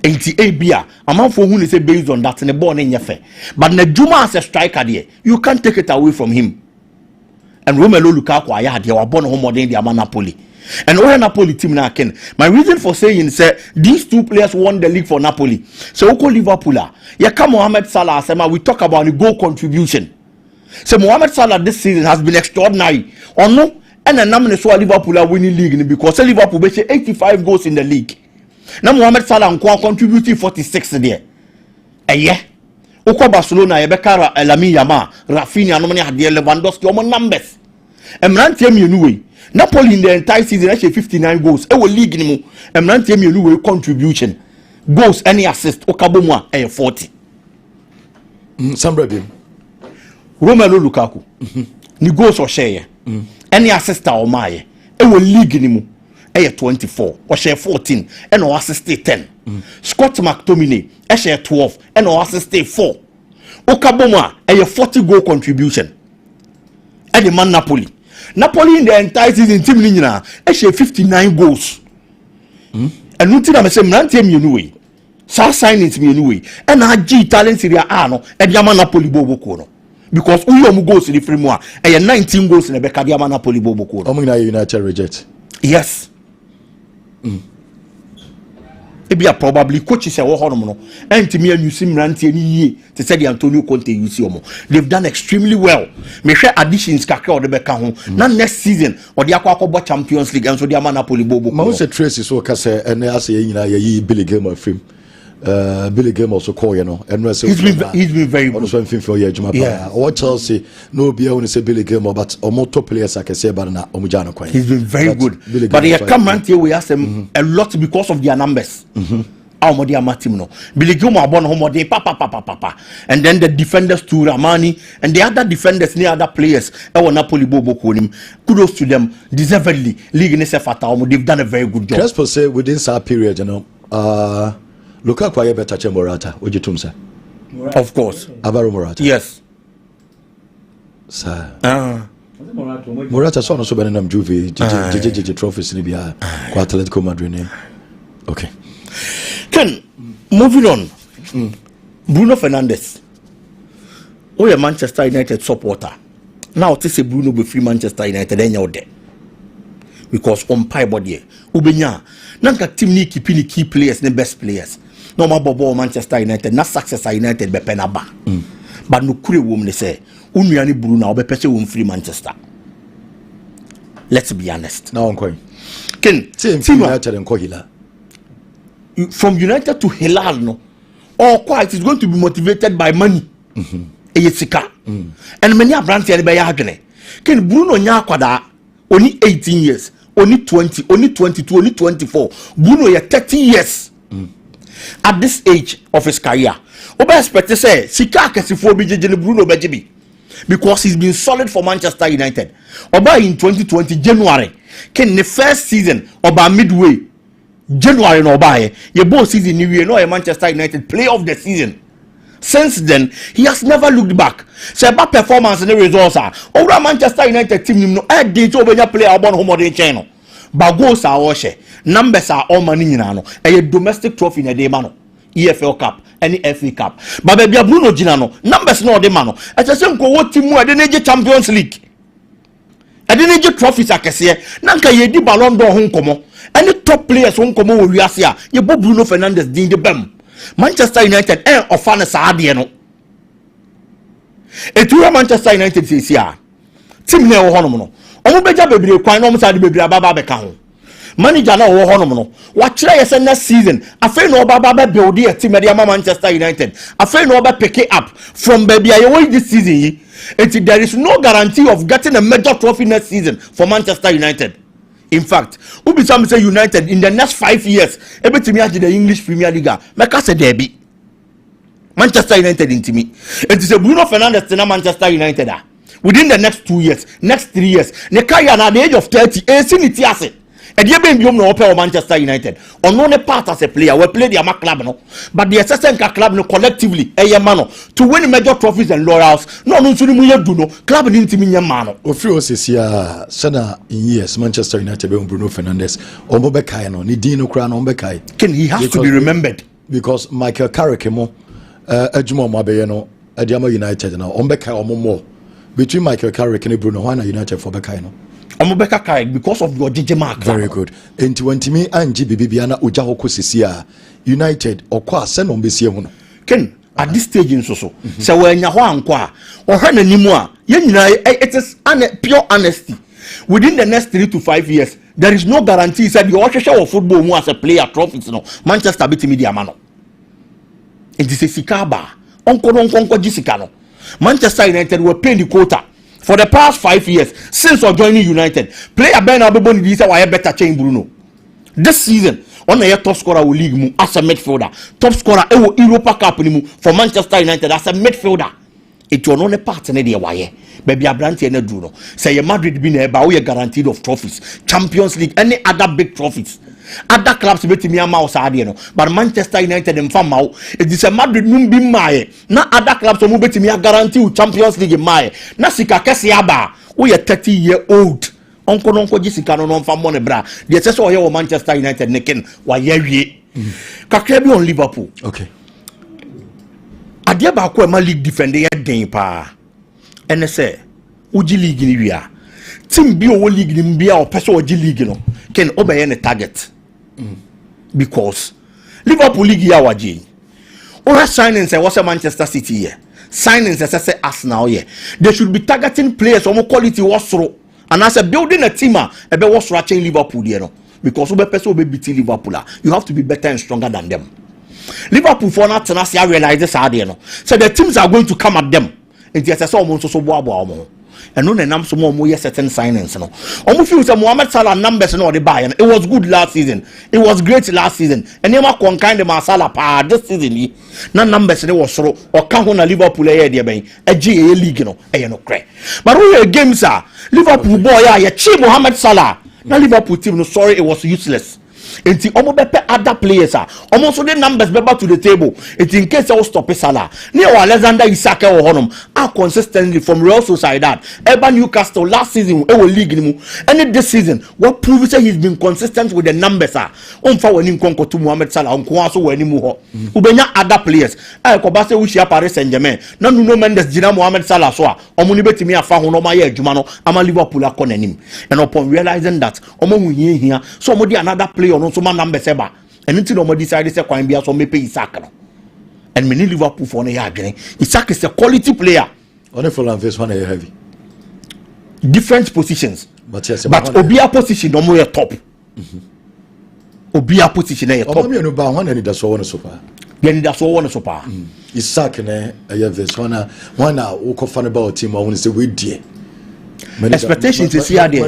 88 beer. A man for who is based on that in the ball in your fair. But Nejuma as a striker there, you can't take it away from him. And Romelu Lukaku, I had your born home more than the Napoli. And all Napoli team now can. My reason for saying is these two players won the league for Napoli. So Oko Liverpool, come Mohamed Salah, we talk about the goal contribution. So Mohamed Salah this season has been extraordinary. Or no? And the number so Liverpool are winning league because Liverpool basically 85 goals in the league. Now Mohamed Salah contributing 46 there. Yeah. Oko Barcelona Ebeka Lamine Yamal, Rafinha no many had the Lewandowski omo numbers. Emrantie Mienu Napoli in the entire season actually 59 goals. E wo league ni mu. Emrantie Mienu contribution. Goals any assist Okabomwa 40. Sambra bim. Romelu Lukaku. Ni goals o share. Any assist o maye. E wo league ni mu. 24 or share 14 and or assist 10. Scott McTominay share 12 and or assist 4. Okaboma 40 goal contribution. And the man Napoli in the entire season team nina share 59 goals. And nothing I'm saying Nanti me anyway. Sa signings me anyway. And I G talent Serie A no and Yama Napoli bobo kono. Because uyo goals in the framework and 19 goals in the Beka Yama Napoli bobo kono. Omina United reject. Yes. Maybe a probably coaches a no and to me and you see Ranti any to say the Antonio Conte you see they've done extremely well. Me share additions kakra or the Beka home. Now next season or the Aqua Champions League and so the Napoli bobo. Ma say Tracy so ka say and I say you Billy Game of film. Billy Game also call you know and he's been very good. Also for year Juma or Chelsea no be only say Billy Game but or top players I can say about na Omujano Kwan. He's been very good. But he come around here we ask them a lot because of their numbers. Billy Game are born home day papa and then the defenders to Ramani and the other defenders near other players Napoli bobo konim. Kudos to them deservedly. League in Sefata they've done a very good job. Just per se within that period you know Lukaku aye better than Morata. Would you say? Of course. Alvaro Morata. Yes. Sir. Morata so no so benam Juve. JJ trophies ni bia. Kwa Atletico Madrid ni. Okay. Ken, moving on. Bruno Fernandes. Oh, a Manchester United supporter. Now to say Bruno be free Manchester United then you're there. Because on pie body. Ubenya. Nanka team ni keeping key players the best players. No more bobo Manchester United, not success United be penaba. But no kure wom they say, Unyani Bruno or be pese wom free Manchester. Let's be honest. Now I'm going. Ken, team United and Kohila. From United to Hilal no. Or quite is going to be motivated by money. And many are brands here by Yagane. Ken Bruno Nyakwada only 18 years. Only 20, only 22, only 24. Bruno, you're 30 years. At this age of his career. Oba expect to say, Sika Kesifo Bijay Bruno Bejibi. Because he's been solid for Manchester United. Oba in 2020, January. Ken the first season, Oba midway. January no Oba. Your both season, you know, a Manchester United play of the season. Since then, he has never looked back. Say about performance and the results are over Manchester United team. No, I did over your player about home the channel. But goals are all share. Numbers are all money in ano. A domestic trophy in a day mano. EFL Cup, any FA Cup. But baby Bruno Ginano, numbers no de mano. As I say, go what team where the Champions League. I didn't get trophies I can say. Nanka ye di Ballon d'Or home como. Any top players home como will Yasia. You both Bruno Fernandes din the bem. Manchester United or Fanes Adiano. Etura Manchester United says here. Team ne honomono. Omo beja bebre kwan no mo sa de bebre ababa be ka ho. Manager na wo honomono. Wa kire yes next season. Afei no baba be build a team de Manchester United. Afei no be pick it up from baby ayewo this season. There is no guarantee of getting a major trophy next season for Manchester United. In fact, Ubi some say United in the next 5 years, able to me the English Premier League, make us a derby. Manchester United into me. It is a Bruno Fernandes to Manchester United. Within the next 2 years, next 3 years, Nekaya at the age of 30, asset. And you been no open Manchester United. On no part as a player, we play the club no, but the assistant club no collectively, mano to win major trophies and laurels. No, do no club into me mano. Ofrio says here, Sana in years Manchester United Bruno Fernandes, Omobekai no, Nidino Crown Ombekai. Can he has to be remembered because Michael Carrick Ejimo Mabeyeno, Adiama United now, Ombekai or more between Michael Carrick and Bruno Wana United for Bekaino. Because of your DJ mark. Very good. Into when Timmy and GBBiana Ujahoko Sisia United or Qua Senon Bessia. Ken at this stage in so. So when Yahuan Qua or Hana Nimua, it is pure honesty. Within the next 3 to 5 years, there is no guarantee that you also show football as a player trophies. No, Manchester beat media mano. It is a Sikaba. Uncle Jisicano. Manchester United were paying the quota. For the past 5 years, since joining United, player Ben Abeboni is why better change Bruno. This season, on the top scorer will league as a midfielder, top scorer Europa Cup for Manchester United as a midfielder. It will not partner there why. Baby Abranti and Bruno. Say Madrid been about we are guaranteed of trophies, Champions League, any other big trophies. Other clubs bet me a mouse but Manchester United and Famau, it is a Madrid Mumbi Mae. Not other clubs who bet me a guarantee Champions League in Mae. Nasika Kasiaba, we are 30-year-old. Uncle Jessica non from Monebra. The assessor here Manchester United Necken, why ye Kakebi on Liverpool. Okay. Adia ba ma league defender den pa. And say, Uji League in Ria. Team be o league in Bia or person Uji League no can obey any target. Because Liverpool League ya waji. Ora signings was a Manchester City here. Signings as I say Arsenal here. They should be targeting players or more quality was through. And as a building a team, a be was ratching Liverpool here no. Because ube person be beating Liverpool. You have to be better and stronger than them. Liverpool for not to realize this idea no. So the teams are going to come at them. It is so almost so boa. And no name some more certain signings no. Almost feel some Mohamed Salah numbers no the buy. It was good last season. It was great last season. And never con kind of Salah pa this season. No numbers they was so or come on a Liverpool here there be a GA league no. No cry. But we games are Liverpool boy ya cheap Mohamed Salah. Now Liverpool team no sorry it was useless. It's almost better other players are almost the numbers better to the table. It's in case I will stop Salah. Near Alexander Isak or Honum are consistently from Real Sociedad. Eben Newcastle last season we will league and this season what proves that he's been consistent with the numbers are on for when him conquer to Mohamed Salah on Kwaso when him ubenya other players. I Kobase we share Paris Saint-Germain. No Mendes Gina Mohamed Salah so omuni betimi afa ho no ma ye adwuma no ama Liverpool akọ nanim. And upon realizing that omo here so omodi another player no so man number seba and until no more decided say kwan bia so me pay Isak no and many Liverpool for no ya adwene Isak is a quality player on the full and face one heavy different positions but yes but obia position no more top obia position na top me no ba one and that's one so far then that's one so far Isak na this one who ko fan about team who say we die expectations is here there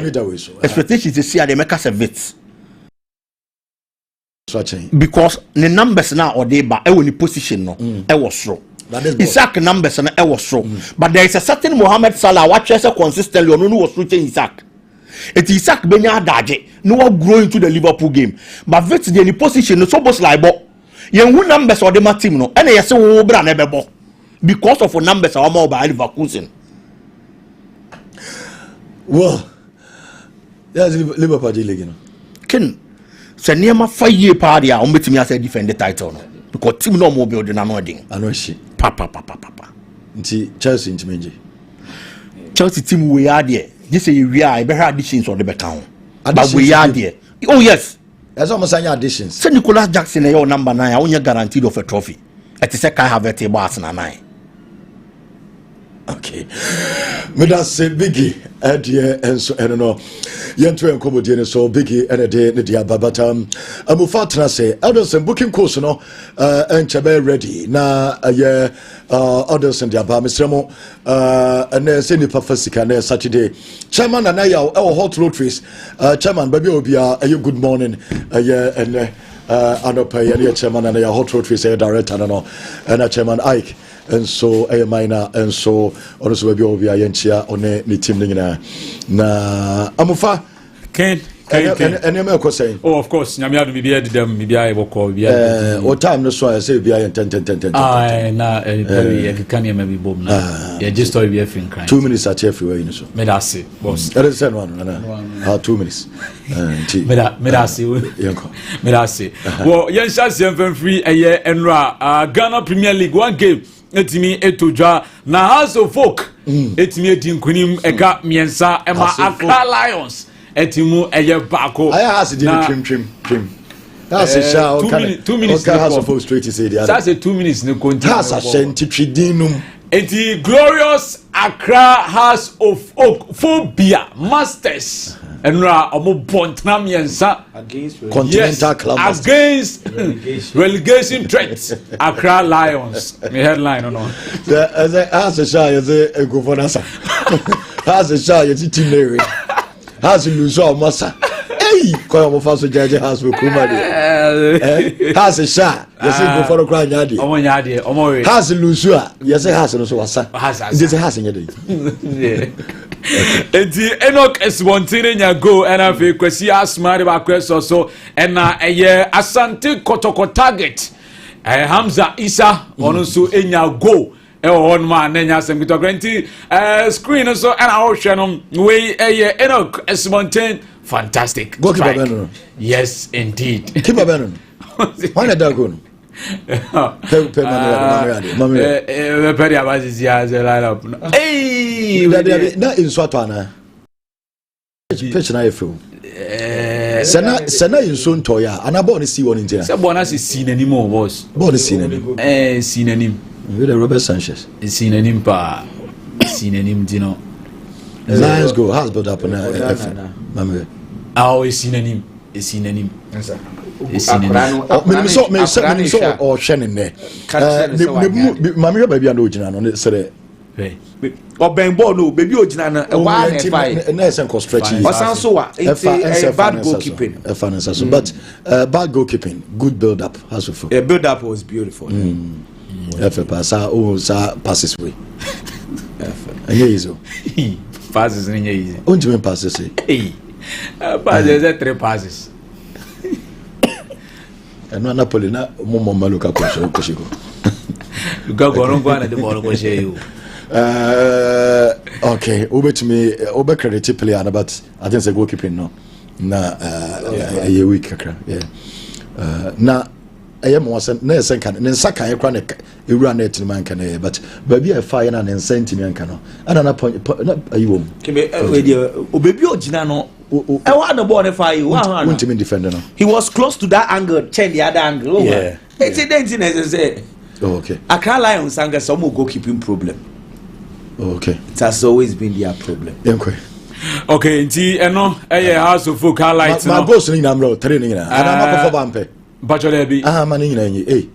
expectations is here they make us a bit because the numbers now or they ba e position no e was through Isak numbers na e was through but there is a certain Mohamed Salah what say consistently on no was through Isak it Isak benya adaje no grow into the Liverpool game but vet the position no so boss like bo yen who numbers or the team no and yes wo bra na bebo because of the numbers are more by Leverkusen. Well, there's Liverpool league, you know. Ken, say near my 5 year party, I'm betting me as a defend the title no? Because team no more building annoying. I know she. Papa. Chelsea into me. Chelsea team we are there. Just say we are better additions on the back count. But we are there. Oh yes. That's almost any additions. Say Nicolas Jackson your number 9. I only guaranteed of a trophy. At the second have a table as 9. Okay. Me that say Biggie and so I don't know. Yentu and Komodine so Biggie and a day Nidia Babatam. Amufatna say others and booking course no and Chabe ready. Na others and Diaba Mistremo and then send the Pafasica and Saturday. Chairman and I our hot road face. Chairman baby Obia a good morning and Anopa and chairman and a hot road face director and a chairman Ike. And so a minor and so also be over Yentia on the team na Amufa Ken and you saying, oh, of course, Namia be beard them, maybe I will call what time no so I say be 10. I can maybe boom now. Yeah, just story be a thing crying. 2 minutes at everywhere in so. Medasi, boss. That is one. 2 minutes. Medasi. Well, Yensha 7 free a year and Ghana Premier League 1 game. Etimi etodwa na House of Folk etimi edinkunim ega miensa ema Accra Lions etimu eye bako I has the trim that's a show 2 minutes House of Folk straight to say the other that's a 2 minutes no continue that's a sentitridinum eti glorious Accra House of Folk phobia masters enra omo bontna miensa against continental club against relegation threats Accra Lions me headline or no as a show is a go for nasa as a show is team name has lose all massa hey ko mo fa so jaje has we kuma de has a show yes go for the crowd nyade omo nyade omo we has lose yes has no so wasa this has nyade enti Enoch Eswontene nya go and afi kwasi asmare ba kweso so na eye Asante Kotoko target Hamza Isa ono so enya go on ma nenya semkito grenti screen so and our channel we Enoch Eswontene fantastic goalkeeper. Yes indeed keeper Benon why not that go Peri abazi ya lineup. Hey, na in Swatana. Pitch na efu. Sana in so ntoya. Ana born see one in there. Say born as see nanim o boss. Born see nanim. See nanim. With the Robert Sanchez. See nanim pa. See nanim dino. Lions go has built up on Mama. Always see nanim. See nanim. So or Shannon there. Mamma baby and Ojina on it said or Ben Bono, baby Ojina and that's and stretching. It's a bad goalkeeping. But bad goalkeeping, good build up has a build up was beautiful. Passes way. And easy. Passes in easy. Only passes. Passes 3 passes. And no Napoli na Momo Maluka Koshiko. You go on the ball go share you. Okay, over to me, over credit player, but I think it's a goalkeeping no. Na a week, yeah. Na I am was na senkan ne nsaka ye kwa ne ewura na etini man kan but baby a fire na ne nsenti me kan no ana na point na ayiwo kebe we dia obebi ogina no e wa na ball ne fire wa ha won't mean defender no he was close to that angle check the other angle yeah it's a danger say okay Accra Lions anga some goalkeeping problem okay it has always been their problem okay nti eno House of Folk highlights my goals ni na mro training na ana ma ko bampe Bachelor be mani nyina nyi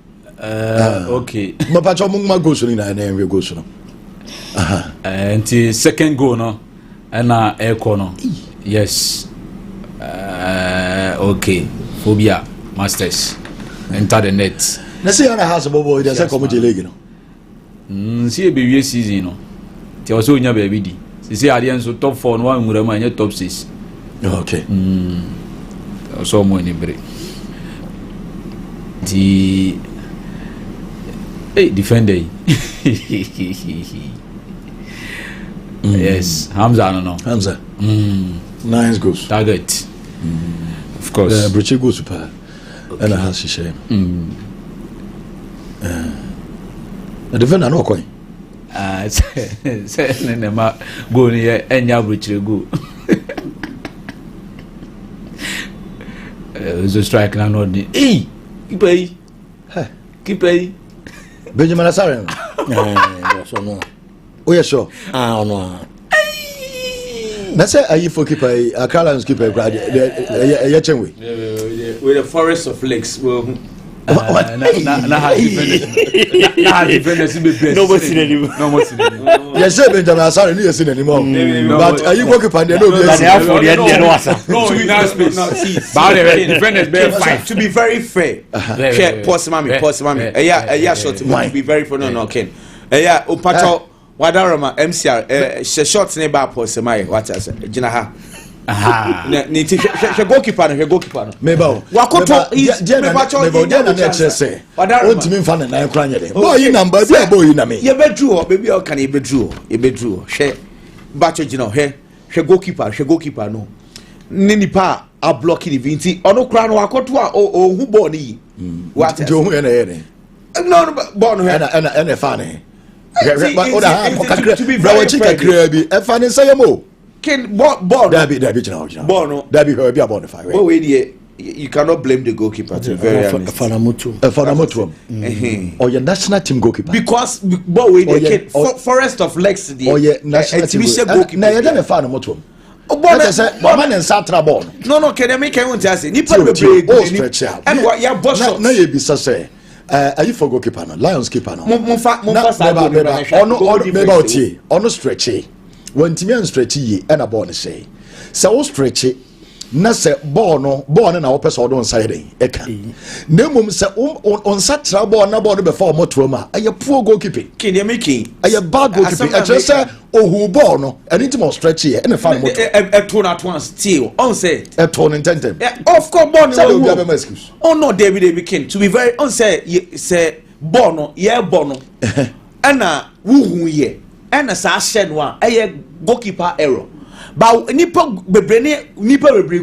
okay ma pacho mo ma goals ni na enwe goals no nti second goal no na echo no yes okay phobia masters enter the net na say na House bobo dey say come je league no see e be we season no ti o so nya ba bi di see ade enso top 4 no wa nwura ma nya top 6 okay so mo ni break the Hey, defender. Yes, Hamza, no. Hamza. 9 goals. Target. Of course. Brichi goes super. And I have shame. The defender no coin. Say nema go ni enya Brichi go. The strike na no di. Hey, keep pay. Benjamin Asare. So no. Oh yeah, sure. No. Na say ayi for keeper Accra Lions keeper grad ya chenwe with the forest of lakes well yes sir Benjamin Asare no yes anymore but ayi for keeper dey no be to be very fair pause mami short to be very fair no Ken Opacho Wadaroma MCR she short ne ba pause mai what I say gina ha ni she goalkeeper no meba wakoto meba na na say ontimi mfa na nan kra nyede boy yi number bi boy yi na me ye bedru o baby o kan ye bedru she bacho gina he goalkeeper no ni nipa a blocking event ono kra no wakoto a hu ball ni what I say hu na ye ne no ball no he na fa ne to be very fair Ken ball Dabi ball no Dabi be about the fire oh wait you cannot blame the goalkeeper to be very honest Fanamoto or your national team goalkeeper because ball wait forest of legs or your national team goalkeeper na you don't Fanamoto ball say man and satra ball no can I make I want to say ni pa be stretch out and what your boss na you be say ayi for goalkeeper no Lions keeper no Mumfa ono stretch wantimi an stretch yi na ball no say o stretch na say ball no na wo pese odo nside e ka na mum say on satra ball na ball no before moto ma ayi poor goalkeeper kin dey making ayi bad goalkeeper e just say ohu ball no anything more stretch here na fa moto e to na to still on say e to no intentem of course ball no excuse oh no David kin to be very on say ball no ball no ana wuhu ye ana sa shed one goalkeeper error but nipa bebre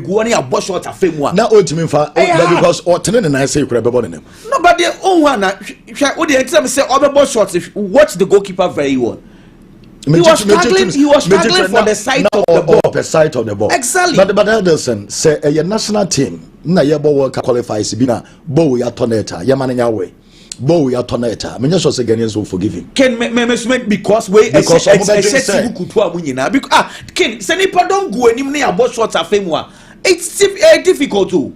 gu on ya boss shot afem wa na otimi fa because otene na say kura be ball no but the on one na o dey tell say obe shot watch the goalkeeper very well. He was struggling for the side of the ball. The side of the ball. Exactly. But Elderson say a national team na ye bo work qualifies bi na bo we atoneta ye man nya we bo we atoneta me just say Ghanaians will forgive him Ken me because we excessive kutu amunyina because Ken say nipa don go anim na abo short afem wa it's difficult to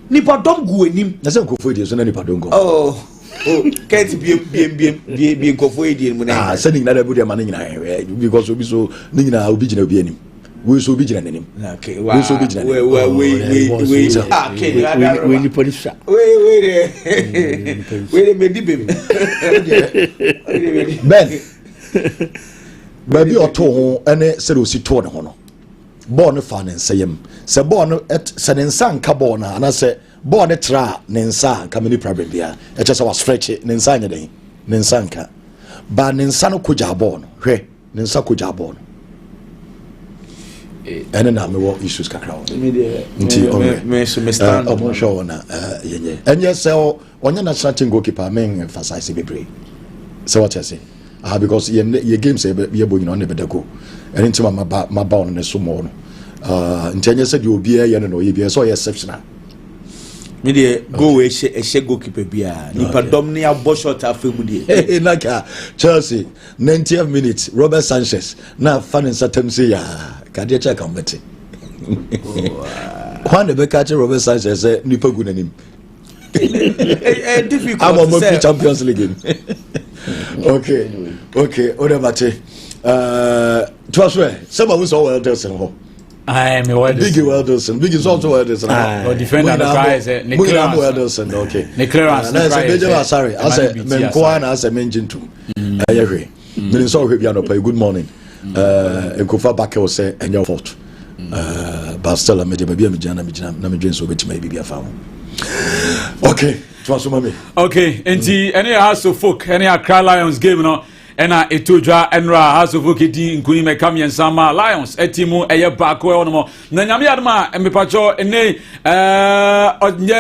nipa don go anim na say nkofo dey so na nipa don go can't be nkofo dey mu na sending na bu dey man nyina because obi so nyina obi gina obi anim we so be jina nanim okay we so be jina we ni police we medibem ben baby oto ho ene se do si to ne ho no ball no fa ne nsayem se ball no se ne nsa nka ball na ana se ball ne tra ne nsa ka many problem bia e che se was stretch ne nsa nya den ne nsa nka ba ne nsa no koja ball no hwe ne nsa koja ball no ene na me wo issues kakra wo nti me stand omo show na yenye enye se onye national team goalkeeper men emphasize bebre so what you say because ye game say ye bo no be go ene nti ma ba on ne so mo no nti enye se di obi ye no ye bi so ye exceptional me dey go we she goalkeeper bia nipa dom ne abo shot afemu dey like Chelsea 90th minute Robert Sanchez na fan satem say ya kadia check am beti kwan de be catch Robert Sanchez say nipa gu nanim difficult I'm on the Champions League okay odebate twaswe some of us all Elderson ho I am Biggie Elderson. Biggie is also Elderson. Oh, defender the prize. Elderson. Okay. Clearance. Sorry. I said Menkoan. I said Menjintu. I agree. Then so we are pay. Good morning. Nkofa back will say and your fault. But still, I made a baby. I'm a so bit maybe be a found. Okay. Okay, and any House of Folk, any Accra Lions game, no, and Etudra and House of Vokidi, Nkuni Mekami and Sama Lions, Etimu, Aya Bako, no more. Nanyami Adma, and Mepacho, and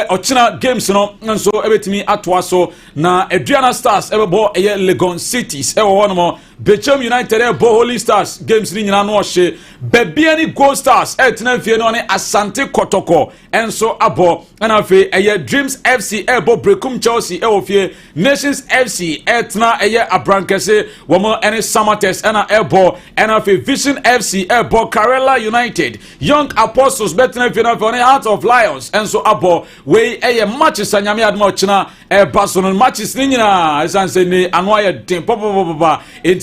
Ochina games, no, and so everything at Waso, na Adriana Stars, ever bought a Legon Cities, ever one more. Bechem United bo Holy Stars games ni nyina no hye Bebiani Gold Stars etina fie no ne Asante Kotoko enso abo na fe eye Dreams FC ebo Brekum Chelsea fie Nations FC etina eye Abrankese womo ene Samates na ebo na fe Vision FC ebo Karela United Young Apostles betina fie no fe ne Heart of Lions enso abo we eye matches anyame adma ochina Barcelona matches ni nyina esanse ni anoya den pop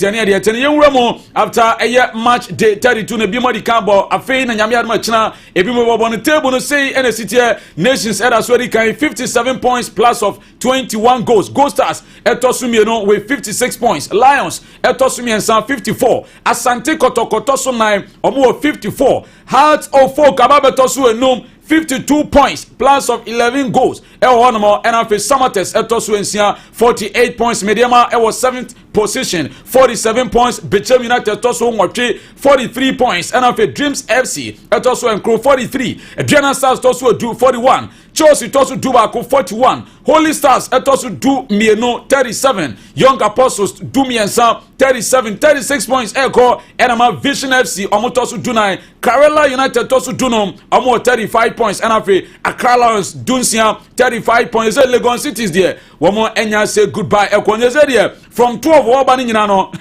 after a match day 32 na bimo di cambo afei na nyame adma china ebimo bobo no table no say NCT Nations era so di kan 57 points plus of 21 goals. Gold Stars etosumi no with 56 points. Lions etosumi and 54. Asante Kotoko so 9 omo 54. Heart of Folk ababetosu enum 52 points plus of 11 goals. Ewonomo NFA Samates etosu ensia 48 points. Mediama was 7th position 47 points. Bechem United etosu nwotwe 43 points. NFA Dreams FC etosu enkro 43. Adriana Stars etosu do 41. Chelsea etosu do bako 41. Holy Stars etosu do mieno 37. Young Apostles do miensa 37. 36 points eko enama Vision FC omotosu do 9. Karela United etosu do no omo 35 points. NFA Accra Lions dunsia 35 points. Legon Cities there womo enya say goodbye ekonye say there from 12 oba ni nyina no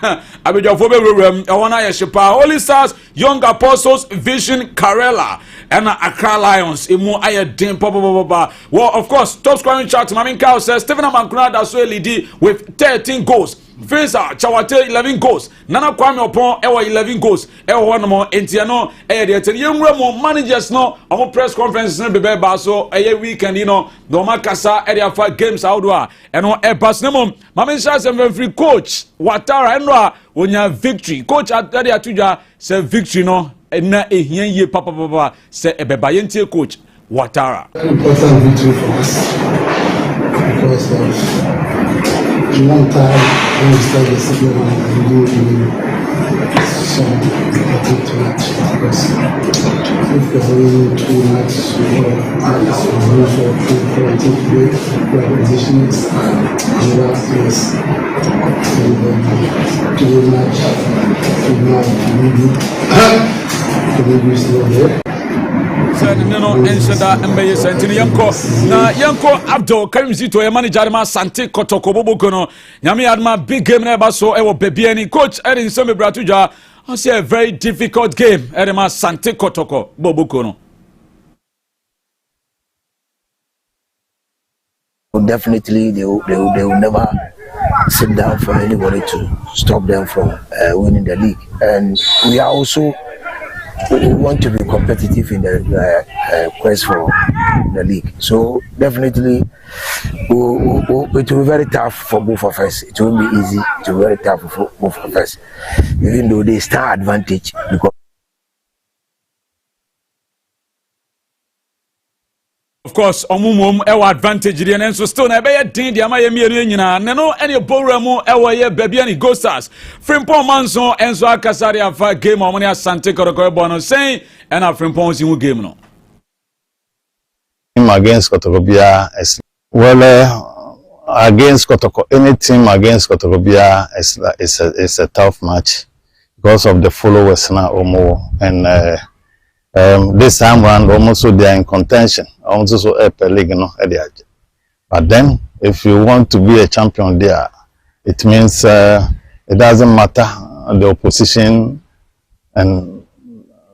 abejafo be rewrem ewona ye shepa Holy Stars, Young Apostles, Vision, Karela and Accra Lions emu aye den pop. Well, of course, top scoring chart Mamin Cow says Stephen Amankuna da so lead with 13 goals. Feza Chawate 11 goals. Nana Kwame Opon ewa 11 goals. Ewa one more Entiano de Yemremo managers no our press conference no bebe baso a weekend no makasa area for games outdoor and no e basnemo Mamin Sha sem free coach Watara enwa onya victory coach atade atuja say victory no na ehia ye papa say ebeba yentie coach Watara. Important victory for us because one time when we start the second one and do some important match because if we're winning too much for positions in last years and too much maybe still there. Yanko Abdul Karimzito ya manager ma Sante Kotoko Bobokono nyame adma big game na ba so ewo bebiani coach Erin Seme Bratuja I say a very difficult game Edema Sante Kotoko Bobokono. Definitely they will never sit down for anybody to stop them from winning the league, and we are also we want to be competitive in the quest for the league. So definitely it will be very tough for both of us. It won't be easy. It will be very tough for both of us, even though they start advantage because. Of course, omumum ewa advantage di and so still na be din di ama ye mienu nyina ne no ene bowramu ewa ye baby ani Gold Stars Frimpong Manson enso akasari afa game omoni Asante Kotoko bono saying and Frimpong si hu game no team against Kotoko bia against Kotoko, any team against Kotoko bia is a tough match because of the followers na omo and this time round almost so they are in contention almost so per league no but then if you want to be a champion there it means it doesn't matter the opposition and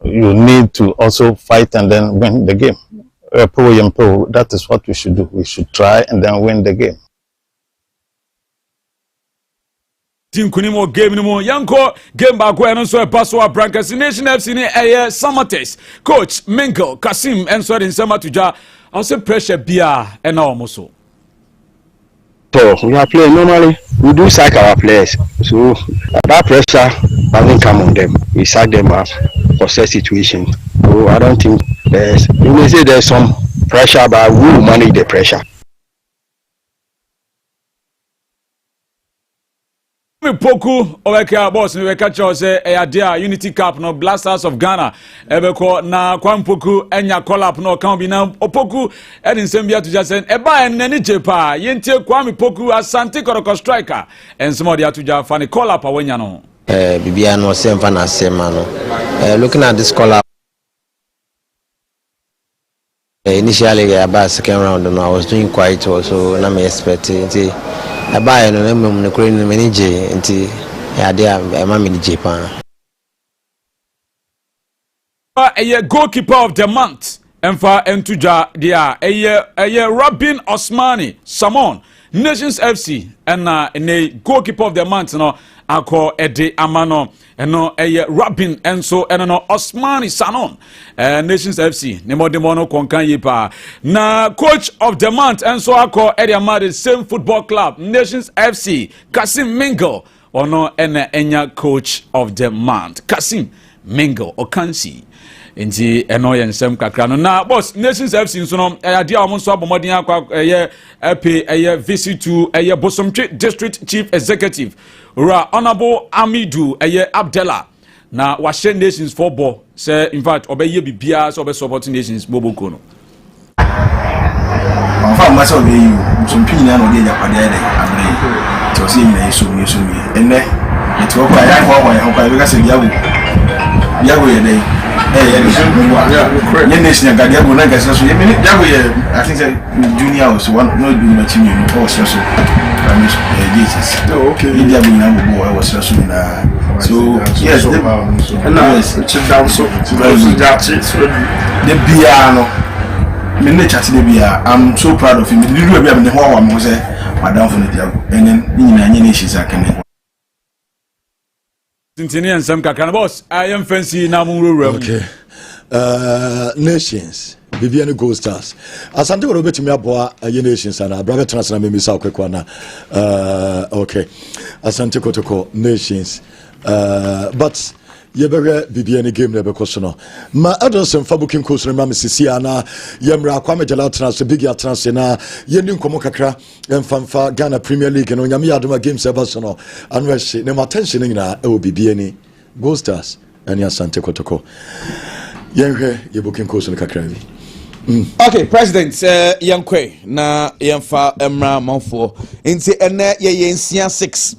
you need to also fight and then win the game. That is what we should do. We should try and then win the game. Team Kunimo game no Yanko game back and so a pass wa Brankers Nation FC ni Samates coach Mingle Kasim and so in Sama Tuja also pressure bia and almost so. So we are playing normally we do sack our players, so that pressure doesn't come on them. We sack them up for set situation. So I don't think you may say there's some pressure but we will manage the pressure. Poku Oweka boss we catch us a Unity Cup no Blasters of Ghana ebeko na Kwampoku enya call up no can be na Opoku edin sembia to just say eba enani jepa yentie Kwame Poku Asante Koroko striker and some of the atuja fani call up awenya no bibia no semfa na sema no looking at this call up initially about second round no I was doing quite well so na me expecting I buy no name no kure no manager nti ya dey am manager pa a goalkeeper of the month emfa entuja dia a Robin Osmani Samon Nations FC and a goalkeeper of the month no ako ede amano eno Robin enso eno Osmani Sanon Nations FC ne modemono konkan yipa na coach of the month enso ako ede amade same football club Nations FC Kasim Mingle ono enya coach of the month Kasim Mingle Okansi nti eno yensem kakra no na boss Nations FC nso no ade a omonso abomodin akwa visit to Bosomtwe district chief executive Ra Honorable Amidu Abdallah na washe Nations football say in fact obeye bibia so obe support Nations boboko no onfa masa obe you sompi na no dey japade dey abre to see me so enne it wo kwa ya kwa because say biago ye dey yeah, nation got the one guys so I think junior was one no be my team no was so Jesus okay India be now boy was so so yes and now it's down so the piano me chat the bia I'm so proud of him the little bit am the how am say madam for the diago and then ni nations akane Tintini and some kakana boss. I am fancy Namuru. Okay. Nations. Vivian Gold Stars. Asante ko robeti mi aboa Nations ana brother transfer me misa kwekwa na okay. Asante ko to Nations. But yebere Vivian game na be koso ma Adolson fa booking course na Mississippi ana yemra kwa Managerial transfer big ya transfer na yeni nkomo kakra emfanfa Ghana Premier League no nyame adoma games eba so no anwehye ne attention nyina e Vivian Gold Stars ani Asante Kotoko yenhwe ye booking course no kakra bi Okay, President Yankwe na yemfa emra manfo nti ene ye yensia 6.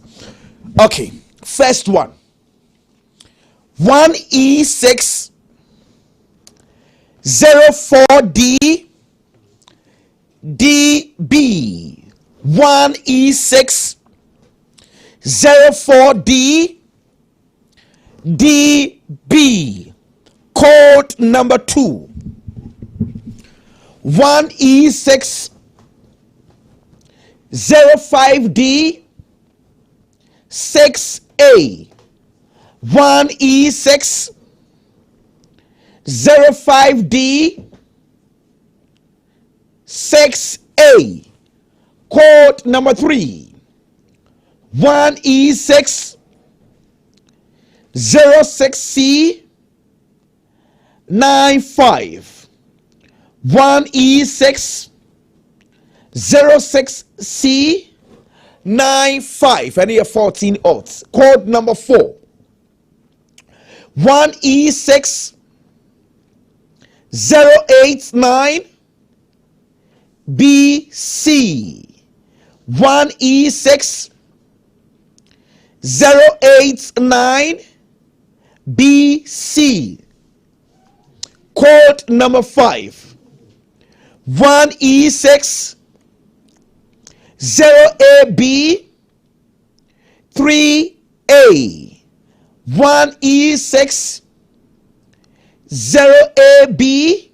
Okay, first one 1E6 04D DB 1E6 04D DB code number 2 1E6 05D 6A 1E6 05D 6A code number 3 1E6 06C 95 1E6 06C 95 and here 14 odds code number 4 1E6 089 BC 1E6 089 BC code number 5 1E6 0AB 3A 1E6 0AB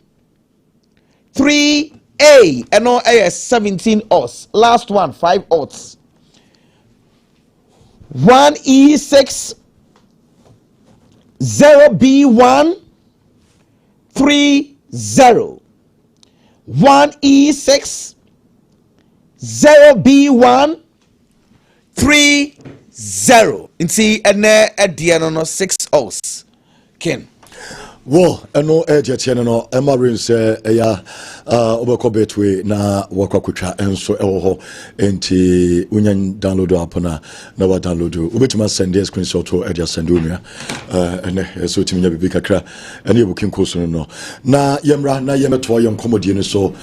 3A and no AS 17 odds. Last one 5 odds. 1E6 0B1 30 1E6 0B1 30 nti ene ediano no 6 odds. Ken Wo eno ejetiene no emarin se eya obeko betwe na wakwakwatwa enso ewo ho enti unyan download app na wa download obetima send the screenshot to edia send onua ene so timinya bibi kakra ene booking course no na yemra na yemeto yem comedy no so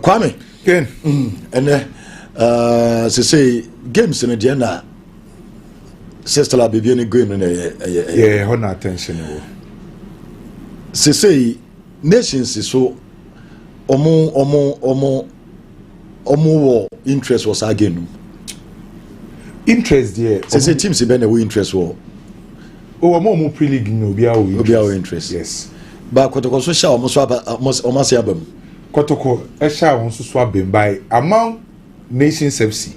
kwame ken ene se say games in the na sister la bibi ni game na yeah hona attention wo say nations so omo wo interest was again interest there say teams be na we interest wo omo pre-league no obi our interest yes ba kotoko so sha omo so omo se abam kotoko e sha won so abam by among nations FC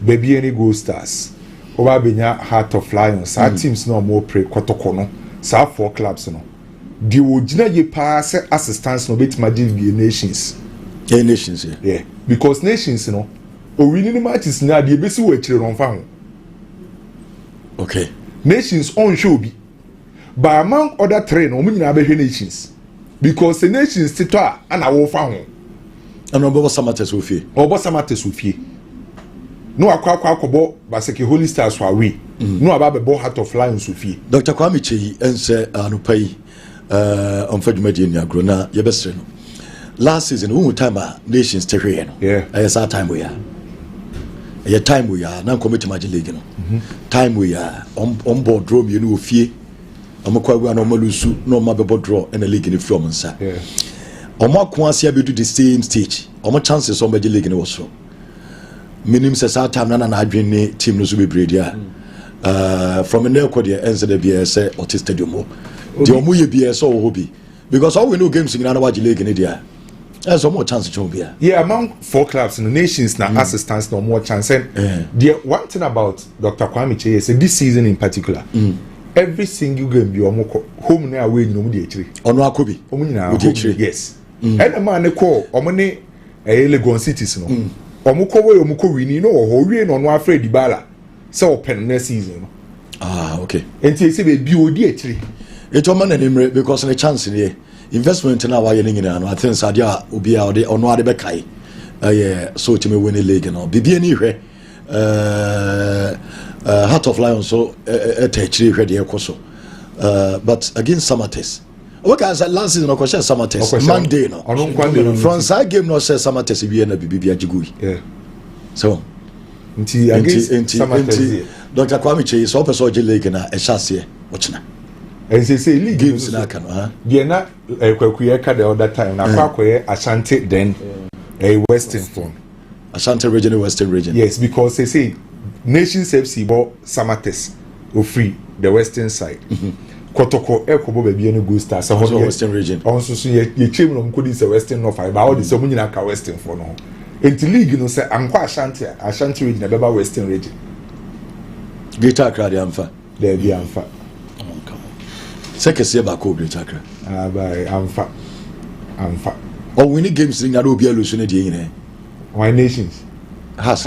baby any gold stars oba benya Heart of Lions our teams no more pre kotoko no sa 4 clubs no the original ye pass assistance no bit nations nations yeah because nations no o winning matches na the besi we chire ron fa ho okay nations on show bi but among other three no munyina be nations because the nations tito a na wo fa ho and obo samates ofie no akwa baseke Holy Stars wa we no aba be bo Heart of Lions ofie Dr. Kwame Cheyi ense anupai on Fedumedi ni agro na yebesre no last season we time nations tehwe no yeah that time we are time we are na committee match league no time we are on board draw me no ofie amekwa we na malusu no mabebo draw in the league in from nsa yeah omo asia be do the same stage omo chances on major league no was so minimum say that time na adwen ni team no so be bredia from the Kodia ends the BS or stadium. The Omuye BS or hobby. Because all we know games in Anawaji League in India. There's some more chance to be here. Yeah, among 4 clubs in the nations now assistance no more chance. And the one thing about Dr. Kwame Cheyi is this season in particular, every single game be home and away no mudi actually. Ono akobi. Yes. And the man they call omone Legon cities no. Omuko we omuko wini no ho wie no afraid di bala. So open next season. Okay. Enti say be bi odi actually. It man anymore because the chance in here investment na why you no I think sadia obi a ode ono ade be kai yeah so to me win the league no bibi ani hwe Heart of Lions so etachiri hwe de ekoso but against Samates okay as last season no question Samates Monday no from that game no say Samates bi na bibi agigui yeah so nti against Samates Dr. Kwame Cheyi so person je league na e chase ochina and say league games na kan dia na kwakuye ka the other time na kwakuye Ashanti then Western form Ashanti region Western region yes because they say Nations FC bo Samates o free the western side Kotoko ekobo baby any go stars so Western region also so ye chem no mkodi se Western no five all the so munyina ka Western for no enti league no say anko Ashanti region beba Western region Greater Accra de amfa there be amfa sekese ba ko Greater Accra by amfa or winning games in that obi alusu ne de yin why nations has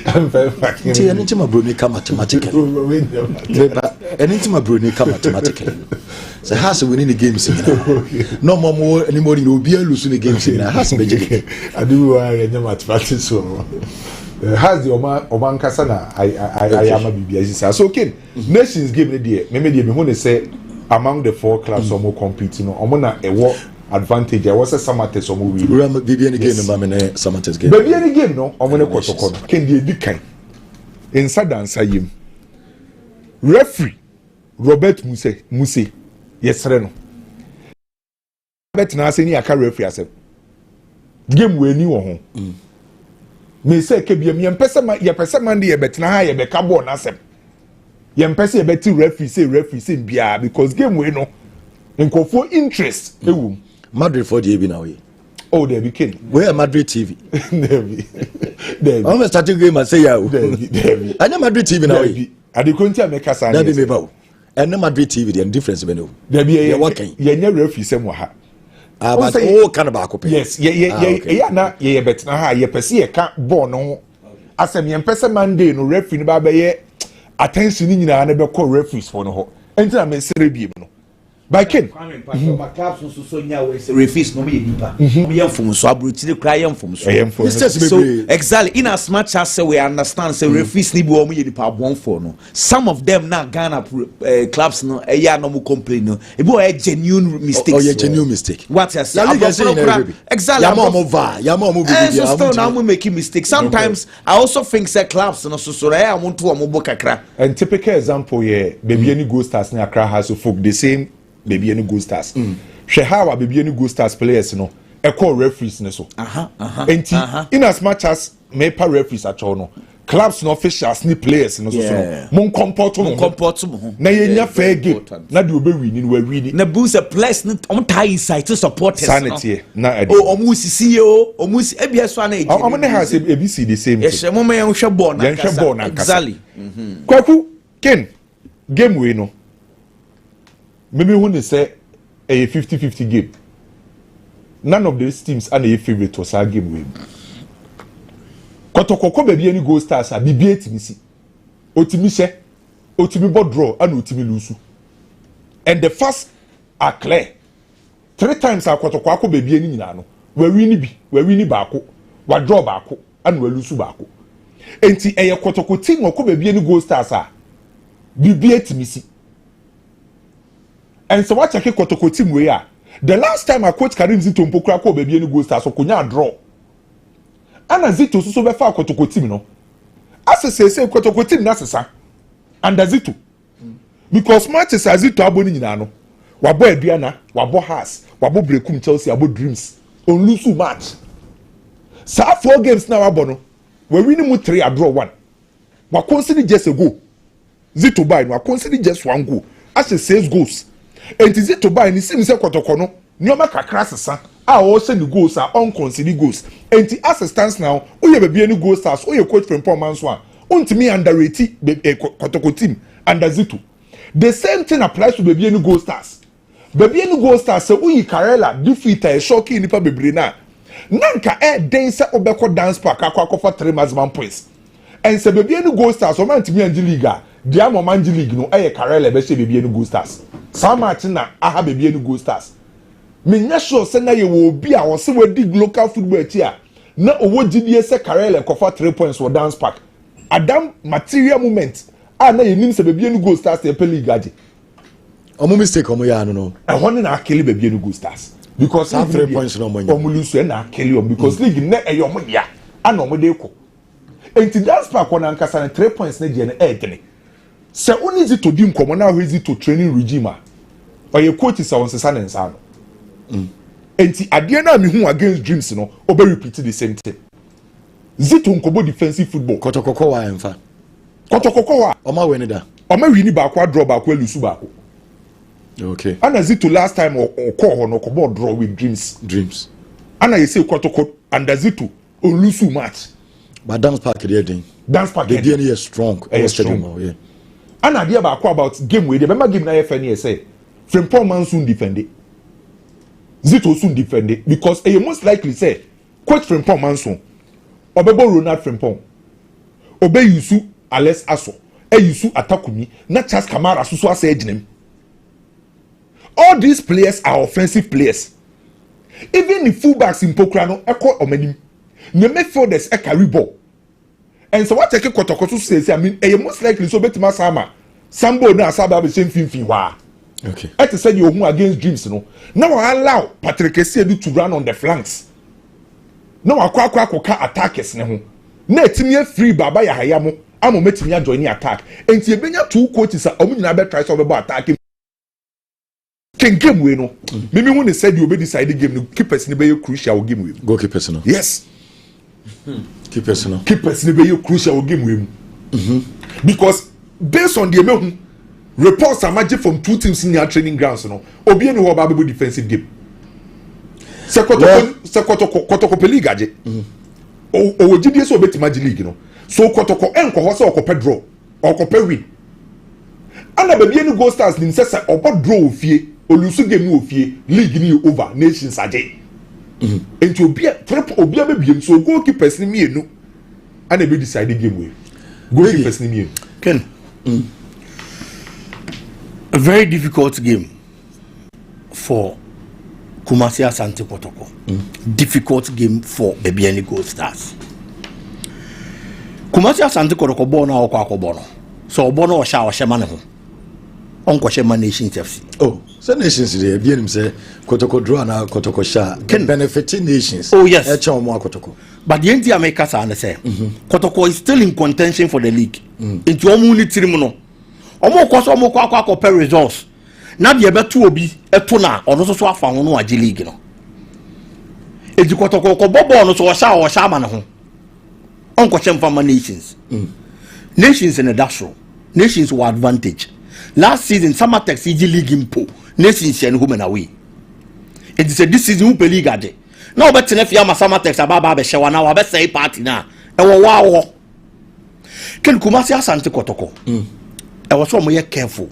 I'm very fucking anything about me come mathematically anything about me come mathematically so has winning the games no more anymore in obi alusu ne games in has be I do mathematics so has the Oman Kasana I am a BBS so okay nations game there maybe me who say among the 4 clubs or more competing omona a war advantage I was a Samates or movie baby any game no mama Samates game baby any game no omona Kotoko can dey di kan inside answer him referee Robert Muse yesre no bet na say ni aka referee asem game we ni wo ho me say ke bia me pese man dey bet na ha ye be ka ball na asem ye pese ye bet referee say bia because game we no nkofo interest ewu Madrid for the Eben away. Oh, there we can. Where Madrid TV? There. I'm starting game and say yeah. There. I know Madrid TV now. I dey continue make us. There be me and Madrid TV the difference be no. There be ye working. Ye nya referee sem wa ha. But all kind of back up. Yes, yeah na ye bet na ha ye pese ye ka ball no. Asem ye pese Monday no referee no ba be ye attention ni nyina na be call referees for no ho. Enti na me sere bi no. by Ken. Refuse no me deeper. Me from so abruti cry from so exactly in as much as we understand say refuse ni be o me deeper bon for no. Some of them now Ghana clubs no no complain no. E be a genuine mistake. Oh, genuine mistake. What you say? Exactly. So still now we making mistakes. Sometimes I also think say clubs no so I want to amobo kakra. And typical example here, baby any Go Stars na Accra has folk the same baby any Go Stars. She how baby any Go Stars players no e call referees ne so. In as much as me pa referees at all no clubs no officials ni players no so mon comport mo na yenya fair game na de obe win ni we win na boost a place on tie inside to support sanity na omu sisi o omu ebia so na eji omu ne has ABC the same thing yes mo me hwe ball na exactly kwaku Ken game we no maybe who they say a 50-50 game. None of these teams are a favorite to our game win. Kotoko baby any Go Stars are BB8 misi. Otimise, Otimibo draw and Otimi lose. And the first are clear. 3 times our Kotoko baby any nano. Where we ni bako, we draw bako, and we lose bako. Enti a Kotoko team or baby any Go Stars are BB8 misi. And so what I can Kotoko team we are. The last time I coach Karim Zito Mpokra ko baby any Go Stars so kunya draw. Ana Zito so be fa Kotoko team no. As say Kotoko team na sesa. And Zito. Because matches Zito aboni nyina no. Wabo aduana, wabo has, wabo brekum Chelsea, wabo dreams. On lose match. Sa 4 games na wabo no. We win mu 3 a draw 1. Wa consider just a goal. Zito buy no, wa consider just 1 goal. As 6 goals. And Zito buy ni sim se Kotoko no. Nyoma kakra sesa. A o se the goals are unconsidered goals. And as it stands now, we have any Go Stars, or your coach from Pomans one. Untimi underrated Kotoko team under Zito. The same thing applies to baby any Go Stars. Baby any Go Stars say we Karela defeat a shocking nipa bebrina. Nanka den se obeko dance park akwa for 3 maximum points. And say baby any Go Stars o man timi anji league. Dia mo manji league no Karela be say baby any Go Stars. Some match na aha baby any Go Stars. Menya sure say na ye wo bi a wo se we dig local football tia na owo gidie se Karela kofa 3 points for dance park. Adam material moment na ye nim se baby any Go Stars e peli gaji. Omo mistake omo ya no. I want na kill baby any Go Stars because 3 points no mo nya. Omo lose na kill you because league na e omo dia ana omo de ko. Enti dance park na nkasa na 3 points na je na edene. Se oni Zito di nkomo na ho Zito training regime or your coach is on sesa na nsa no. Enti ade na me hu against dreams no obe repeat the same thing. Zito nkobo defensive football Kotoko wa emfa Kotoko wa oma win da oma win ba kwa draw ba kwa lusu ba ko. Okay. Ana Zito last time o call ho no ko draw with dreams ana you say Kotoko and Zito o lusu match but dance park dey den dance park dey dey strong yeah. Ana dia ba kwa about game we dey remember game na FN here say Frimpong man soon defend it. Zito soon defend it because you most likely say coach Frimpong man soon obebo Ronald Frimpong obe yusu Alex Aso yusu Atakumi na Charles Kamara so ase ejinem. All these players are offensive players. Even the fullbacks in Pokra no eko omenim. The midfielders carry ball. And so what take Kotoko to say I mean you most likely so betima sama Sambo na asaba be same fin wa. Okay. At said you who against dreams no. Now allow Patrick Essiedu to run on the flanks. Now akwa attackers ne ho. Na etimi free baba ya hayamo amo metimi ya join attack. Enti ebenya 2 coaches a omu nyina be try so be attack. Ken game we no. Mimi when they said you be decide game no keepers ne be crucial game we. Goalkeepers no. Yes. Keepers no. Keepers ne be crucial game we. Because based on the mehu reports are magic from 2 teams in their training grounds no. Obi any wo ba be defensive game. Kotoko peli gaje. O gidie so betima league no. So Kotoko enko ho se okope draw, okope win. Ana baby any Go Stars nim say obo draw ofie, olusu game ofie, league ni over, nations aje. Enti obi be biem so goalkeepers ni mienu. Ana be decide game we. Goalkeepers ni mienu. Ken. A very difficult game. for Kumasi Asante Kotoko. Difficult game for Ebiani Gold Stars. Kumasi Asante Kotoko born or Kwakobono. So Bono or Shaw Shamanaho. Uncle Shema Nations FC. Oh, so nations there, Bien say Kotoko draw now Kotoko Sha can benefit nations. Oh, yes. Kotoko. But the NT Americans are say Kotoko is still in contention for the league. Into only Trimono. Omo kwa per results. Na de be to obi etona ono so afa ho no agi league no. Eji Kotoko ko bobo no so o sha ma ne ho. Onko chemfa nations. Nations in the dasro. Nations were advantage. Last season Samatex igi league impo. Nations and home and away. It is this season who league ade. Now bet na fia ma Samatex ababa be shewa na wa be say party na. E wo wa wo. Ken Kumasi Asante Kotoko. I was so more careful.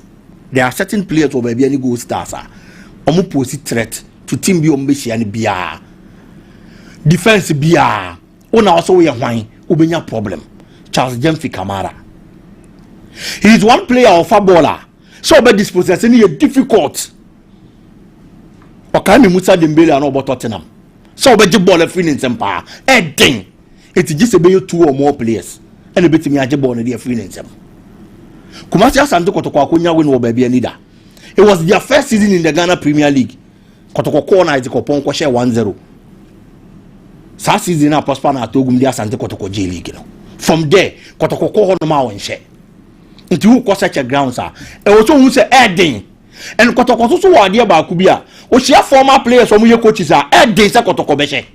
There are certain players who maybe any Gold Stars are. Omo pose threat to team bi ombeshi ani bia. Defense bia. Ona also we hwan ubenya problem. Charles James Kamara. He is one player of footballer. So be dispossessing is difficult. Okami Musa Dembele and about Tottenham. So be the ball free in sempa. Ding. It is just be 2 or more players. And a bit me a ball in the free in sem. Kumasi Asante Kotoko akunya win wo baby leader. It was their first season in the Ghana Premier League. Kotoko corner is kopon ko share 1-0. Sa season na prosper na togum dia Asante Kotoko J League no. From there Kotoko ko hono ma won share. Into who such a ground sir. E wo so hu say Edin. And Kotoko so wa dia ba ku bia. O share former players o mu ye coaches are Edin say Kotoko be share.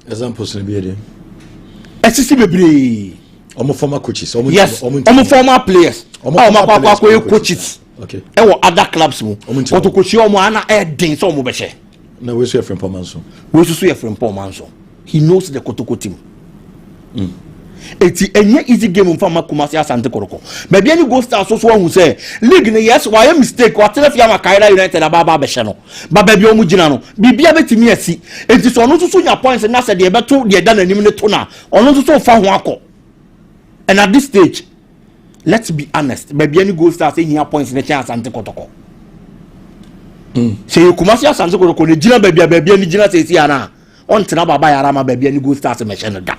Examples in be there. Esisi bebre. Omo former coaches. Yes. Omo former players. Omo coaches. Okay. E wo other clubs mu. Kotoko shi omo ana Edin so omo be share. Na we so Efrem Pomanso. We so Efrem Pomanso. He knows the Kotoko team. Eti enye easy game mfama Kumasi Asante Kotoko. Maybe any Gold Stars so who say league ne yes why mistake what tell Fiama Kaira United ababa be hye no. Ba baby omu gina no. Bibia betimi asi. Enti so no so nya points na say de beto de da nanim ne to na. Ono so fa ho akọ. And at this stage, let's be honest. Maybe any Gold Stars say here points in the chance Asante Kotoko. Say Kumasi Asante Kotoko ne gina baby any gina say si ana. On tena baba yara ma baby any Gold Stars me hye no da.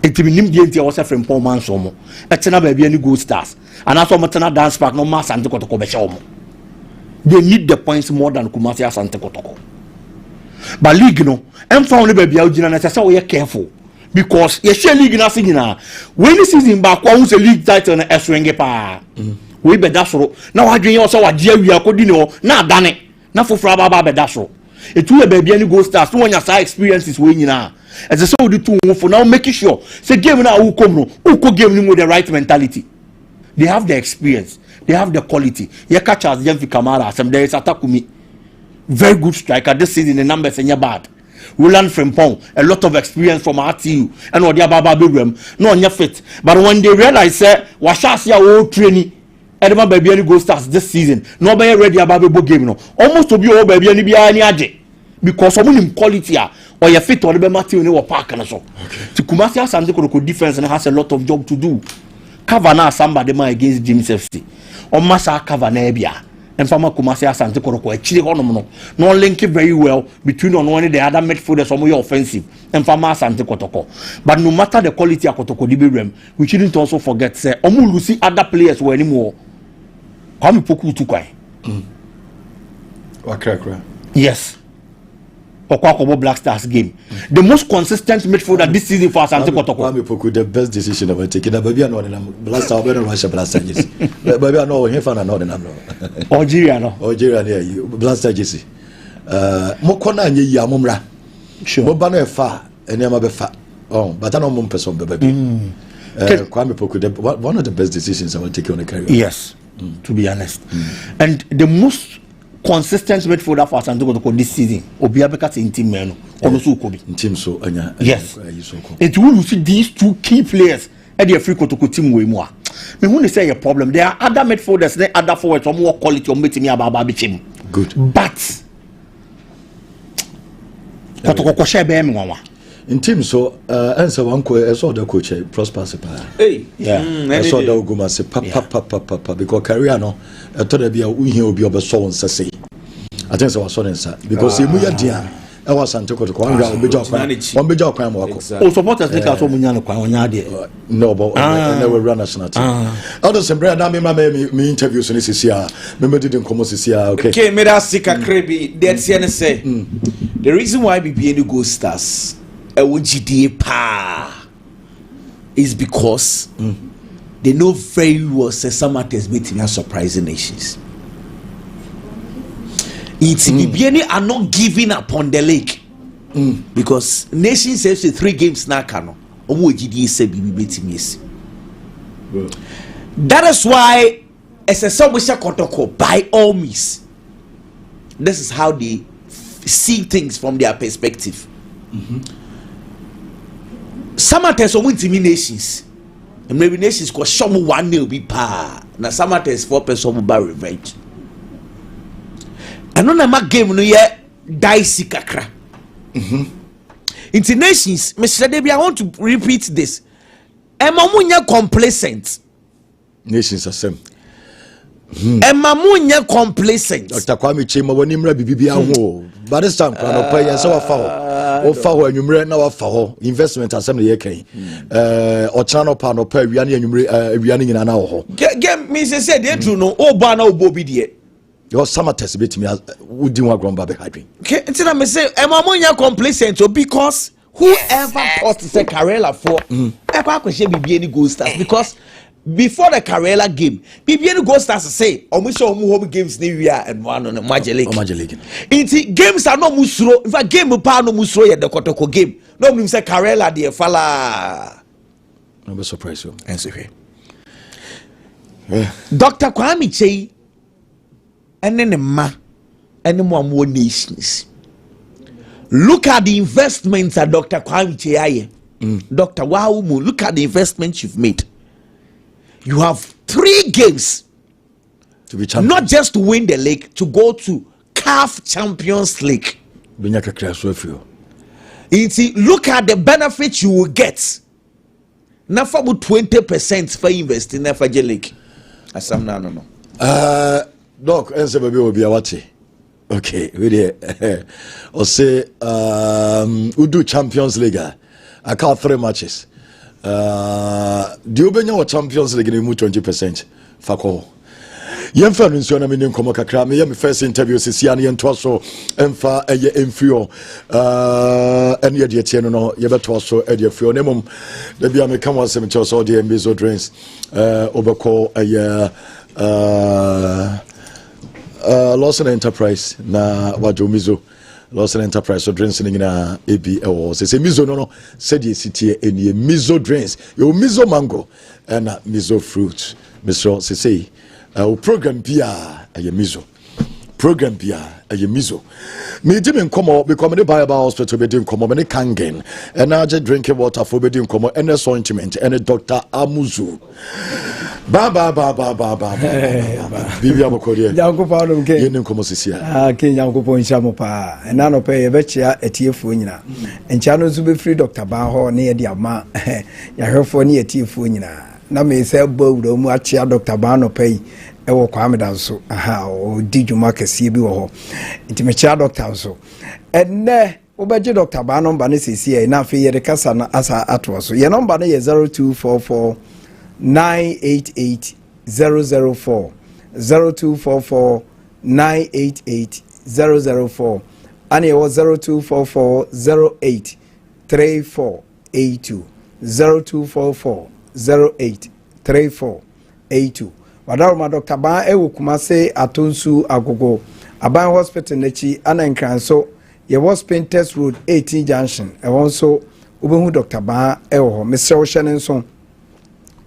Etiminim die ntia wo se Efrem Pomanso mo. Etena baby any Gold Stars. And also mo tena dance park no ma Asante Kotoko be hye mo. They need the points more than Kumasi Asante Kotoko. But league no, em fa only baby agina na say we careful. Because ye share league na sigina when the season back who say league title na eswenge pa we be da soro na wadwen yo so wagye awia akodi ne ho na adane na foforo baba be da soro etu ye baby any Gold Stars no nya sa experiences we nyina as so we do to for now making sure say game na who come no who ko game ni with the right mentality. They have the experience, they have the quality. Ye catch as James Kamara some there is Atakumi, very good striker this season, the numbers are bad. We learn from Pong, a lot of experience from RTU and what they Baba Bigram, no on your fit. But when they realize that Washasia old training, Edema baby any Gold Stars this season, nobody ready about the game no. Almost to be all baby any be any aje. Because someone in quality or your fit or the Matthew or park and so. To Kumasi Asante Kotoko defense and has a lot of job to do. Cover now somebody man against James FC. Or Massa cover nebia. And Fama Kumasi Asante Kotoko actually no link it very well between on one the other midfielders or more offensive and Fama Asante Kotoko. But no matter the quality of Kotoko DBRM, we shouldn't also forget say Omu Lucy other players who anymore. Kwame Poku Tukai. Yes. Okwakobo Black Stars game. The most consistent midfielder this season for Asante Kotoko. Kwame Poku the best decision ever taken. Baby I know the Black Stars better Russia Black Stars. Baby I know him fan I know the name. Algeria no. Algeria there Black Stars Jesse. Mo kona nye ya momra. Sure. Mo ba no fa enema be fa. Oh, but I know mo person baby. Kwame Poku one of the best decisions I will take on the career. Yes. To be honest. And the most consistent midfielder for Asante Kotoko this season Obiabeka in team man ono so Kobi team so anya yes it will see these two key players at the free Kotoko team we mo me who say a problem there are other midfielders there other forwards or more quality or metimi ababa bichim good but Kotoko ko share be me nwa in team so answer one I saw the coach Prosper Sepa. Hey, I saw the Oguma say papa because career no I thought there be a will be over so on say. I think so was so inside because he muya dia I was Santo to one major crime walk. Oh, supporters make us so munya no kwan onya de. No, but never run national team. Others and brand me interviews in this year. Me didn't come this year. Okay, me that sick a creepy. That's say. The reason why BBN Go Stars GDA pa is because they know very well say some artists meeting surprising nations. It's BBN are not giving up on the league because nations have 3 games now cano. GDA say BBN that is why as a Somusha Kotoko by all means. This is how they see things from their perspective. Some artists are winning nations. And maybe nations cause some 1-0 be pa. Now some artists 4% by revenge. And on a game no yet dicey kakra. Into nations, Mr. Debbie, I want to repeat this. Emamunya complacent. Nations are same. Emamunya complacent. Dr. Kwame Chima when him bibi ho. By this time no pay yes our foul enumere na wafa investment assembly ye kan o channel pa no pay wiane enumere wiane nyina na ho. Game me say dey true no o ba na obo bi de. Your summer test bit me would do one grumble be hydrin. Okay, until I say emamunya complacent because whoever thought to say Karela for ever question BBN Go Stars because before the Karela game, BBN Go Stars say almost show home games Nivea and one on the Managerial. Inti games are no musro. In fact, game pa no musro yet the Kotoko game. No mean say Karela de fala. I'm be surprised you. Answer here. Dr. Kwame Chey and then more nations. Look at the investments that Dr. Kwame Chey Dr. Waumu, look at the investments you've made. You have 3 games to be champions. Not just to win the league, to go to CAF Champions League. Look at the benefits you will get. Now for about 20% for investing in the league. Asam no. Doc, answer baby will be a watch. Okay, really. Or say we do Champions League. I count 3 matches. Do you benya Champions League in 20%? Fako. Yemfa nso na menim komo kakra me yem first interview sisia na yento so emfa eye emfio ene ye de tie no ye beto so e de fio nemum da bia me kam wasem che so de meso drinks obeko eye Lawson Enterprise na wajo mizo Lawson Enterprise so drinks ni na ebi e se mizo no se de sitie eni mizo drinks yo mizo mango na mizo fruit miso se sei program bia aye mizo program bia aye mizo me di me nkomo because me Bible hospital be di nkomo me kangen and I just drinking water for be di nkomo and ointment and Dr. Amuzu ba bibia mokori Yankopa no ke yen nkomo sisia ke Yankopa nshamo pa na no pe ye be chia etiefuo nyina encha no zu be free Dr. Ba ho na ye di ama ya hwefo na etiefuo nyina na me say bawuro mu achia Dr. Ba no pe e wo Kwame danso o di dwuma kese bi wo ho nti me chia doctor so enne wo beje Dr. Ba number ne sisi na fe ye de kasa na asa ato so ye number ne ye 0244 988 004 0244 988 004 and it was 0244 08 3482 0244 08 3482 Wadaroma Dr. Ba ewo Kumase Atonsu Agogo Aban Hospital nechi ana nkranso ye was Painters Road 18 Junction e wonso ubehu Dr. Ba ewo Mr. Oshanenso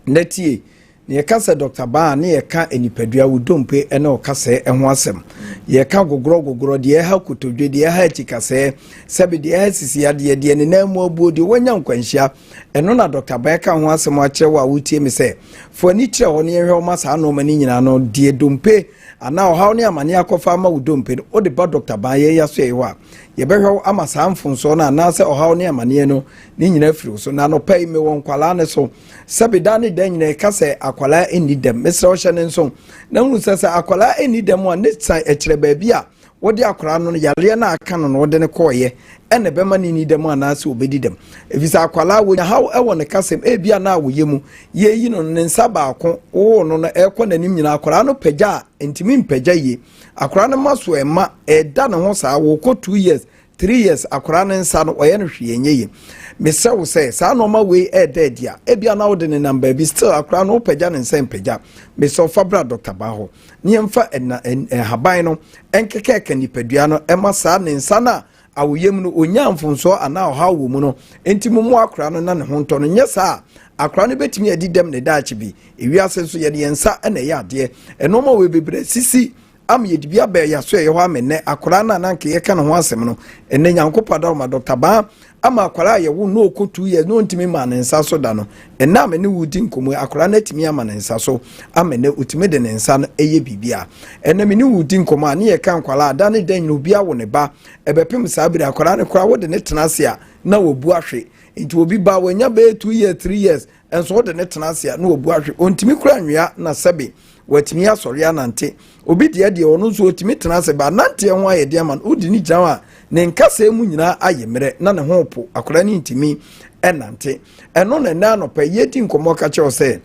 netie ne yɛka Dr. Ba ne yɛka enipadua wodompe ene okase eho asem yɛka gogoro de ha kotodwe de ha akikase sebe de ha sisi ade de ne namu abuo de wanya nkwanhia ɛno na Dr. Beka ho asɛm akyerɛ wo a wotie me sɛ fo ani kyerɛ hɔ ne yɛhwɛ ma saa no mani nyina no die dompe ana ɔhaw ne amane akɔfa ma wo dompe no ode ba Dr. Ban yɛ so yɛ wa yɛbɛhwɛ ama saa mfonso no anaasɛ ɔhaw ne amane no ne nyina firi so na no pɛi me wɔ nkwala ne so sɛbida ne da nyina ka sɛ akwala ɛnni dɛm mesrɛ wo hyɛ ne nso na hunu sɛ akwala ɛnni dɛm a ne san ɛkyerɛ baabi a wode akwara no yareɛ na aka no wode ne kɔɔyɛ ɛna bɛma ne ni dɛm anaasɛ obɛdi dɛm efisɛ akwala wo nya haw ɛwɔ ne kasɛm ebia na woyɛ mu yɛyi no ne nsa baako wo no no ɛkɔ n'anim nyina akwara no pagya a ntimi mpagya yie akwara no ma so ɛma ɛda ne ho saa wo kɔ 2 years 3 years akwara ne nsa no ɔyɛ no hwee nyɛ yie mesɛ wo sɛ saa nɔma wei ɛda adi a ebia na wode ne namba bi still akwara no pagya ne nsa mpagya mesɛ fa bra Dr. Ban ho ne yɛmfa haban no ɛnkekɛɛka nipadua no ɛma saa ne nsa no a awoyam no onya mfonso ana ɔha wɔ mu no enti mu akwara no na ne ho ntɔ no nyɛ saa akwara no betumi adi dɛm ne daakye bi ewiase so yɛde yɛnsa ɛna ɛyɛ adeɛ ɛnɔma wei bebree sisi am yɛde bi abɛ yɛ so yɛ hɔ amenne akwara na nanka yɛka ne ho asɛm no ɛnɛ nyankopɔ da ma Dr. Ban ama akwara yɛ wo no ɔkɔ 2 years no ntimi ma ne nsa so da no ɛna amene wudi nkomo akwara na timi ama ne nsa so amene utimi de ne nsa no ɛyɛ bibia ɛna mene wudi nkomo a ne yɛ kan kwala da ne dan no bia wo ne ba ɛbɛpem saa bi akwara ne kora wo de ne tenase a na wobu ahwe nti obi ba wanya be 2 years 3 years enso wo de ne tenase a na wobu ahwe ontimi kura nwea na sɛbe watimi asɔre anante obi de ono nso otimi tenase ba nante ho ayɛ de ama odi ni gyina a ne nkasa mu nyina ayɛ mmerɛ na ne ho po akwara ne ntimi ɛnante ɛno na na no pɛ yɛdi nkɔmɔ ka kyɛw sɛ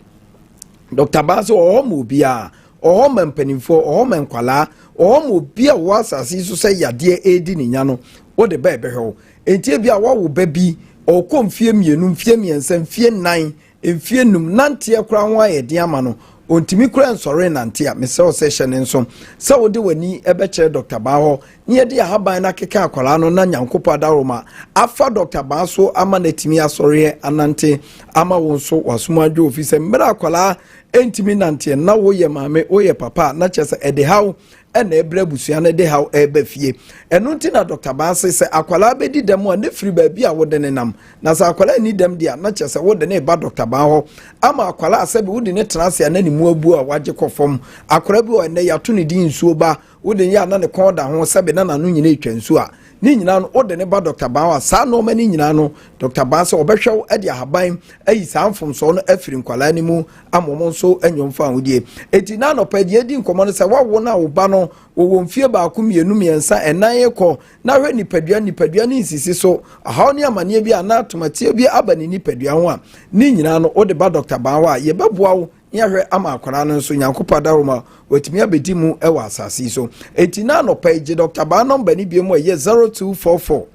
Dr. Ban so ɔhɔ obi a ɔhɔ mpanimfo ɔhɔ mankwala ɔhɔ obi a wɔ asase so sɛ yadeɛ edi ne nya no wo de ba ɛbɛhwɛ enti bi a wo ba bi ɔkɔ mfie mienu mfie miensa mfie nan mfie num nante akora ho ayɛ de ama no ontimi kura nsɔre nante a mesɛ wo sɛ hyɛ ne nso sɛ wode w'ani ɛbɛkyerɛ Dr. Ban hɔ ne yɛde ahaban na keka akwala no na nyankopɔ adaroma afa Dr. Ban so ama na timi asɔre anante ama wo nso wasom adwo ofi sɛ mmerɛ akwala entimi nante na woyɛ maame woyɛ papa na kyerɛ sɛ ɛde haw ɛna ɛbrɛ busua no de haw ɛba fie ɛno nti na Dr. Ban sɛ akwala bɛdi dɛm a ne firi baabi a wode ne nam na sɛ akwala ni dɛm deɛ na kyerɛ sɛ wode ne ba Dr. Ban hɔ ama akwala asɛ bi wode ne tenase a na ne mu abu a wagye kɔ fam akwala bi wɔ ɛnɛ yɛato ne din nsuo ba wode yɛ na ne kɔn da ho sɛbe na nano nyina etwa nsuo a ni nyina no wode ne ba Dr. Ban wa saa no ma ni nyina no Dr. Ban sɛ obɛhwɛ ade ahaban ayi saa mfomso no afiri nkwala ne mu amomo nso anyomfa ahudie eti na no pa die di nkomo no sɛ wawo na wo ba no wo mfie ba ko mienu miensa ɛnan ekɔ na hwɛ nipadua ne nsisi so ahaw ne amane bi ana tomatie bi aba ne nipadua ho a ni nyina no wode ba Dr. Ban wa ye bɛboa wo yɛhwɛ ama akwara no nso nyankopɔ daroma watimi abedi mu ɛwɔ asase so eti na no pa gye Dr. Ban number ni bi mu ɛyɛ 0244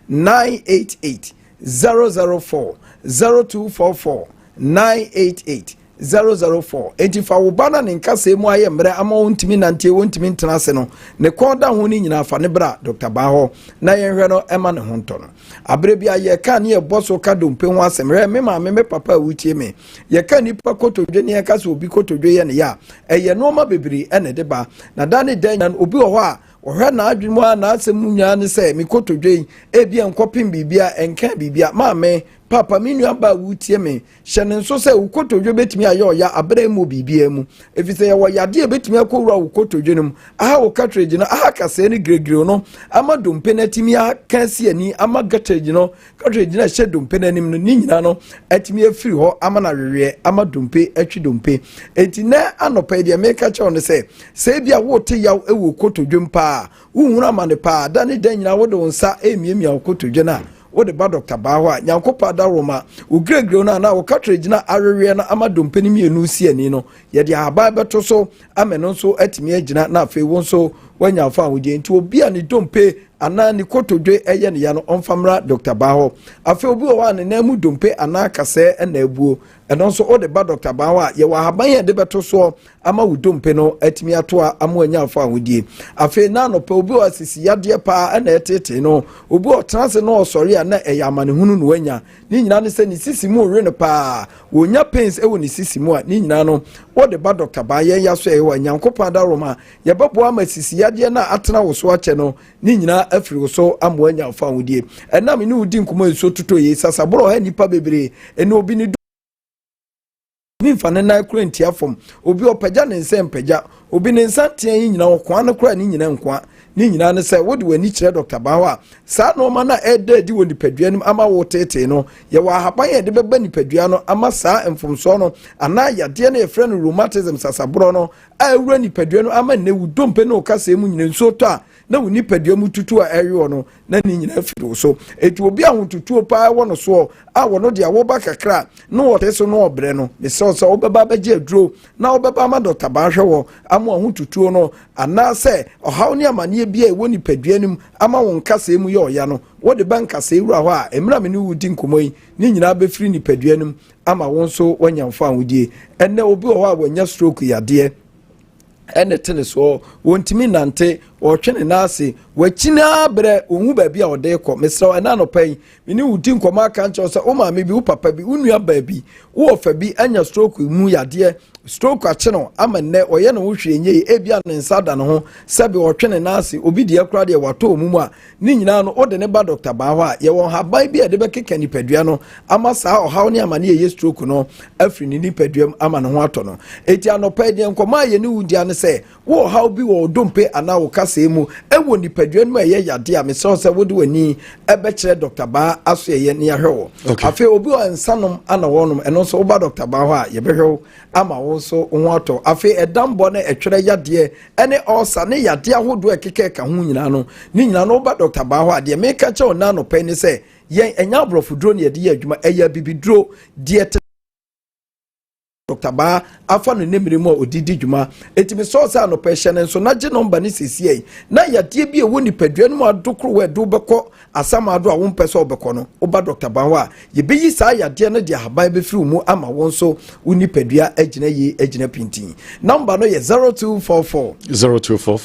988 004 0244 988 004 enti fa wo bana ne nkasa mu ayɛ mmerɛ ama wontimi nante wontimi ntenase no ne kɔda ho ni nyina fa ne bra Dr. Ban hɔ na yɛhwɛ no ɛma ne ho ntɔ no abere bia yɛ ka ne yɛbɔ so ka dompe ho asɛm hwɛ me ma me papa wutie me yɛ ka nipa kotodwe ne yɛ ka so obi kotodwe yɛ ne ya ɛyɛ no ma bebree ɛne de ba na da ne dan obi wɔ hɔ a wɔhwɛ na adwemu a na asɛm mu nyaa ne sɛ me kotodwe ebia nkɔpem bibia ɛnka bibia maame papa me nua ba wutie me hyɛ ne nso sɛ wokotodwe betumi ayɛ ɔya abere mu bibia mu efisɛ yɛ wɔ yade betumi akɔwura wokotodwe no mu aha wo cartridge no aha kase ne gregre no ama dompe na timi aka si ani ama cartridge no hyɛ dompe na nim no ni nyina no atimi afiri hɔ ama na wewe ama dompe atwi dompe enti na anopa de me ka kyɛw no sɛ bia wo te yaw ewo kotodwe mpa wohunu amane pa da ne dan nyina wo de wonsa emiemia wokotodwe na wode ba Dr. Ban hɔ a nyankopɔ adaroma wo gregre no na wo cartridge na awewe na ama dompe ne mienu si ani no yɛde ahaba bɛto so ameno nso atimi agyina na afei wo nso wanya fa awudie nti obi a ne dompe ana ne kotodwe ɛyɛ ne ya no ɔmfamra Dr. Ban hɔ afei obi wɔ hɔ ne na mu dompe ana kasɛ ɛna abuo ɛno nso wode ba Dr. Ban hɔ a yɛwɔ ahaban yɛ de bɛto so ama wo dompe no atimi atoa ama wanya fa awudie afei na no pa obi wɔ asisi yadeɛ pa ɛna ɛtete no obi wɔ transe no ɔsɔre a na ɛyɛ amanehunu no wanya ne nyina ne sɛ ne sisi mu ɔre no pa wonya pains ɛwɔ ne sisi mu a ne nyina no what the bad Dr. Baye ya so e wa Nyankopɔn da Roma ye babo ama sisi yade na atena wo so ache no ni nyina afiri wo so amo anya fa wodie ɛna me ne wodi nkomo nso tuto ye sasaboro ha nipa bebre ene obi ni mfane na kura ntia fom obi opagya ne nse mpagya obi ne nsantia yi nyina okwa no kura ni nyina nkwa ni nyina ne se wodi wani kire Dr. Bawa sa no ma na eda di woni padua nim ama wo tete no ye wa haban ye de beba ni padua no ama sa mfomso no ana yade na ye frɛ no rheumatism sasaboro no a ewura ni padua no ama ne wudompe na okasa mu nyina nso to a na woni padua mu tutu a ɛwe no na ni nyina afiri so etu obi ahotutuo pa wo no so a wo no de awoba kakra no wo teso no obre no be so wo beba beje aduro na wo beba ma Dr. Bahwe wo ama ahotutuo no ana se ohaw ne amane bia e woni padua nim ama wo nkasa mu ye oya no wo de banka se ewura hɔ a emra me ne wudi nkomoyi ni nyina befiri ni padua nim ama wo nso wanyamfa awudie enne obi hɔ a wanya stroke yade ene tene so wontimi nante wɔtwene nase wakina brɛ ohu baabi a ɔde kɔ mesrɛ ɛna no pai meni wudi nkɔma aka nkyɛw sɛ wo maame bi wo papa bi wo nua baabi wo ofa bi anya stroke mu yadeɛ stroke akye no ama nnɛ ɔyɛ no wo hwɛ nye ebia ne nsa da ne ho sɛbe ɔtwene nase obi deɛ kora deɛ watɔ mu a ne nyinaa no ɔde ne ba Dr. Baho a yɛwɔ haban bi a de bɛkeka nipadua no ama saa ɔhaw ne ama ne yɛ stroke no afiri ne nipadua ama ne ho atɔ no eti anɔpa deɛ nkɔma yɛ ne wudia ne sɛ wo ɔhaw bi wɔ dompe ana wo kasa mu ewo nipadua no ɛyɛ yade a mesrɛ sɛ wode wani ɛbɛkyerɛ Dr. Baho aso ɛyɛ ne yɛhwɛ wo afei obi wɔ nsanom ana wɔnom ɛno nso woba Dr. Baho a yɛbɛhwɛ wo ama wo nso ho atɔ afei ɛdambɔ ne ɛtwerɛ yadeɛ ɛne ɔsa ne yadeɛ ahodoɔ ɛkeka ka ho nyinaa no ne nyinaa no woba Dr. Baho a deɛ meka kyɛ wo na no pɛ ne sɛ yɛn ɛnya aborɔfo duro ne yɛde yɛ adwuma ɛyɛ bibiduro deɛ Dr. Baho afa no nemire mu a odidi dwuma etimi so sa no pɛhye ne nso na gye number ne sesiei na yade bi e woni padua no adokro we do bɛkɔ asama ado a wo mpɛ sɛ obɛkɔ no oba Dr. Baho a ye beyi saa yade no de haban bɛfiri mu ama wo nso woni padua agina yi agina pintin number no ye 0244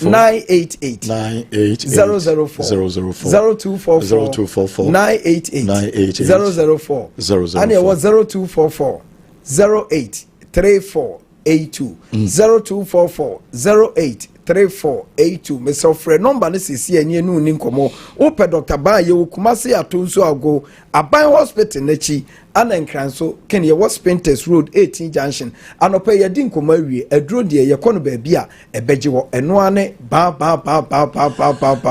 988 004 0244 988 004 and it was 0244 083482 0244 083482 Mr. Fred number ne sisi anye nu ni nkomo ope Dr. Baho ye Kumasi atonso ago Aban hospital nachi ana nkranso ken ye was Painters Road 18 junction anope ye di nkomo awie aduro de ye kono ba bia ebeje wo eno ane ba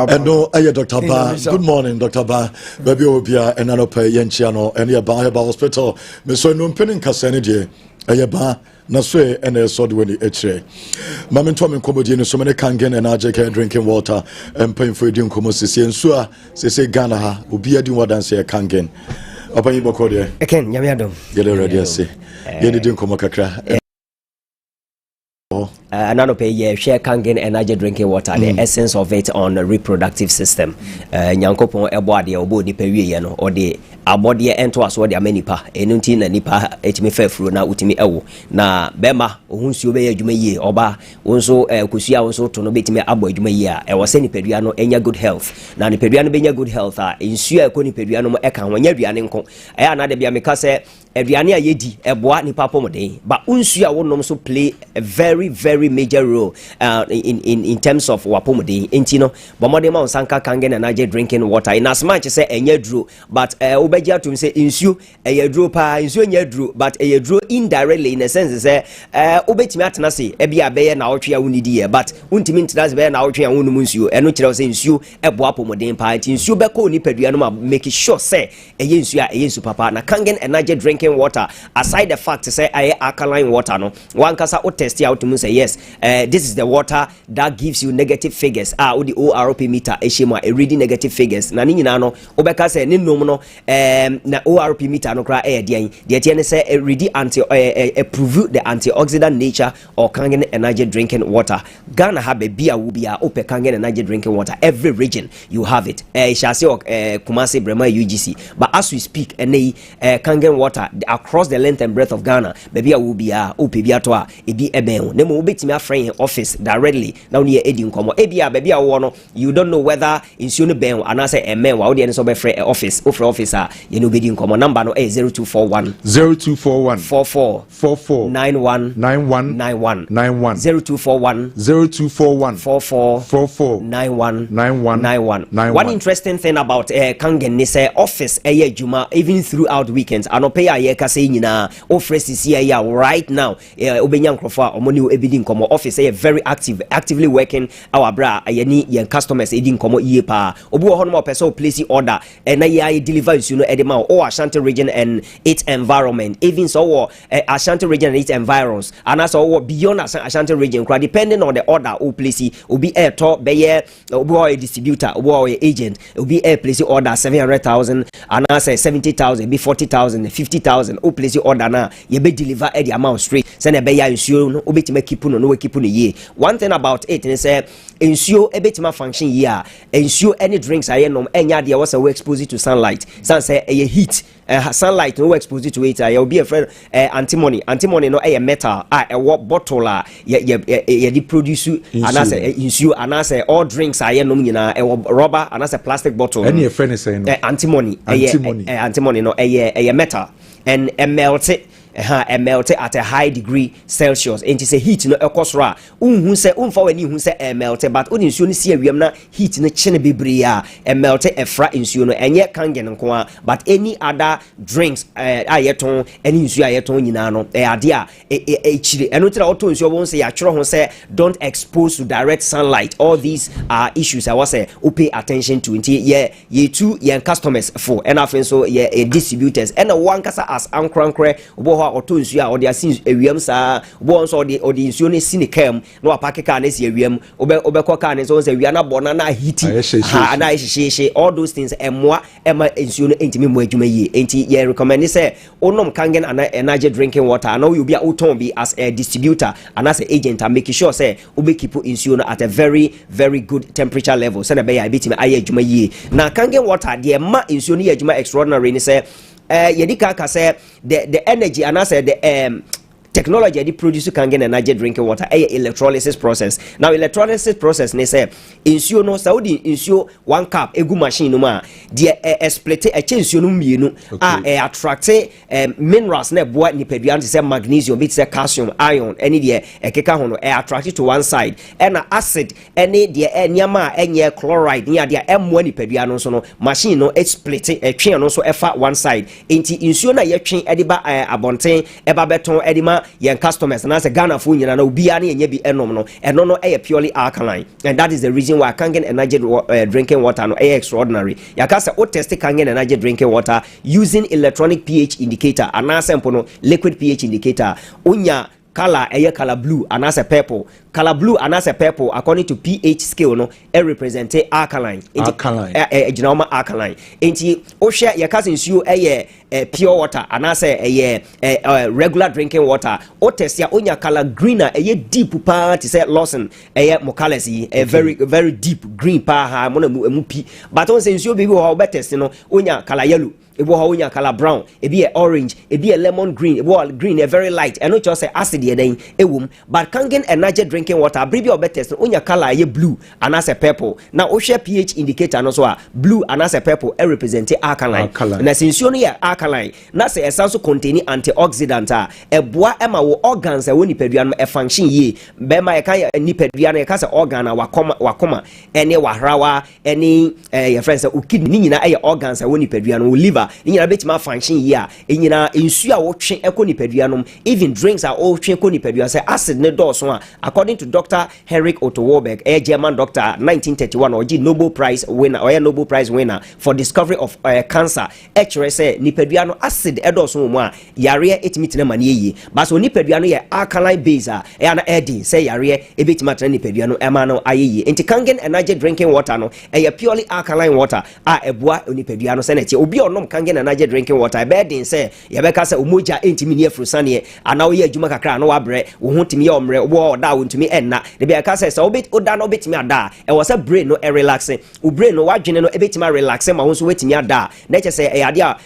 eno aye Dr. Baho. Good morning Dr. Baho. Baby obia enanope ye nchia no ene ba hospital me so no mpeni nkasa ne de aye ba na so ene so de woni echire mame nto me nkomodi ne so me kangen and ajeke drinking water painful di nkomo sisi ensu a sisi Ghana ha obi adi wadanse kangen opanyi bokode eken nyame adom yele ready ase yeni di nkomo kakra anano pay ye share kangen energy drinking water the essence of it on the reproductive system nyankopon ebo ade obo ni pawie ye no ode abode ento aso de amanipa enunti na nipa etimi fafuro na utimi ewo na bema ohunsuo be adwuma yie oba wonso kosua wonso to no betimi abo adwuma yie a ewo se nipadua no enya good health na nipadua no benya good health a ensuo ekɔ nipadua no eka ho nya aduane nko ɛya na de bia meka se aduane a yedi eboa nipa pomden ba unsuo a wonom so play a very very major role in terms of wapomden enti no bomode ma onsanka kangen na je drinking water in as much say enya duro but obeji atum say insuo eya duro pa insuo enya duro but eya duro indirectly in a sense say obetimi atena say ebia beye na otwe a wonidi ye but untimi ntena say beye na otwe a wonum insuo eno kire say insuo eboa pomden pa enti insuo beko ni padua no ma make sure say eya insuo a eya insuo papa na kangen energy drinking water aside the fact say alkaline water no one kasa o test out to say yes this is the water that gives you negative figures with the ORP meter eshema reading negative figures na nyina no obeka say ne nom no na ORP meter no kra dean de tie ne say ready anti prove the antioxidant nature or kangen energy drinking water Ghana have a bia wo bia ope kangen energy drinking water every region you have it shall say Kumasi Brema UGC but as we speak kangen water across the length and breadth of Ghana baby a wo bia o pe bia to a ebi eben na mo obetimi afrɛ office directly na wo ne edi nkomo ebi a baby a wo no you don't know whether insuo no ben anase emen wa wo de ne so be frɛ office o frɛ office a ye no bedi nkomo number no 0241 44 91 0241 44 91. One interesting thing about Kangen is office juma even throughout weekends anope a ye ka say nyina office is here right now obenya nkrofa omoni ebidi nkomo office very actively working our bra ayani yen customers edi nkomo iye pa obi wo hono person place order na ye deliver you know edema or Ashanti region and its environment even so Ashanti region and its environs and as beyond Ashanti region depending on the order o place obi air to be ye obi a distributor obi a agent obi air place order 700,000 and I say 70,000 be 40,000 50,000 o place order na ye be deliver the amount straight send be ya ensure no obi time keep no keep no ye. One thing about it is say ensure ebetima function here ensure any drinks aye nom enya dia was we expose to sunlight san say a heat sunlight no expose to it you be a friend antimony no a metal a what bottle ye di produce and as ensure and as all drinks aye nom nyina rubber and as a plastic bottle any friend is saying antimony no a metal and melt it melt at a high degree Celsius and say heat no ekosra unhu say umfa wani hu say melt but oni nsuo no si awiam na heat no chene bebre a melt efra nsuo no enye kangen nko but any other drinks ayeton any nsuo ayeton nyina no ade a chire eno tira oto nsuo won say ya chiro ho say don't expose to direct sunlight. All these are issues I was say we pay attention to nti ye two ye customers for and afen so ye distributors and one kasa as ankrankre oto nsuo a odi asin ewiam saa bo nso odi nsuo ne sine kam na wapake ka na si ewiam obekọ ka ne so say ewia na bona na hiti ha na hihihie all those things emwa ema nsuo no entimi mo adwuma yi enti ye recommend say onom kangen ana energy drinking water na you be oton be as a distributor and as an agent and make sure say obe keep nsuo no at a very very good temperature level so na be ya betimi aye adwuma yi na kangen water de ma nsuo no ye adwuma extraordinary ni say yedika ka say the energy and I said the technology they produce kangen energy drinking water electrolysis process. Now electrolysis process ne say insuo no saudi insuo 1 cup egu machine no ma de split a insuo no mienu attract minerals na boa nipadua say magnesium bit say calcium iron any de ekeka ho no attract to one side and acid any de nyama enye chloride nya de emmo nipadua no so no machine no split twen no so efa one side enti insuo na ye twen ediba abonten eba beton edima yen customers na say Ghana fu nyina na obia na yenye bi enom no eno no purely alkaline and that is the reason why Kangen energy drinking water no extraordinary. Yakasa o test Kangen energy drinking water using electronic pH indicator and na sample no liquid pH indicator unya color color blue and as a purple color blue and as a purple according to pH scale no represent alkaline genoma alkaline enti o share your cousin you pure water and as regular drinking water o test ya onya color green deep pa to say Lawson mokalesi very very deep green pa ha mo na mu pi but on say you be ho test no onya color yellow ebo ha onya color brown ebi orange ebi lemon green ebo green very light and no just say acid ye den ewum but Kangen energy drinking water bribi obetest onya color ye blue and as a purple now o share pH indicator no so blue and as a purple represent alkaline na since you no ye alkaline na say also contain antioxidant eboa ema wo organs woni padua no function ye be ma ye kan ni padua no ye ka say organ wakoma ene wahrawa ene your friends o kidney nyina ye organs woni padua no liver nyina betima function ye a nyina ensu a wo twe ekoni padua no even drinks are all twe ekoni padua say acid ne dose a according to Dr. Henrik Otto Warburg, a German doctor, 1931 or Nobel Prize winner or Nobel Prize winner for discovery of cancer. Actually say nipeduano acid edoso mo yare etimi na mani but so nipeduano ye alkaline base na edi say yare ebetima tena nipeduano ema no ayeyi enti Kangen energy drinking water no purely alkaline water eboa nipeduano say na ti obi onom kangen energy drinking water bed in say yebeka say umoja entimi ne afrusane ana wo ye adwuma kakra no wabrɛ wo ho timi ye omre wo da wo ntimi enna de be ka say obit oda no betimi ada e wo say brain no relax wo brain no wadwene no ebetimi relax ma wo so wetimi ada na che say e ade a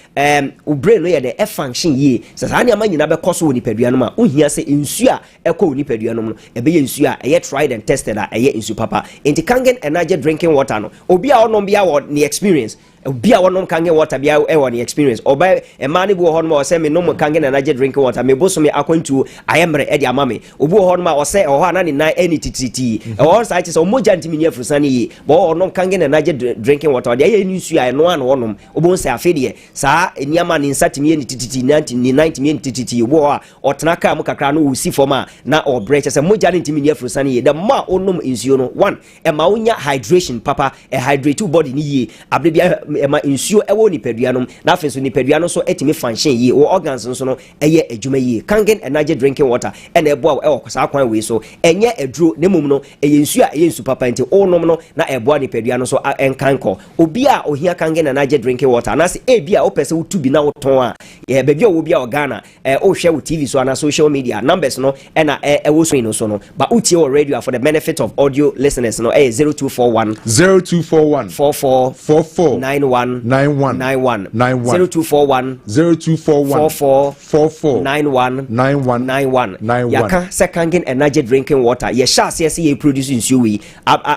wo brain no ye de function ye say ne amanyina be koso wo nipadua no ma wo hia say ensu a ekɔ wo nipadua no no ebe ye ensu a eye tried and tested a eye ensu papa enti kangen energy drinking water no obi a onom bia wo ne experience obi a wonom kangen water bia e wo ne experience oba e ma ne bi wo honom o say me nom kangen energy drinking water me boso me akwantu ayemre e de amame obi wo honom o say o ha na ne nan any tititi e wo say say omoja ntimi ne afusane yi bo onom kangen energy drinking water de eye nsu a no an wonom obo say afede saa eniama ne nsatimi ne tititi 90 ne tititi wo a otena ka mu kakra no usi forma na o breach say moja ntimi ne afusane yi de ma onom nsuo no one e ma onya hydration papa e hydrate body ni yi abrebia ema insuo ewo nipadua no na afenso nipadua no so etimi function yi wo organs no so no eye adwuma yi kangen energy drinking water ena eboa ewo kwasa kwan we so enye aduro nemum no eye insuo a eye insu papa nti onom no na eboa nipadua no so enkanko obi a ohia kangen energy drinking water na se ebi a opese wo tubi na woton a ye bebi a wo bia Ghana o hwe wo TV so na social media numbers no ena ewo so no so no ba utie wo radio for the benefit of audio listeners no 0241 44 91 0241 yaka sekangen energy drinking water ye sha se ye produce nsuo wi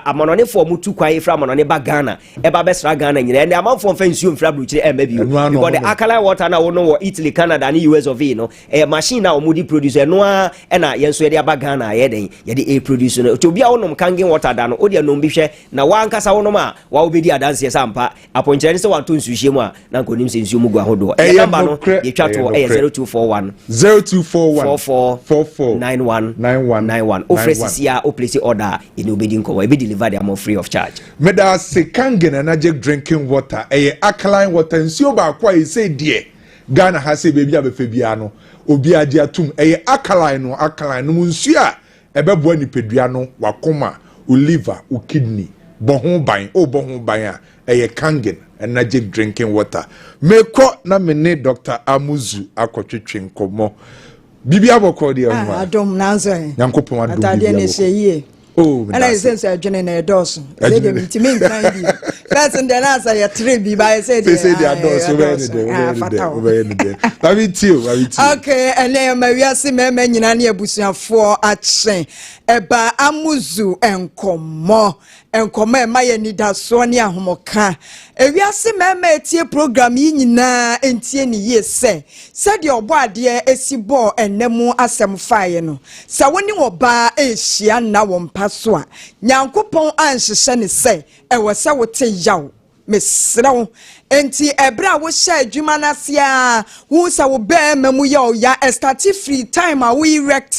amonone for mutu kwai fra amonone ba Ghana e ba besra Ghana nyire and amanfo fa nsuo mfra bruchire emabio because the alkaline water na wono wo Italy, Canada and US of no machine na omudi produce eno a na yenso ye de ba Ghana ye den ye de produce no to bia wonom kangen water da no o de no bi hwe na wankasa wonom a wa obedi adanse sampa aponkyere se wanto nsuhye mu a na nkonim se nsuo mu gu ahodo e number no ye twa to 0241 4491 ofresi ya o place order in obedi nko e be delivered am free of charge meda se kangen energy drinking water alkaline water nsuo ba kwa e say die Ghana ha se bebi abefe bia no obi ade atum alkaline no nsuo a ebeboa nipadua no wakoma o liver o kidney bohun ban a kangen energy drinking water meko na mene Dr. Amuzu akotwetwe nkomo bibi aboko de anwa adom nanzo yankopon adom atade ne hye oh ana sense adwene na edoso say dem ntimi nkan bi first and then answer your three bi by say they adoso we ne de baby tio okay ene ma wiase mema nyina ne abusuafo achen eba Amuzu enkomo ema ye nidaso ne ahomoka ewiase mema etie program yi nyina entie ne yese said your body esibo enemu asem faye no sa woni oba ehia na wo mpaso a nyankopon anhyehye ne se ewo se wote yaw mesrawo enti ebra wo hye adwuma na sia wo sa wo be mamu ya start free time a we erect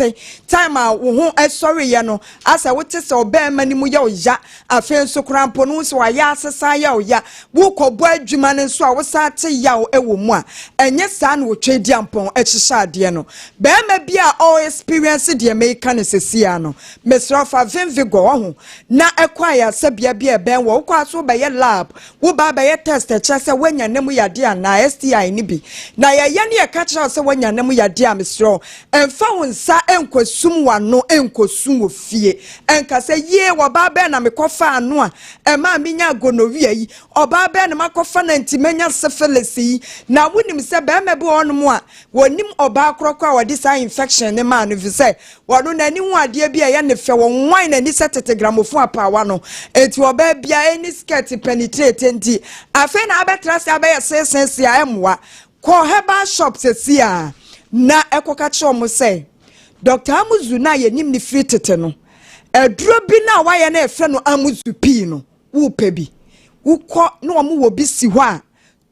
time a wo ho sorry ye no asa wo te se obe mani mu ya afen so krampo no so ya asesa ya wo kobo adwuma ne so a wo sa te ya ewo mu a enye sa na wo twedi ampon ehihye ade no be ma bia all experience de make ne sesia no mesra fa venvigo ho na ekwa ya sabia bia ben wo kwa so be ye lab wo ba ye test se wanya nemu yade ana STI ni bi na ye ne ye ka kira se wanya nemu yade a mesro emfa wonsa enkosum wano enkosum wo fie enka se ye wo ba be na mekofa anu a ema minya gonorrhea yi oba be na makofa na ntimenya syphilis yi na wonim se be me be onum a wonim oba krokwa wo dis infection ne ma no fi se wono na ni hu ade bia ye ne fe wo nwan na ni se tetegramofo apawa no enti oba bia any skirt penetrate enti afen na abetrase abe sense ya emwa ko heba shop sesia na ekoka chomo say Dr. Amuzu na ye nim ni fitete no eduro bi na waye na efe no Amuzu pi no wo pebi wo ko no omo wo bi si ho a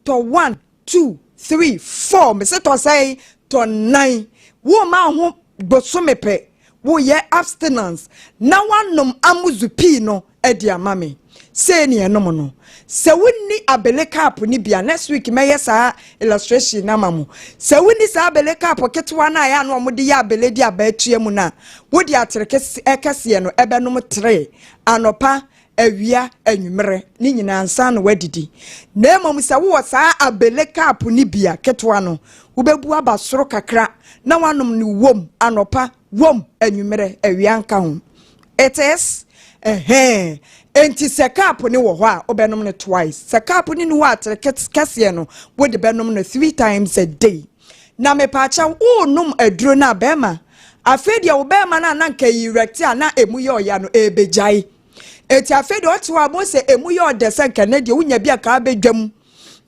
to 1 2 3 4 me se to say to 9 wo ma ho bosomepe wo ye abstinence na wanom Amuzu pi no e dia mame say ni enom no se wonni abele cap ni bia next week meye sa illustration na mamu se wonni sa abele cap ketwa na ya no omde ya abele di abatua mu na wodi atreke ekase no ebenom 3 anopa awia anwumere ni nyina nsa no wadidi na emom se wo saa abele cap ni bia ketwa no ubebu abasoro kakra na wanom ni wom anopa wom anwumere awia nka ho it is enti se cap ni wo ho a obenom ne twice se cap ni no atere kese no wo de benom no 3 times a day na me pacha wo nom aduro na bema afedia wo bema na nanka yirekti na emuye oya no ebejai eti afedia otiwa mo se emuye odese kanade wunya bia ka abedwam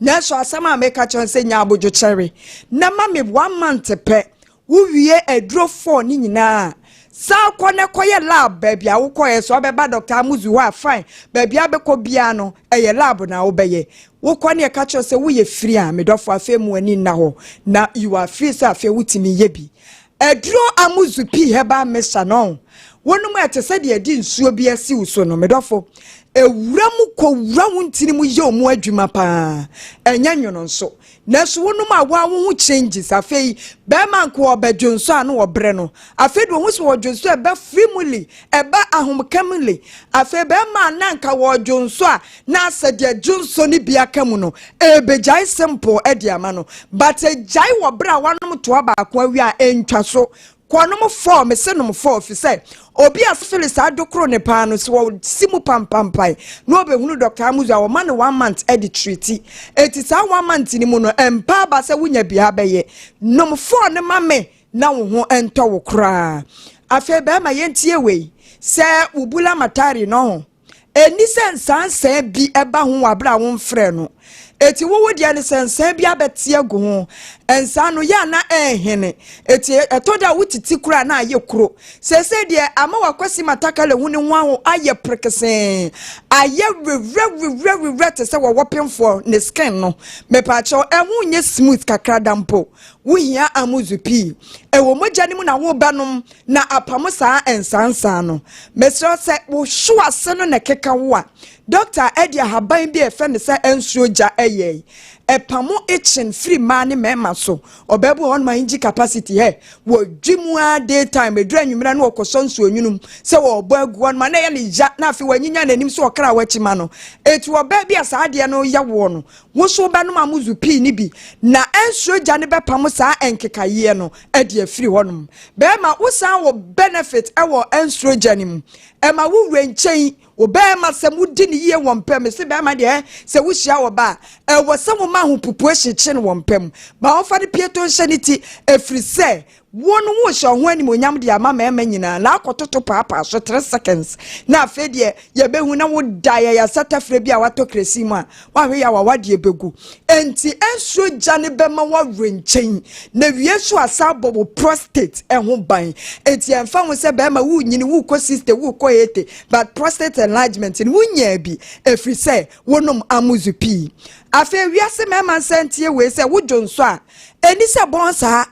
na so asama meka chon se nya abojo chere na ma me 1 month pe wo wie aduro 4 ni nyina sa kone koye lab baby a wo koye so beba Dr. Amuzu wa fine baby abeko bia no eye lab na wo beye wo kone e ka cho se wo ye free a medofo afemu ani na ho na you are free sa afi wutimi ye bi edro Amuzu pi heba mesa no wonum ete se de edi nsuo bi asi uso no medofo ewura mu ko wura wuntini mu ye omu adwuma pa enya nwono nso na so wonum a wa wo hu changes afei be man ko obadwonso anu obre no afei do hu so odwonso e ba freely e ba ahomkamly afei be man nanka wo odwonso a na asade adwonso ni bia kamu no e be jai simple e dia ma no but e jai wo bra wanom to aba ko awi a entwa so kwanom 4 me senom 4 fi say obi asfili sa dokro ne pa no so simu pampampai no obehunu Dr. Amuzu a wo ma ne 1 month edit treaty eti sa 1 month ni mu no empa ba se wunya bia beye nom 4 ne ma me na wo ho ento wo kra afa ba ma yentie we se ubula matari no eni sensanse bi eba ho wabra wo mfre no eti wo dia ne sensan bi abetie gu ho ensa no ya na ehene eti etoda wutiti kura na aye kuro sese de ama wakwasi matakale hu ne ho aho aye prekese aye re te se wo wopemfo ne skin no me pa cho ehu nye smooth kakra dampo wo hia Amuzu pi ewo moja ni mu na wo banom na apamo saa ensansa no mesro se wo hwo ase no ne keka wo a Dr. Edia haban bi efe ne se ensuo ja eye epamo itching free man mema so obebu on my inji capacity he wo dwimu a daytime edru anwumra na okosonso onwunum se wo obo agu on ma na ye ne ja na afi wanyinya nanim so okra wachima no etu obebi asade no ya wo no wo so benom Amuzu pi ni bi na ensuo ja ne bepamo saa enkekaye no ede free honum be ma wo san wo benefit e wo ensuo ja nim e ma wo renchen obema se mudi ni ye wompem se be ma de se wo hia wo ba e wo se mo ma hu pupu ehyeche no wompem ba wo fa de pieto hyaniti efri se wonu wo hye ho ani monyam de ama ma nyina na akototo paapa so 3 seconds na afi de ye behu na wo da ya satafre bi a wato kresi mu a wa hwe ya wa de begu enti enso gya ne be ma wa renchen na wie so asabo prostate ho ban enti emfa ho se be ma wo nyini wo ko sister wo ko ete but prostate enlargement ni wo nya bi efri se wonom Amuzu pi afi wiase mema nsantie we se wo dwonso a eni se bonsa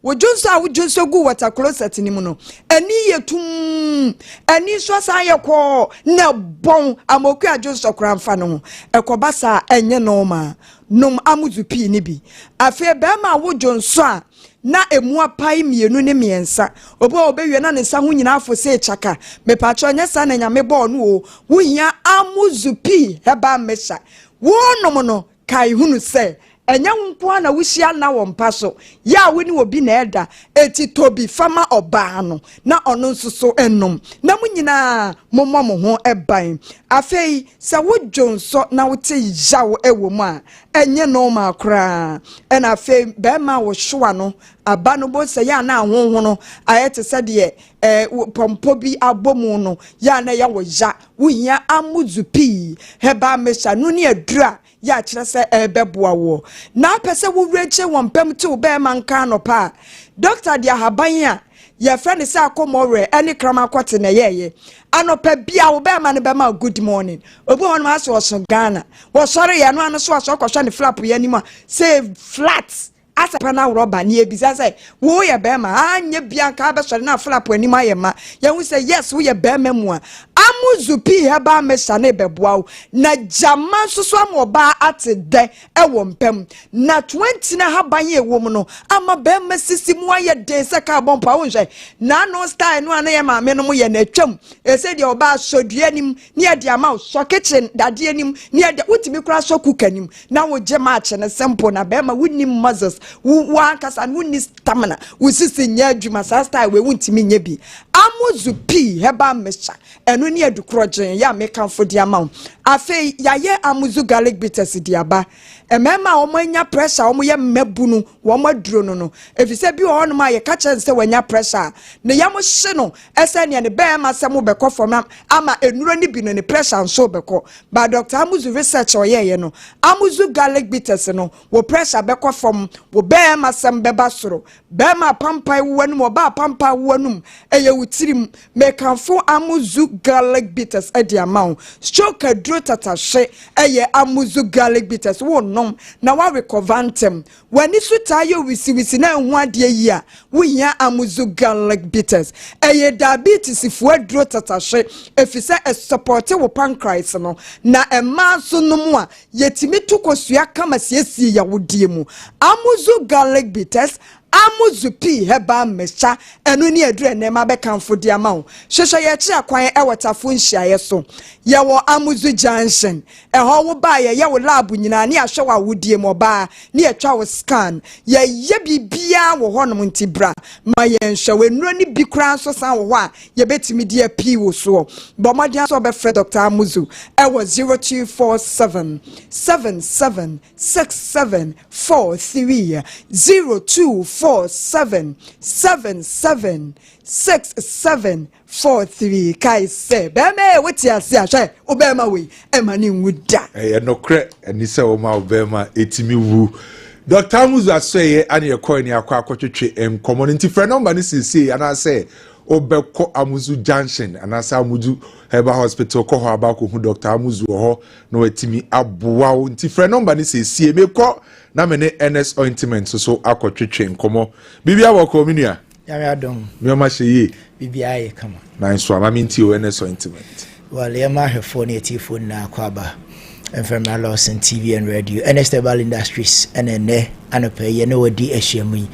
wojonso gu water closet ni mu no ani yetum ani so sa ye ko na bon amoku ajonso kramfa no ekoba sa enye no ma nom Amuzu pi ni bi afi be ma wojonso a na emu apai mienu ne miensa obo obewie na ne sa ho nyina afo se chaka me pacho nya sa na nyame bo no o wo hia Amuzu pi heba mesha wo nom no kai hunu se enya nko na wuhia na wo mpa so ya woni obi na eda eti tobi fama oba no na ono nsoso enom na munyina mommo mo ho eban afei se wo dwonso na wote yawo ewo mu a enye no ma kra ena afei be ma wo hwa no aba no bo se ya na ahonho no ayete se de pompo bi abomu no ya na ya wo ya wo hia Amuzu pi heba mesha no ne adura ya kire se ebeboa wo na pese wo wreche wompem te wo be man kan no pa doctor dia haban a ya friend say akomore any krama kwete na yeye anopa bia wo be man be ma good morning obi won ma so Ghana wo sori ya no ano so kwhwa ne flap ya ni ma say flat asa pana roba ni ebisa say wo ye bema anye bia ka be sori na flap ani ma ye ma ye hu say yes wo ye bema mu a amuzu pi heba mesha na beboa na jama soso amoba ate de ewo mpem na 20 na haban ye wo mu no ama bema sisi mu aye de se ka bompa wo hwe na no style no ana ye ma me no mu ye na twam e se de oba sodua nim ni e de ama so kitchen dade nim ni e de utimi kura so kuka nim na wo je match na simple na bema wunni muscles wo ankasa wunni stamina wo sisi nya adwuma sa style we wuntimi nya bi amuzu pi heba mesha eno ni edukrojen ya meka fodi ama afi yaye amuzu garlic bitters diaba emema omanya pressure omoye mmabunu wo maduro no efise bi ho no ma ye ka chense wanya pressure ne yamo hye no ese ne ne be ma se mo beko fom ama enuro ni bi no ne pressure nso beko ba Dr. Amuzu research oyeye no amuzu garlic bitters no wo pressure beko fom wo be ma sem beba soro be ma pampai wanum oba pampa wanum eye wutirim mekanfo amuzu garlic bitters edi amount stroke dro tatashe eye amuzu garlic bitters wo na wa recovantem wani sutayo wisi na hu ade yi a wo hia amuzu garlic bitters eye diabetes fu adro tatashe efise support wo pancreas no na ema so no mu a yetimi tukosua kama siesie ya wodie mu amuzu garlic bitters amuzu pi heba mesha enu ni edure nema be kanfo di ama wo hwehwe ye chi akwan ewotafo nhyiaye so ye wo amuzu junction eho wo ba ye wo lab nyina ne ahwe wa wodie mo ba ne etwa wo scan ye bibia wo honom ntibra ma ye nhwe wenuro ni bi kran so san wo a ye betimi die pi wo so bo modia so be fred Dr. Amuzu ewo 0247 776743 0247776743 kai se be me weti ase ahwe obema we emani nwuda no kre ani se o ma obema etimi wu Dr. Amuzu aseye ani ekọ ni akọ akọtwetwe community friend number ni sisi ana say obekọ Amuzu junction ana say Amuzu Herbal Hospital ko ho aba ko hu Dr. Amuzu ho no etimi aboa wo nti friend number ni sisi emekọ na me ne NS ointment so akọtwetwe nkomo bibia wo ko minua ya adom me ma hye bibia ye kama na so ama minti o NS ointment wale ya ma hefo ne tifo na kwaba from Lawson TV and radio Enestebal Industries ene anope ye no wadi ehyiamu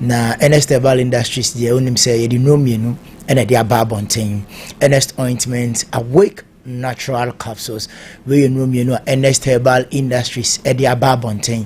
na Enestebal Industries de onim say ye di no mienu ene de ababonten Enest ointment awake natural capsules we no mienu Enestebal Industries e de ababonten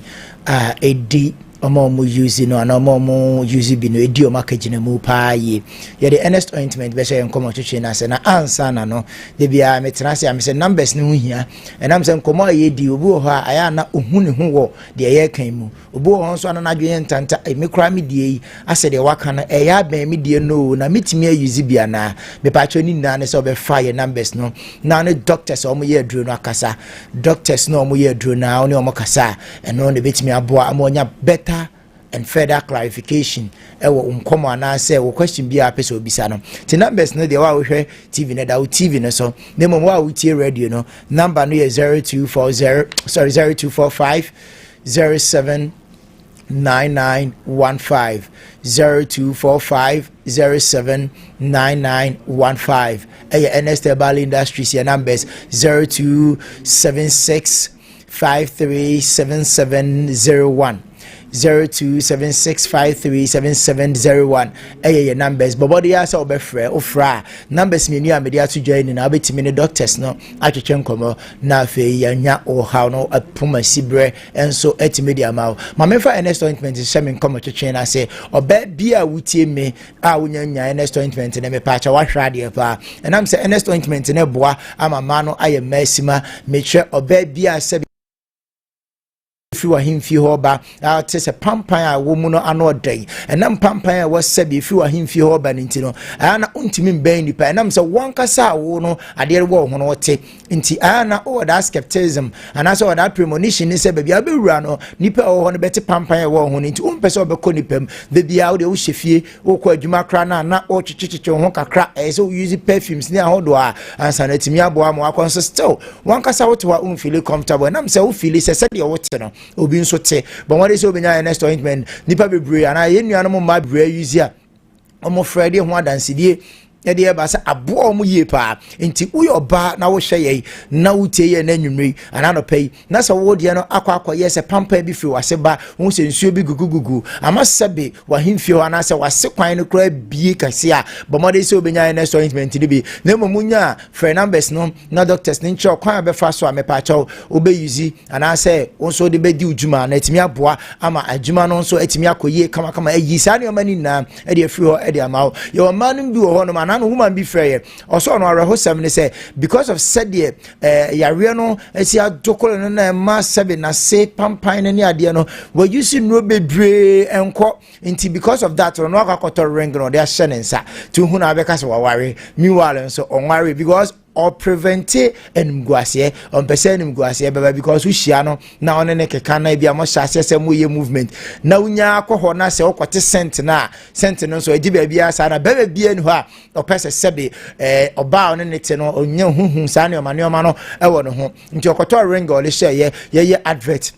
edi omo use no na omo use bi no edi o makagina mu pa ye the Enest ointment be say enkomo twetwe na se na ansa na no de bia metenase am say numbers ne hu hia and am say enkomo ye di obi ho a aya na ohu ne hu wo de ye kan mu obi ho so na adwe ntanta me kra me die yi ase de waka na e ya ban me die no na metimi use bia na me pa twa ni na ne so be fire numbers no na ne doctors omo ye aduro no akasa doctors no omo ye aduro na oni omo kasa eno ne betimi aboa amonya better and further clarification ewo unkomo ana say wo question bia pese obisa no the numbers no dey wa wo hwe TV na da wo TV no so na mo wa wo tie radio no number no is 0245 079915 0245 079915 Enestebal Industries your numbers 0276 537701 0276537701 your numbers bobody asa obefre ofra numbers me nua media to join na betimi ne doctors no atwetwe nkomo na afi yanya o how no apoma sibre enso etimedia ma ma mefa Enest ointment shame nkomo twetwe na say oba bia wutie me a wonyanya Enest ointment ne me pa cha wahwa de pa enam say Enest ointment ne boa ama ma no aye masima meche oba bia se fi wa himfi hoba te se pampan a wo mu no ano dan enam pampan a wasabi fi wa himfi hoba nti no ana untimi mban nipa enam se wankasa wo no ade wo ho no te nti ana o that skepticism ana so that premonition ni se baby abewura no nipa wo ho no beti pampan a wo ho nti umpese obekọ nipam baby a wo de wo hyefie wo kọ adwuma kra na o chichichichi ho kakra so use perfumes ni ahodo a ansa na timi abo am akon so still wankasa wo to wa feel comfortable enam se wo feel se de wo te no obi nso te but what is obenya next ointment nipa bebre ana ye nuanom ma bebre use a omo frede ho adansedie yɛde yɛba sɛ aboa ɔmo yie paa nti woyɛ ɔbaa na wohyɛ yɛi na wotie yɛ n'anwummere anaa nɔpɛ yi na sɛ wo deɛ no akɔ yɛ sɛ pampa bi firi wase ba wo sɛ nsuo bi gugugugu ama sɛbe wahemfie hɔ anaasɛ wase kwan no koraa bie kɛse a bɔmmɔde sɛ wobɛnya yɛ next ointment no bi na mmom wonya a frɛ numbers no na doctors ne nkyerɛ kwan a bɛfa so a mepaakyɛw wobɛyusi anaasɛ wo nso wode bɛdi wo dwuma na atumi aboa ama adwuma no nso atumi akɔ yie kamakama ayi saa nneɔma no nyinaa ɛde afiri hɔ ɛde ama wo yɛwɔ mmaa no bi wɔ hɔ nom no woman be fair also no arahosam ne say because of said yare no esi adokolo no na ma sebe na say pampan ne ade no we using no bebre enko nti because of that no akakoto ring no they are shedding nsa to hu na abeka se waware meanwhile so onware because or prevent enguasie on person enguasie baba because we share no na one ne keka na bia mo hyase se mo ye movement na unya akọ na se okote cent no so edi ba bia sa na baba bia ni ho a opese sebe oba one ne te no onya huhu sa ne o ma no e wo no ho nti okoto ring ole share ye advert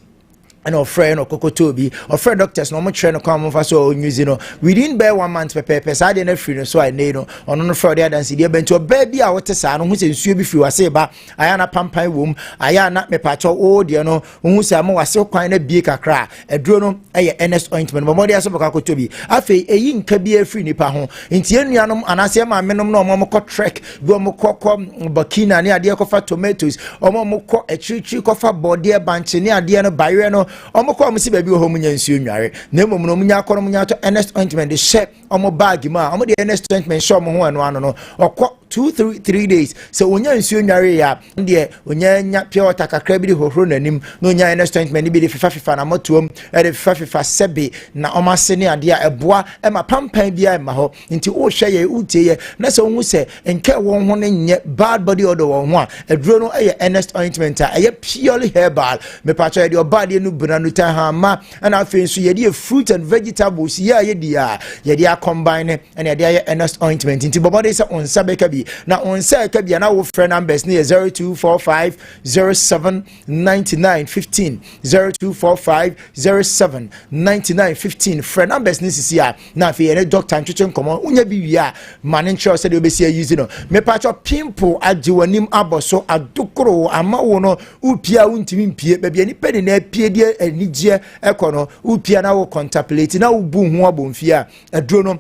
and our friend or Kokotobi or friend doctors no much train come for so news within by 1 month per I didn't free so I know on Friday than see bent to a baby I want to say who says you before I say ba I am a pampai womb I am not me patch oh dear no who say I was so kind of big a cry a drono a NS ointment but more as Kokotobi I feel a yin can be a free nipa home in Tianum and I say my minimum no more trek go more bakina near dear coffee tomatoes or more a tree coffee body bunch near dear barrier no omo ko omo si baby ho munya nsuo nware na emom no munya akọ no munya to NS ointment de share omo bag ma omo de NS ointment show mo ho ano no okọ 2-3 days so onya nsuo nware ya de onya nya pure water kakra bi de hohoro nanim no onya NS ointment bi de fifa na motuom e de fifa sebe na omo ase ne ade a eboa e ma pampan bia e ma ho nti o hwe ye utie ye na se ohun se enke won ho ne nye bad body odor won ho a eduro no e NS ointment a e purely herbal me patcho e de obade no no tahama and I feel so ye fruit and vegetables ye a combine and ye NS ointment into bobody say on sabeka bi na on say ka bi na wo friend numbers near 0245 07 99 15 0245 07 99 15 friend numbers ni sisi a na fe ye doctor ntwetwe nkomo unya bi wi a man nsure say de obesi use no me patcho pimple ajiwanim aboso adokoro ama wo no upia untimi mpie ba bi ani pedi na apie die enije ekono upia na wo contemplate na wo bu hu abomfia aduro no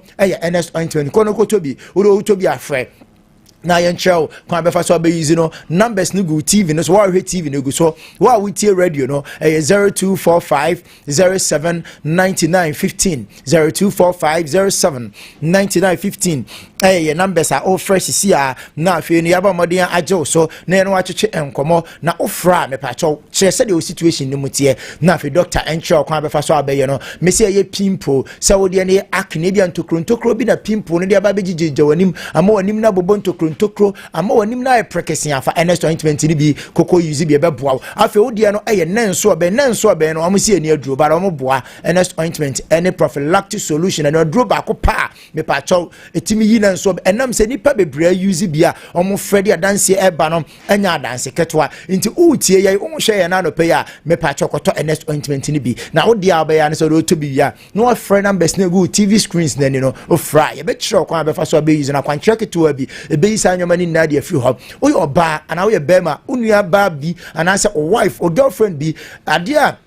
NS ointment kono kotobi wo tobi afre na yen chow kwa befa so be use no numbers no go TV no so wa hwe TV no go so wa we tie radio no 0245 07 99 15 0245 07 99 15 numbers are all fresh see na fe no yaba modern ajo so na no acheche enkomo na ofra me pa chow chere se the situation no mutie na fe doctor enchow kwa befa so abaye no me se ye pimple se wo de ne acne bia ntokro bi na pimple no de aba begigije wanim ama wanim na bobo ntokro ama wanim na prekesi afa NS ointment ni bi koko use bi beboa afa wo de no nenso be no amusi eni aduro ba ro mo boa NS ointment any prophylactic solution and aduro ba ko pa me pa chow etimi yi nanso enam se nipa bebre use bia omo fredi adanse eba no anya adanse ketwa nti utie ye wo hwe ye na no pe ya me pa chow koto NS ointment ni bi na wo dia ba ya ne so do to bi ya no friend numbers na go TV screens na ni no o fra ye be kire kwa be fa so be use na kwan kire keto bi e be isa nyoma ni na de afi ho wo ye oba ana wo ye bema unua ba bi ana se o wife o girlfriend bi ade a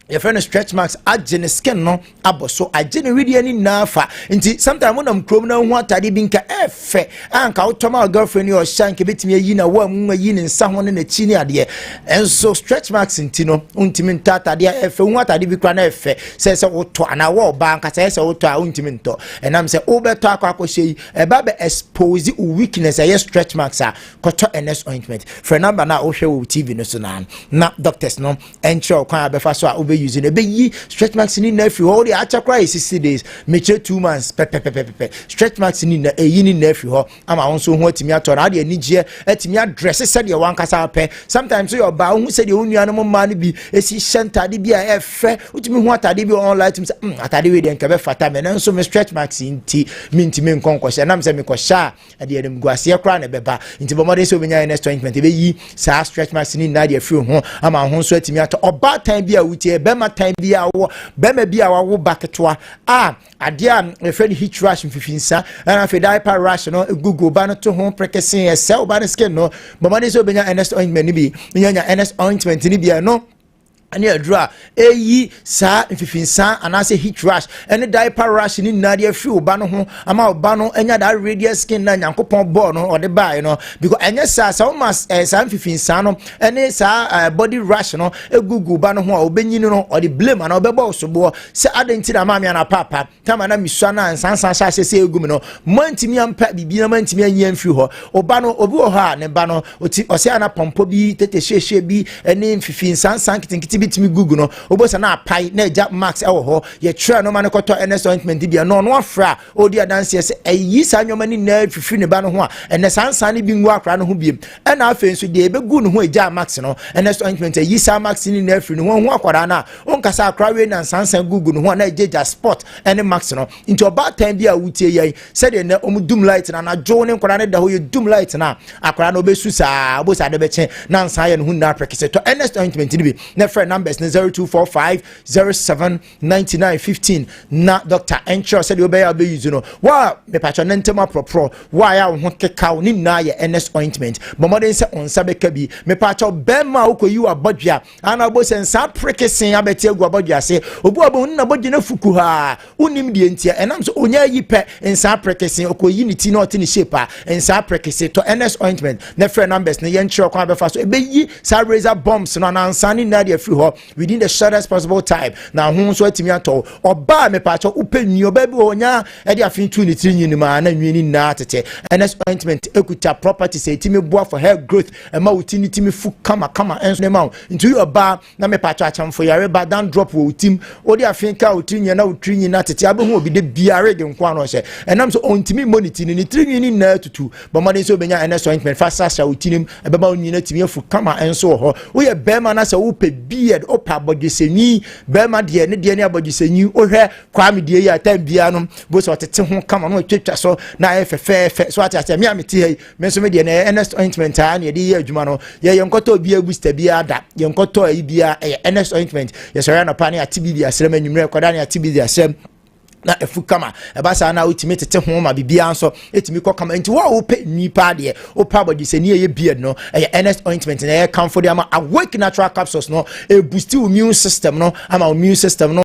your friend stretch marks agene skin no aboso agene really any nafa nti sometimes when am krom na hu atade bi nka efe anka utoma girlfriend your shank betimi yi na wa mu yi ne nsa ho ne na chi ni ade enso stretch marks nti no untimi ntata ade efe hu atade bi kra na efe se uto ana wa oba anka se uto a untimi nto enam se obeto akwakohye e ba be expose weakness your stretch marks a koto NS ointment for number na o hwe wo TV no so na doctors no encho kwa be fa so a be using a be stretch marks in nephew all the achakra is 60 days meche 2 months stretch marks in a yini nephew ama also ho timi ato na de anije atimi address said your one kasa pe sometimes so your ba hu said your nuanom man bi esi shantade bi a efe utimi hu atade bi online timi atade we de nka be fata me nanso me stretch marks inti mintimi nkonko she nam se me ko sha ade dem guase kra na beba inti bomode so benya next ointment be yi sa stretch marks ni na de free ho ama ho so atimi ato oba time bi a wutie be ma time bi a wo be ma bi a wo baketoa ade a friend heat rash mfifinsa na fe diaper rash no google ba no to ho prekesen e sell ba no skin no bomode so benya next ointment ni bi nya next ointment ni bi no ani adra eyi sa mfifinsa anase heat rash ene diaper rash ni na de afi oba no ho ama oba no enya da radial skin na nyankopon ball no ode buy no because enya sa must sa mfifinsa no ene sa body rash no egugu ba no ho a obenyi no ode blame na obebo osobo se adenti na mama na papa tama na misua na sansan sha se egum no mantimi ampa bibi na mantimi anya mfi ho oba no obi ho ha ne ba no ose ana pompo bi tete hwehwe bi ene mfifinsa sankitin bitimi google no obosa na pai na ja max ewo ho ye try no man koto ns ointment bia no afra odi adanse se eyi sa nwoma ni na fifi ne ba no ho a ene sansan ni bi ngu akra no ho biem ena afen so de ebegu no ho ja max no ns ointment eyi sa max ni na afri no ho akwara na onkasa akra we na sansan google no ho na ja sport ene max no into about time bia wutie yai said de na omudum light na jo ne kwara ne da ho ye dum light na akwara no besu sa obosa de beche na nsan ye no hu na prekese to ns ointment ni bi na numbers 0245079915 na Dr. Encho said you be use no wa me patron ntema propro wa ya ho keka ni na ye NS ointment but modern say on sabeka bi me patron bema ukoyi abodua ana bo sen sa prekesen abeti egu abodua se obu obo na bodua na fuku ha unim die ntia enam so onya yi pe nsa prekesen okoyi ni ti na oti ni shape a nsa prekesen to NS ointment na free numbers na ye nchiro kwa befa so ebeyi sa razor bombs no na nsa ni na de free ho within the shortest possible time na ho so atimi ato oba me pacho upenni oba bi onya e de afin tu ni trinyi ni ma na nwini na tete NS ointment ekuta properties etimi boa for hair growth e ma utini timi fu kama enso ne ma ntu oba na me pacho achamfo yare ba dan drop wo utim odi afin ka utrinyi na utrinyi na tete abehu obi de biare de nkwa no hye enam so ontimi moniti ni trinyi ni na tutu but mo de so benya NS ointment fast sha utinim e be ma onyina timi afu kama enso ho wo ye be ma na se wo pe beard opa abodiseni bema de ne abodiseni ohwe kwame de ya time bia no bo so tete ho kama no twetwa so na efefe so ati me ameti hei me so me de na NS ointment a na de ye adwuma no ye nkoto bia booster bia da ye nkoto ayi bia NS ointment ye so ya na pa na ati bia asrem anwumre koda na ati bia asrem na efu kama ebasa na ultimate tete ho ma bibia nso etimi ko kama nti wo pe nipa de o pa body se ni ye beard no NS ointment na ye comfort ama awake natural capsules no e boost immune system no ama immune system no